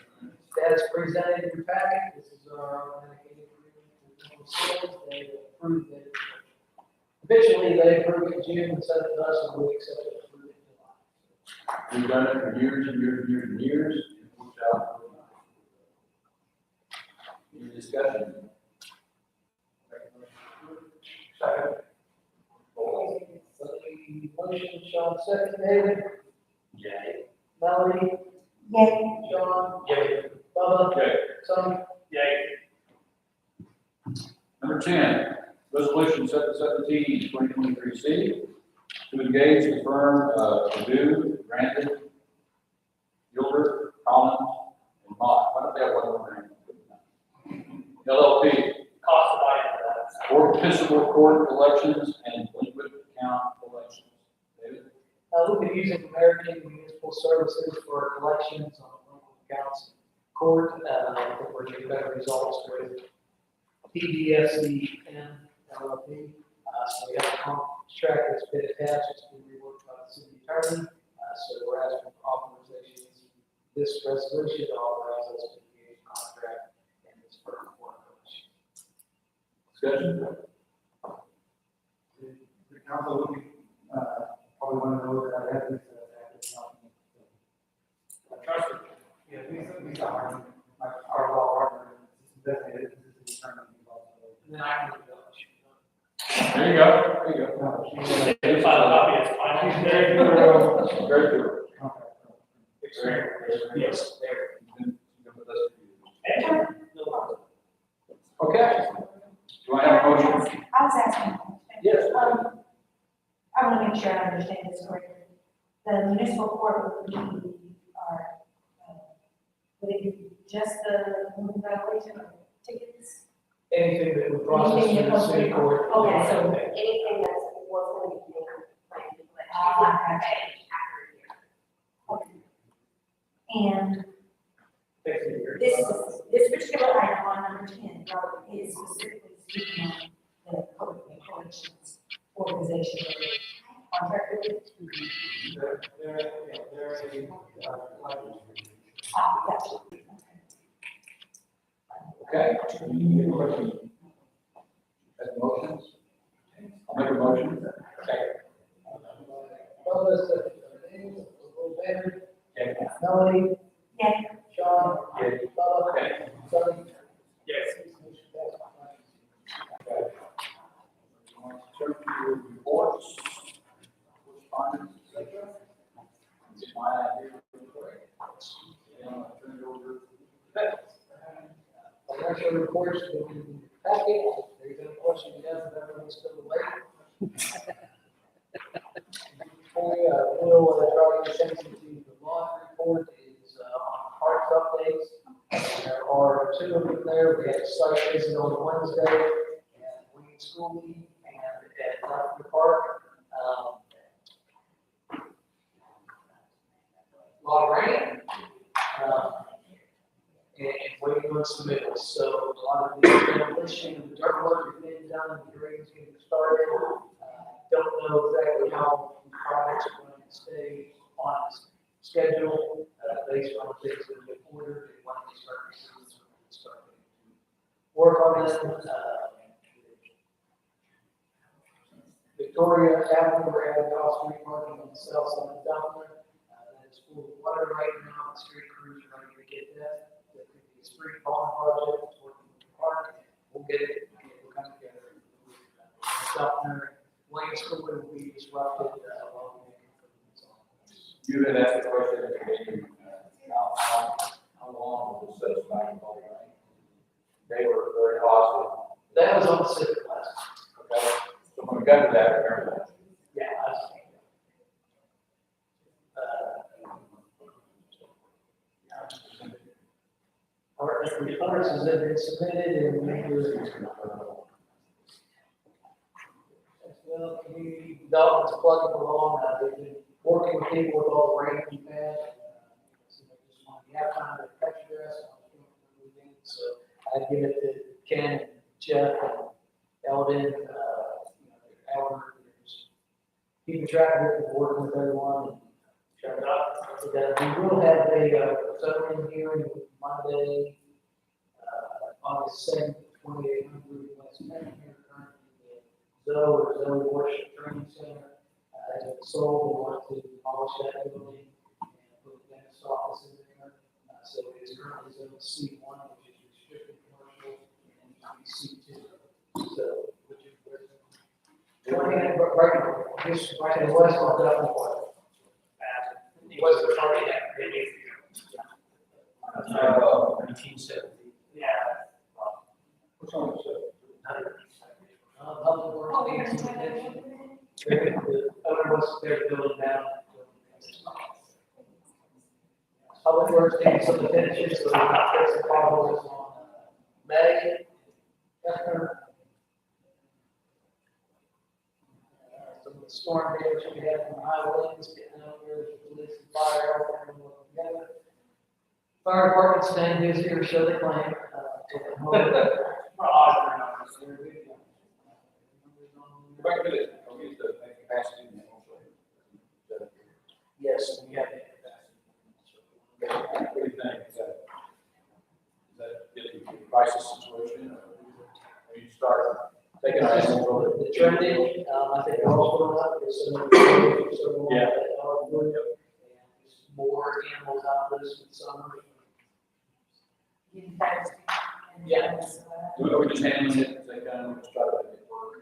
That's presented in your packet. This is our dedicated agreement with Nichols Hills. They approved it. Eventually, they approved it in June and sent it to us, and we accepted it in July. We've done it for years and years and years and years. It worked out. Any discussion? Second. Motion, Sean, second, David. Yay. Melody. Yay. Sean. Yay. Bubba. Okay. Sonny. Yay. Number 10, resolution 717, 2023C, to engage the firm Purdue, Grandin, Gilbert, Collins, and Mott. Why don't they have one more name? LLP. Cost of that. For municipal court elections and liquid account elections. David? We've been using American Municipal Services for collections on local accounts court. I think we're getting better results with PDSEN LLP. So we have a contract that's been attached, it's been reworked by the city attorney. So we're asking for authorization. This resolution authorizes us to engage contract and this firm for collection. Discussion? The council, probably want to know that I have this, active company. Trust it. Yeah, these are our law partner, this is designated, this is the attorney. And then I can There you go. There you go. They file a copy, it's fine. Very good. Very good. Yes. Okay. Do I have a motion? I was asking. Yes. I want to make sure I understand this correctly. The municipal court would be our, would it be just the violation of tickets? anything that would process Anything in that the goes city through- court. Okay, so Anything that's was going to be planned to collect, Ah, okay. after a year. And this particular item on number 10, Robert, is specifically speaking on the public relations organization that we contract with. Ah, gotcha. Okay. Any questions? Have motions? I'll make a motion. Okay. Bubba, David, Melody, Yeah. Sean, Yeah. Bubba, Okay. Sonny. Yes. Okay. Want to turn to your reports, correspondence, et cetera? Get my idea real quick. And I'll turn it over to Beth. Financial reports will be in the packet. If there's any question you have, everyone's still awake. We'll draw your attention to the law report is on parks updates. There are 2 of them there. We had a site visit on Wednesday and Wayne School Meeting and at Lafayette Park. A lot of rain. And waiting on submittals. So a lot of the demolition and the dirt work is being done, the drainage is getting started. Don't know exactly how the projects are going to stay on schedule, based on things that have been ordered and when they start receiving, so we can start to work on this. The Victoria Avenue, we're having off-street parking on the south side of Dublin. That is full of water right now, the street crews are ready to get that. That could be a street bond project, it's working with the park, we'll get it, we'll come together. Dublin, Wayne School will be disrupted, while we make improvements on this. You had asked the question, how long was this back in the day? They were very positive. That was on the civic class. Okay, so when we got to that, I remember that. Yeah, I see. Our reports have been submitted and well, community development's plugging along. They've been working with people with all the rain we've had. So they just want to have time to catch this. So I give it to Ken and Jeff and Eldon, Albert, keeping track of it, and working with everyone. And trying to, we will have a zoning hearing Monday, August 7th, 2800 West Main here currently. Zoe Worship Training Center has been sold. We want to demolish that building and put a dentist office in there. So it is currently zone C1, which is restricted commercial, and C2. So, which is where right in the west of Dublin Park. West of Park, yeah. 1970. Yeah. Which one was it? Public Works needs some attention. The other ones they're building down. Public Works needs some attention, so they're not fixing potholes on May. Some of the storm damage we had from high winds, getting out there, police and fire, all that working together. Fire department staying busy or show the claim. Back to this, I'll use the capacity. Yes, we have. What do you think? Is that getting to a crisis situation? Or you start taking our control? The trending, I think we're all going up, there's so many, Yeah. and more animals out this in summer. Yeah. We're just handling it, they kind of try to make it work.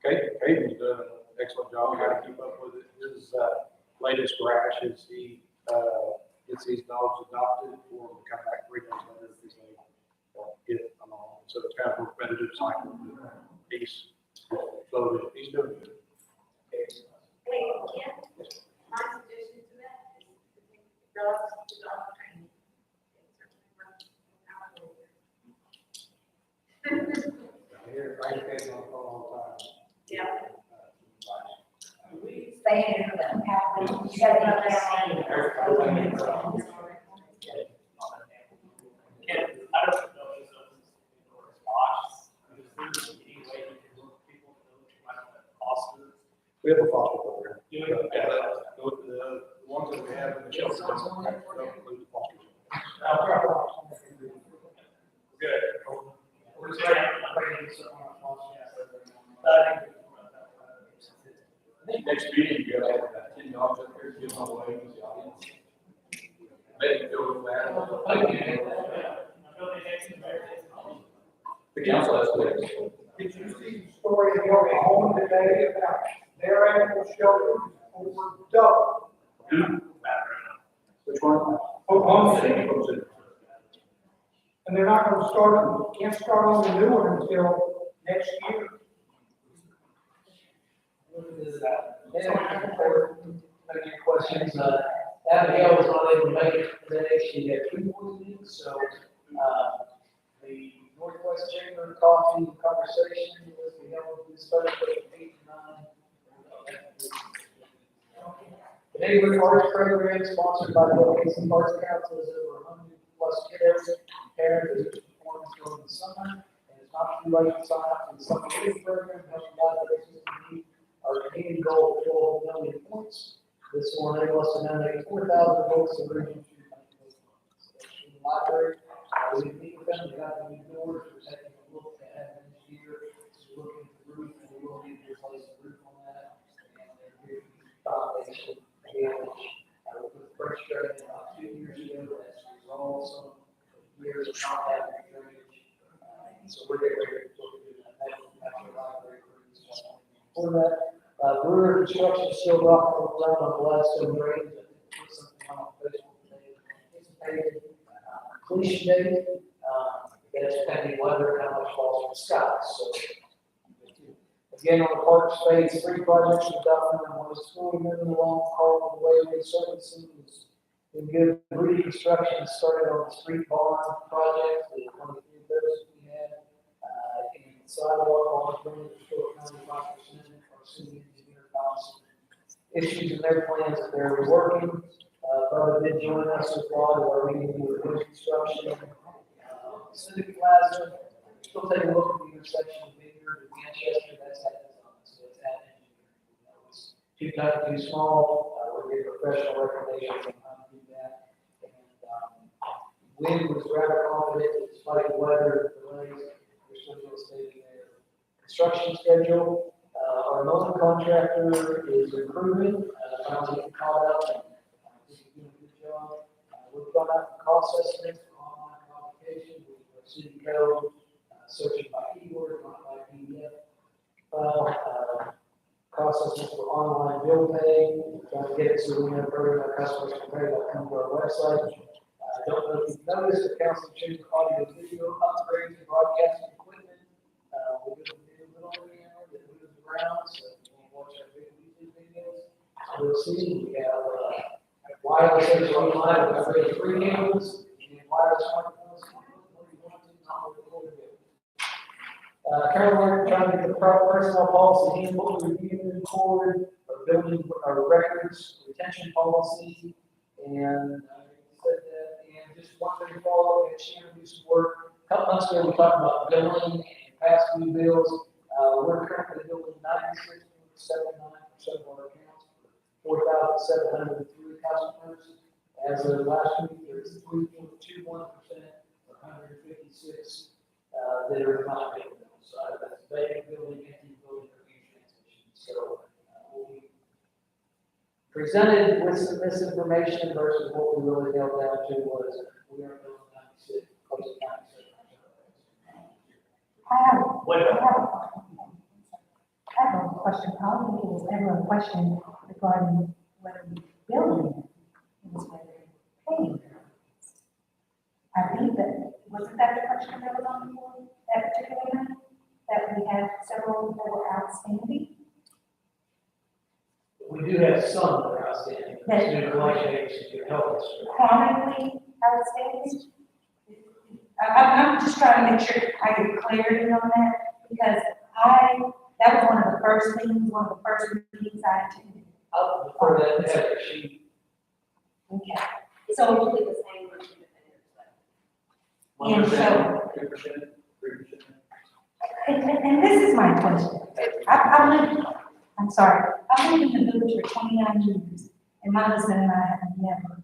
Caden's done an excellent job. We gotta keep up with it. His, latest rash is he, gets these dogs adopted for them to come back 3 days later because they don't get along. So it's kind of a repetitive cycle. He's floated, he's doing good. Wait, Ken, my suggestion to that is to take the dogs to dog training. Here, I get paid on the phone all the time. Yeah. Staying in the happen, you gotta be careful. Ken, I don't know if it's box, there's any way you can look people know what you might have foster. We have a foster program. The ones that we have in the shelter don't include the foster. Good. We're saying, I think next meeting, you gotta have about 10 dogs up here, give them away to the audience. Make them feel bad. The council has to. Did you see the story in your home today about their animal shelter over double? Which one? Homestead. And they're not gonna start, can't start on the new one until next year. Any questions? Abigail was not able to make it today. She had 2 more meetings, so, the Northwest Chamber of Coffee conversation was held this Thursday from 8 to 9. The Neighborhood Arts Program sponsored by the Location Arts Council is over 100 plus kids, parents, and performance during the summer. And it's not too late to sign up for the summer reading program, helping guide the our community goal of 12 million points. This will enable us to donate 4,000 books of original in the library. We meet with them, we got them new doors, we're taking a look at this year, looking at the roof, and we will need to replace the roof. great. So we do that. That's your library crews. For that, Brewer Construction still rocking around on Gladstone Range. I think it's something on Facebook today. Anticipated completion date. That's pending weather, how much falls from the sky. So, again, on the Parks Phase 3 projects, we've got one was fully moving along, Carlton Way, Servicing is been good. Reconstruction started on the street barn project, the 23 those we had, and sidewalk on the building, still 95% our city engineer found some issues in their plans that they're working. Bubba did join us as well, where we need to do reconstruction. Civic Plaza, still taking a look at the intersection of Vineyard and Manchester, that's at design, so it's at engineering. It's too tight, too small, we're getting professional recommendations on how to do that. And, wind was rather confident, despite the weather delays, we're still going to stay there. Construction schedule, our loan contractor is improving, finally getting caught up, and he's doing a good job. We've got out the cost estimates for online application. City code, searching by keyword, not by PDF file, processing for online bill pay, trying to get it so we know further our customers can pay by coming to our website. I don't know if you've noticed, the council changed audio video upgrades and broadcasting equipment. We're going to do a little camera that moves around, so if you want to watch our YouTube videos, you'll see we have wireless online, we've got 3 cameras, and wireless smartphones. Currently, trying to get the personnel policy handbook reviewed forward, our building, our records, retention policy, and said that, and just one thing to follow, and she do some work. A couple months ago, we talked about billing and past due bills. We're currently billing 96.79% of our accounts for 4,703 customers. As of last week, there's 3.21% or 156 that are not paying bills. So that's vacant building, empty building, or transition. So we'll be presented with some misinformation versus what we really held down to was we are billing 96, close to 97. I have a question. I don't think it was ever a question regarding whether we building it was whether paying. I think that, wasn't that the question that was on the board, that particular night? That we had several that were outstanding? We do have some that are outstanding. That- New collection agencies can help us. Chronically outstanding? I'm just trying to make sure I get clarity on that, because that was one of the first things, one of the first meetings I attended. I'll defer that to Heather. She, Okay. It's So- usually the same with independents, but. And so, 2%, 3%. and this is my question. I'm sorry, I've lived in the village for 29 years, and my husband and I have never,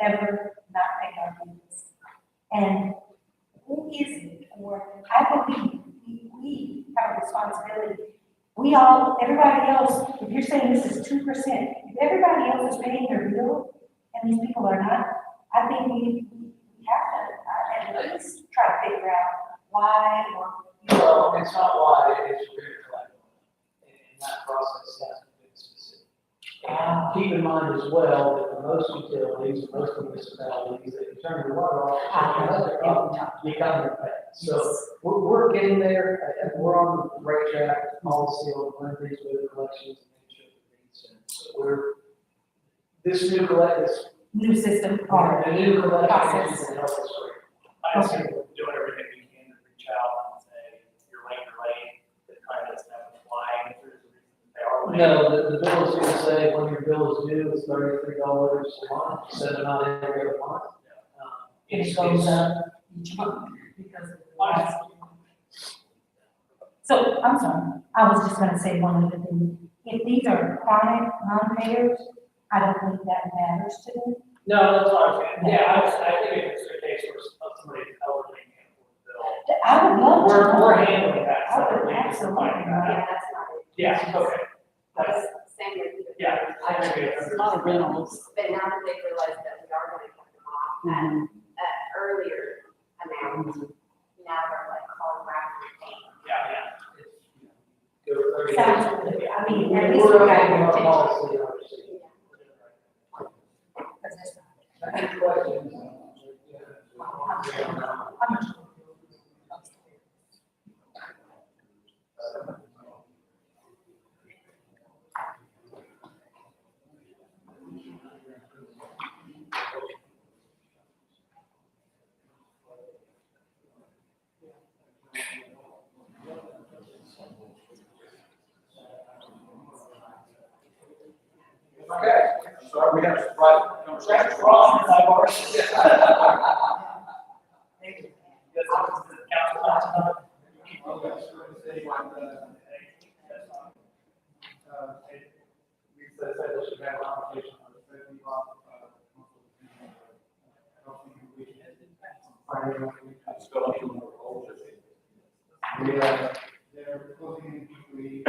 ever not paid our bills. And who is it, or I believe we have a responsibility. We all, everybody else, if you're saying this is 2%, if everybody else is paying their bill, and these people are not, I think we have to, at least try to figure out why, or, Well, it's not why, it's very collective. And that process has to be specific. And keep in mind as well that for most utilities, most municipalities, they turn the water off, you come to pay. So we're getting there, and we're on the right track, policy on when things with collections and make sure that things, and so this new new system, the or new collection process. is going to help us. I assume we're doing everything we can to reach out and say, you're late, the client doesn't have to apply, if there's a reason they are late. No, the bill is going to say when your bill is due, it's $33 a month, send it out every other month. It goes up each month because of the last. So, I'm sorry, I was just gonna say one other thing. If these are chronic non-payers, I don't think that matters to them. No, that's what I'm saying, yeah, I think if it's a case where somebody's elderly and can't afford the bill, I would love to. we're handling that I would separately. absolutely. Yeah, that's not it. Yeah, okay, that's, Same with. yeah, I agree. A lot of rentals. But now that they've realized that we are going to cut them off at earlier amounts, now they're like calling back and paying. Sounds good. I mean, at least We're we not got going your to attention. policy, obviously. Any questions? Okay, sorry, we have to write conversation. I've already. We said that this should have application for the 50 block. I don't think we can. They're closing weekly.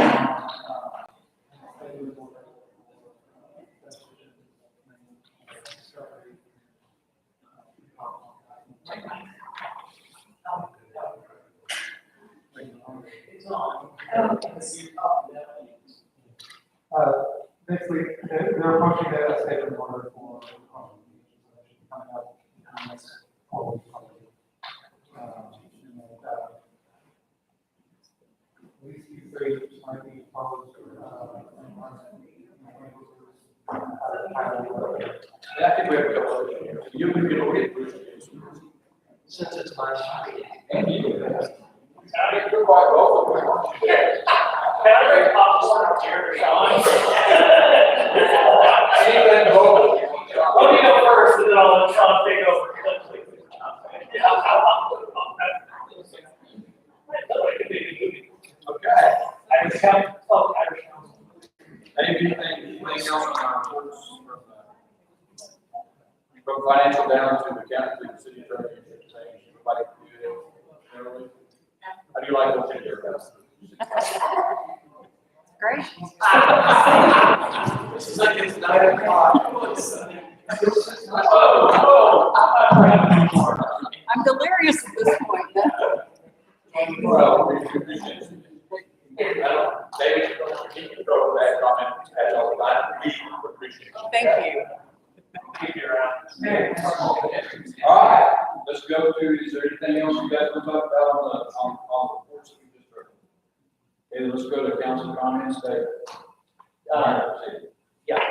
Next week, they're approaching that state of order for coming up in the next 4 weeks. At least Q3 might be closed. Yeah, I think we have a couple of issues. You can get away with it. Since it's my side. And you. I mean, you're quite welcome. Better popcorn, Jerry, Anything over. Let me go first, and then I'll let Sean take over. Okay. Irish County, Irish County. Anything else on our reports from financial balance to the county to the city treasurer? Everybody good? Generally? How do you like what you hear about? Great. This is like it's 9 o'clock. I'm delirious at this point. Well, we appreciate it. David, you can throw that comment as all the time. We appreciate it. Thank you. Keep you around. All right, let's go to, is there anything else you guys want to talk about on the reports that we just heard? Okay, let's go to council comments, David. Yeah,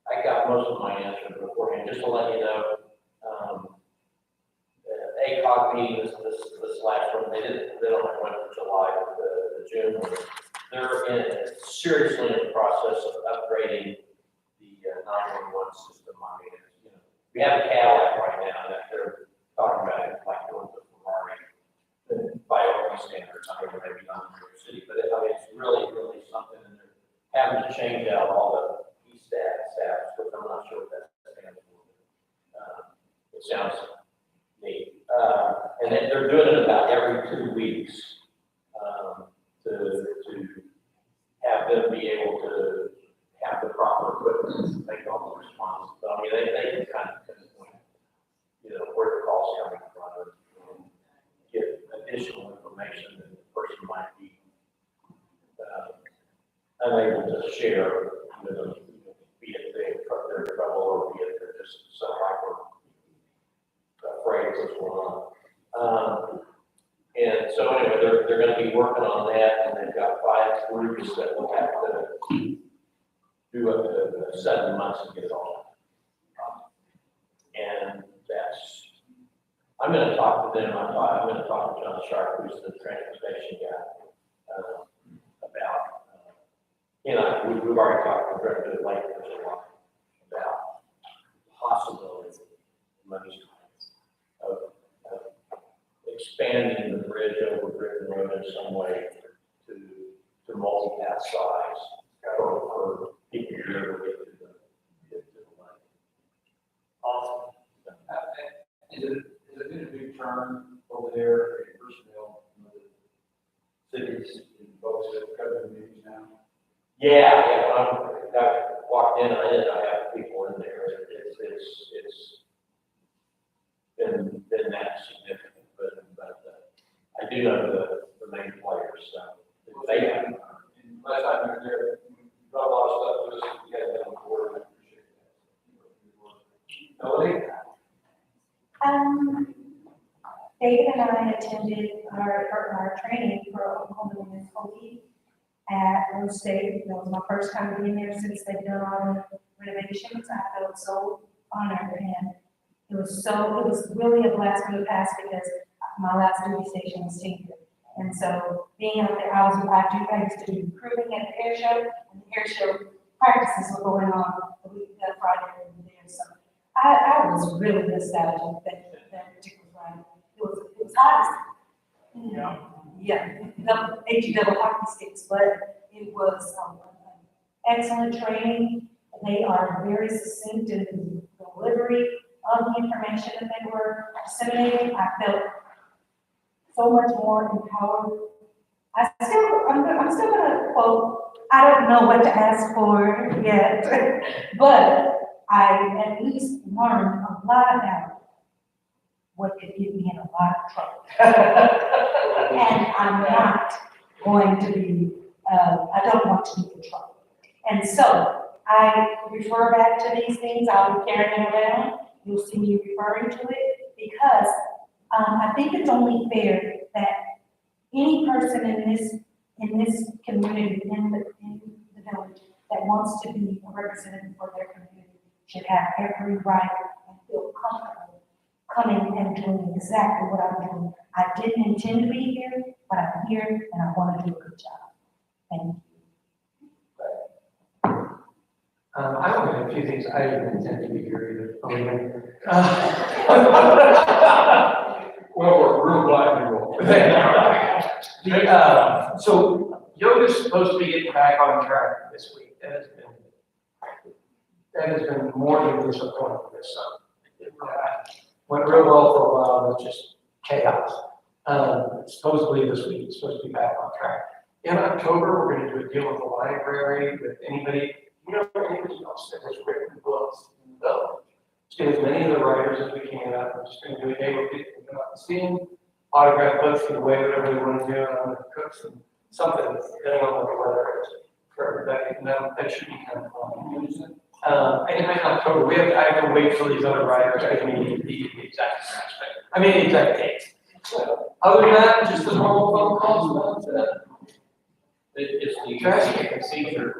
I got most of my answers beforehand, just to let you know, the ACOG meeting, this last one, they don't have one for July, but the June one. They're seriously in the process of upgrading the 911 system. I mean, you know, we have a Cadillac right now that they're talking about it like going to Ferrari, by our standards, I mean, maybe not in New York City, but I mean, it's really, really something, and they're having to change out all the staff, which I'm not sure what that stands for. It sounds neat. And then they're doing it about every 2 weeks, to have them be able to have the proper equipment to make all the responses. So, I mean, they can kind of pinpoint, you know, where the call's coming from, and get additional information that the person might be unable to share, you know, be it they're in trouble or be it they're just so hyper afraid of what's going on. And so anyway, they're going to be working on that, and they've got 5 groups that will have to do up to 7 months to get it all done. And I'm going to talk to them. I'm going to talk to John Sharp, who's the transportation guy, about. We've already talked to Director Lake about possibilities money of expanding the bridge over Griffin Road in some way to multi-path size for people to be able to get to the lake. Awesome. Is it been a big turn over there in personnel, the cities and folks that are covering the news now? Yeah, when I walked in, I have people in there. It's been that significant, but I do know the main players. So they have. And last time you were there, you brought a lot of stuff to us, we had that on board, and I appreciate that. Melody? David and I attended our training for Oklahoma Municipal League at Rose State. That was my first time being there since they've done all the renovations. I felt so honored, and it was really a blast from the past because my last duty station was Tinker. And so being out there, I used to do recruiting at the air show, and the air show practices were going on the week that Friday over there. So I was really nostalgic that particular Friday. It was hot, the HE double hockey sticks, but it was excellent training. They are very succinct in the delivery of the information that they were disseminating. I felt so much more empowered. I'm still gonna quote, I don't know what to ask for yet, but I at least learned a lot about what could get me in a lot of trouble. And I'm not going to be, I don't want to be in trouble. And so I refer back to these things, I'll be carrying them around. You'll see me referring to it because I think it's only fair that any person in this community, in the village, that wants to be a representative for their community should have every right and feel comfortable coming and doing exactly what I'm doing. I didn't intend to be here, but I'm here and I want to do a good job. Thank you. I only have a few things. I didn't intend to be here either. Well, we're real glad you will. So yoga's supposed to be getting back on track this week. That has been more than disappointing this summer. It went real well for a while, but just chaos. Supposedly this week it's supposed to be back on track. In October, we're going to do a deal with the library, with anybody, anybody else that has written books in the village. Let's get as many of the writers as we can. I'm just going to do a day where people can come out and see them, autograph books in the way whatever they want to do, and I'm going to cook something depending on what the weather is for everybody. And that should be kind of fun. And in October, I have to wait for these other writers to give me the exact aspect. The exact dates. So, other than that, just the normal phone calls. It's the procedure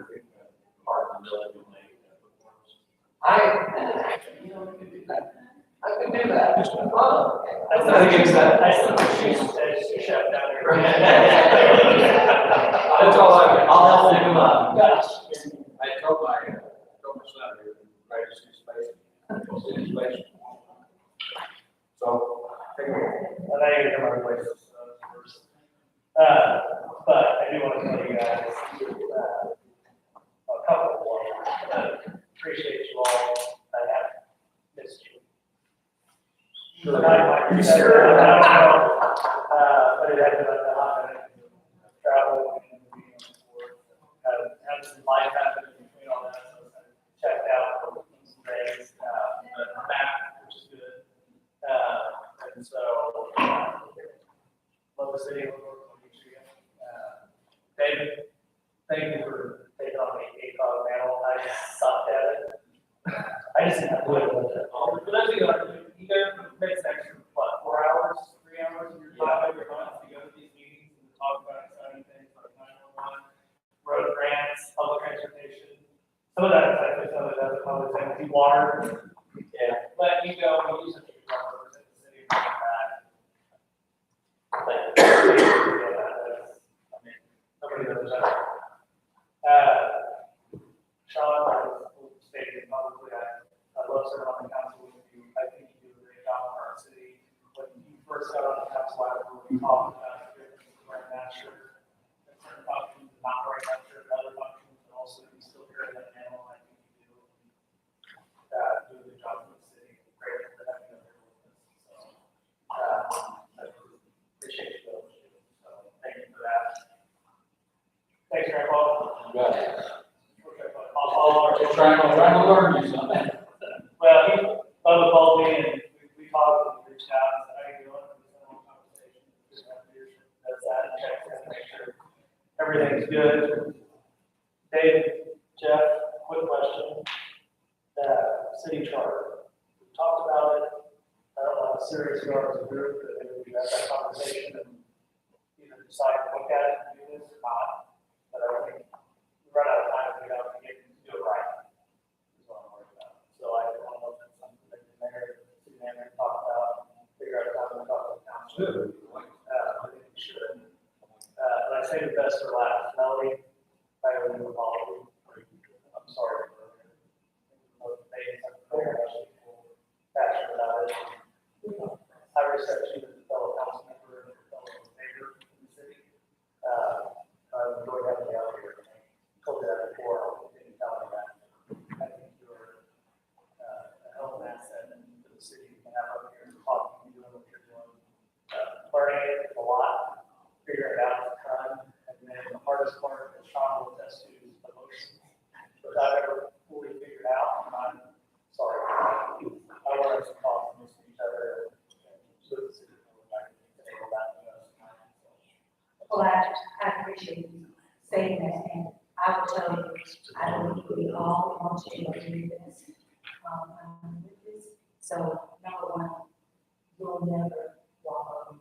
part of the village. I can do that. Just for fun. That's not against that. She's chef down here. That's all I'll help pick them up. I told my son, right, his space. So, anyway. I know you're in other places. But I do want to tell you guys a couple of ones. Appreciate you all. I have missed you. But I don't know. But it had been a lot of travel and being on board. Had some life happen in between all that, so I checked out for some days. But I'm back, which is good. And so, love the city. David, thank you for taking on the ACOG panel. I just sucked at it. I just didn't have to live with it. For those of you that are either makes extra, 4 hours, 3 hours of your time every month to go to these meetings and talk about exciting things like 911, road grants, public transportation. Some of that is actually some of it does public safety, water. Yeah. Let you go and use it to represent the city and bring back. Nobody knows that. Sean, I stated publicly, I love serving on the council with you. I think you do a great job for our city. When you first got on the council, we talked about the difference between wearing that shirt and certain functions, and not wearing that shirt and other functions, and also you still carry that mantle. I think you do. Do a good job for the city. Great for having you here with us. So, I appreciate you. So, thank you for that. Thanks, Grandpa. I'm trying to learn you something. Well, Bubba called me and we talked and reached out and said, how you doing? We had a long conversation. Just have leadership. That's that. Check to make sure everything's good. Dave, Jeff, quick question. City charter, we talked about it. I don't know how serious we are as a group, but maybe we have that conversation and either decide to look at it and do this or not. But I think we run out of time if we don't get to do it right. Is what I'm worried about. So I don't know if it's something that the mayor, city manager talk about, figure out how to talk to the council. I think we should. But I say the best for last. Melody, I owe you an apology. I'm sorry for making some passionate about it. I respect you as a fellow council member and a fellow neighbor in the city. I've enjoyed having you out here. I told you that before. I'll continue telling you that. I think you're a hell of an asset to the city. You can have up here and talk, you doing what you're doing. Learning it a lot, figuring it out a ton, and then the hardest part that Sean will attest to is emotions. Which I've never fully figured out, and I'm sorry. I want us to talk to each other. Well, I appreciate you saying that, and I will tell you, I believe we all want to do this. With this. So, number one, you'll never walk on.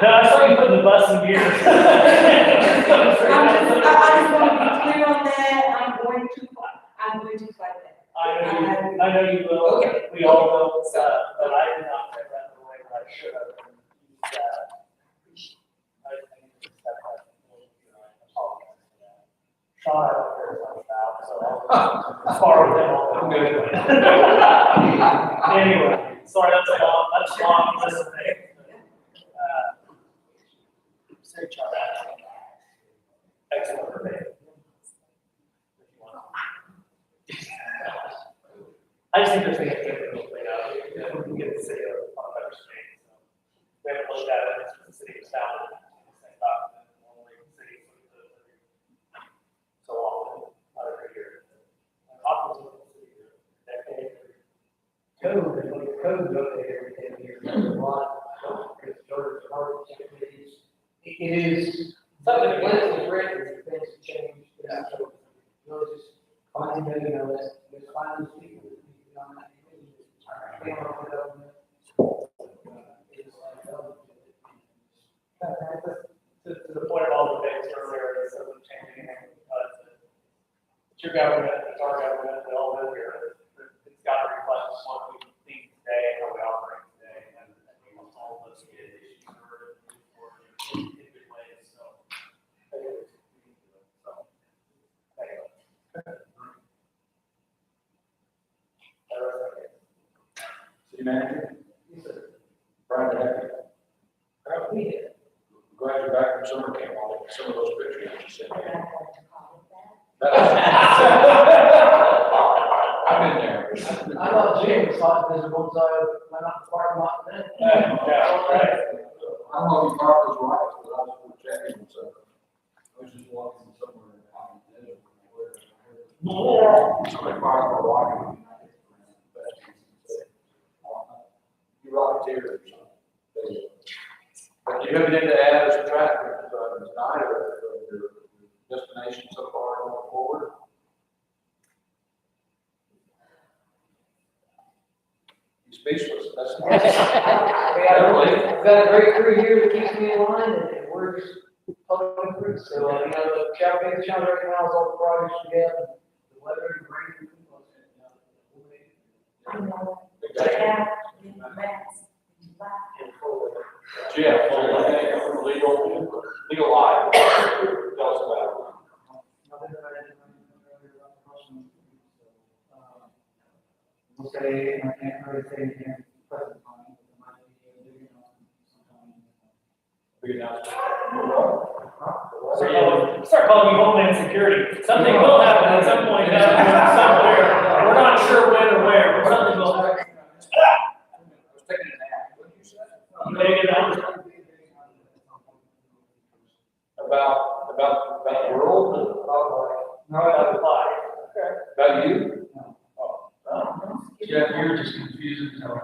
No, I saw you putting the bus in gear. I just want to be clear on that, I'm going to fight that. I know you will. Okay. We all will, but I did not take that the way that I should have. I think that Sean, I don't care much about, so I'll spar with him all. I'm good. Anyway, sorry, that's a long list of things. Say Charlie. Excellent for me. I just think there's things that get played out. We can get the city on a better state. So we haven't looked at it since the city was founded. Same document, normally the city so often, not every year. Often with the city, decade, code, like code update every 10 years. There's a lot. Because charters are hard to check these. It is something that when it was written, things change. So you'll just find let's find those people. To the point of all the things earlier, it doesn't change anything, but it's your government, it's our government, we all live here. It's got to reflect what we think today, how we operate today, and we must all of us get issues in good ways, so. Anyway, City manager? Brian, glad you're back from summer camp on some of those pictures you sent me. I've been there. I thought Jim was talking visible, so I went out the parking lot then. Yeah, right. I don't know if you parked those right, but I was checking, so I was just walking somewhere out in the desert. Somebody parked for walking. You rocketeer or something. But do you have anything to add or subtract tonight or your destination so far going forward? He's speechless, that's. We've got a great crew here that keeps me in line, and we're just plugging through. So, the challenge right now is all the projects we have, the weather, the rain. Jeff, legal life. Tell us about it. We'll say, I can't really say anything at the present time, but there might be a big announcement sometime. So you start calling me Homeland Security. Something will happen at some point down here somewhere. We're not sure when or where, but something will happen. I was taking a nap. What did you say? About the world? No, about the fly. About you? Yeah, you're just confusing. Get out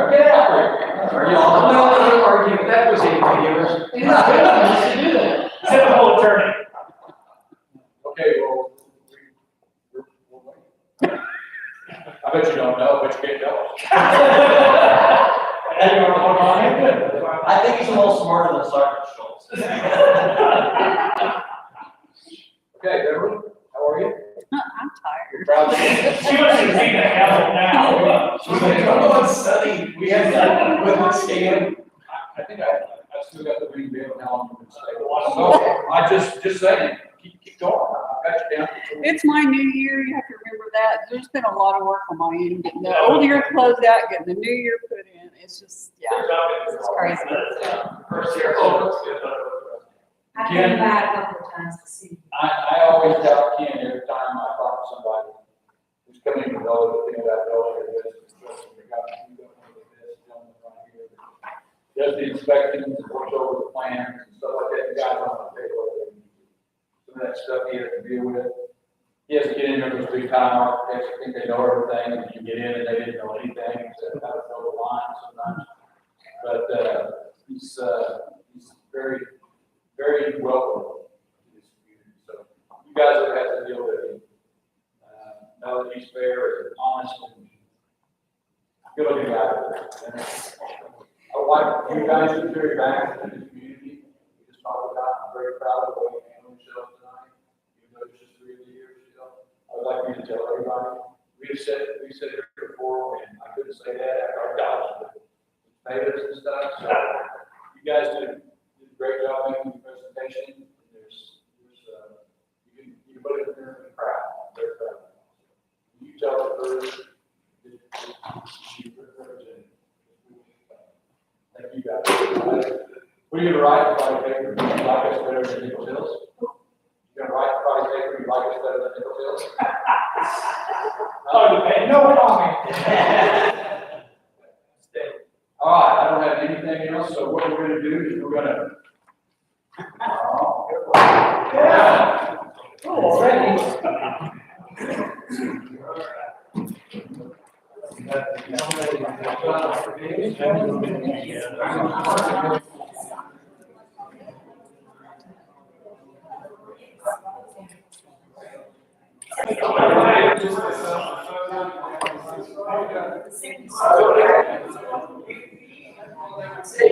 there. Are you on? I'm not going to argue, that was it, I bet you don't know, but you can't tell. I think he's a little smarter than Sergeant Schultz. Okay, Beverly, how are you? I'm tired. You're proud of me? She wants to see the hell now. She's like, come on, Sonny, we have that with the scan. I think I still got the ring deal now. I'm gonna say. So, I just saying, keep going. I got you down. It's my new year, you have to remember that. There's been a lot of work on my end, getting the old year closed out, getting the new year put in. It's just, yeah, it's crazy. First year, oh, that's good. I came back a couple of times to see. I always tell Ken every time I talk to somebody who's coming to know the thing about building or this, we got to do this, gentleman right here. Does the inspections, works over the plans and stuff like that, you guys don't take away. Some of that stuff he has to deal with. He has to get in there with big time architects, think they know everything, and you get in and they didn't know anything, so how to build a line sometimes. But, he's very, very welcome to this community. So you guys have had to deal with him. Know that he's fair and honest and good looking guy. And I would like you guys to carry back to the community. We just talked about, I'm very proud of the way you handled yourself tonight. Even though it's just 3 years, you know. I would like you to tell everybody, we said it before, and I couldn't say that after our jobs, but potatoes and stuff. So you guys did a great job making the presentation. You can put it in there and proud. Very proud. You tell the first. Thank you guys. What are you gonna write Friday paper? You like us better than Nichols Hills? You're gonna write Friday paper, you like us better than Nichols Hills? Oh, no comment. All right, I don't have anything else, so what we're gonna do is we're gonna. Yeah. Oh, already. Say,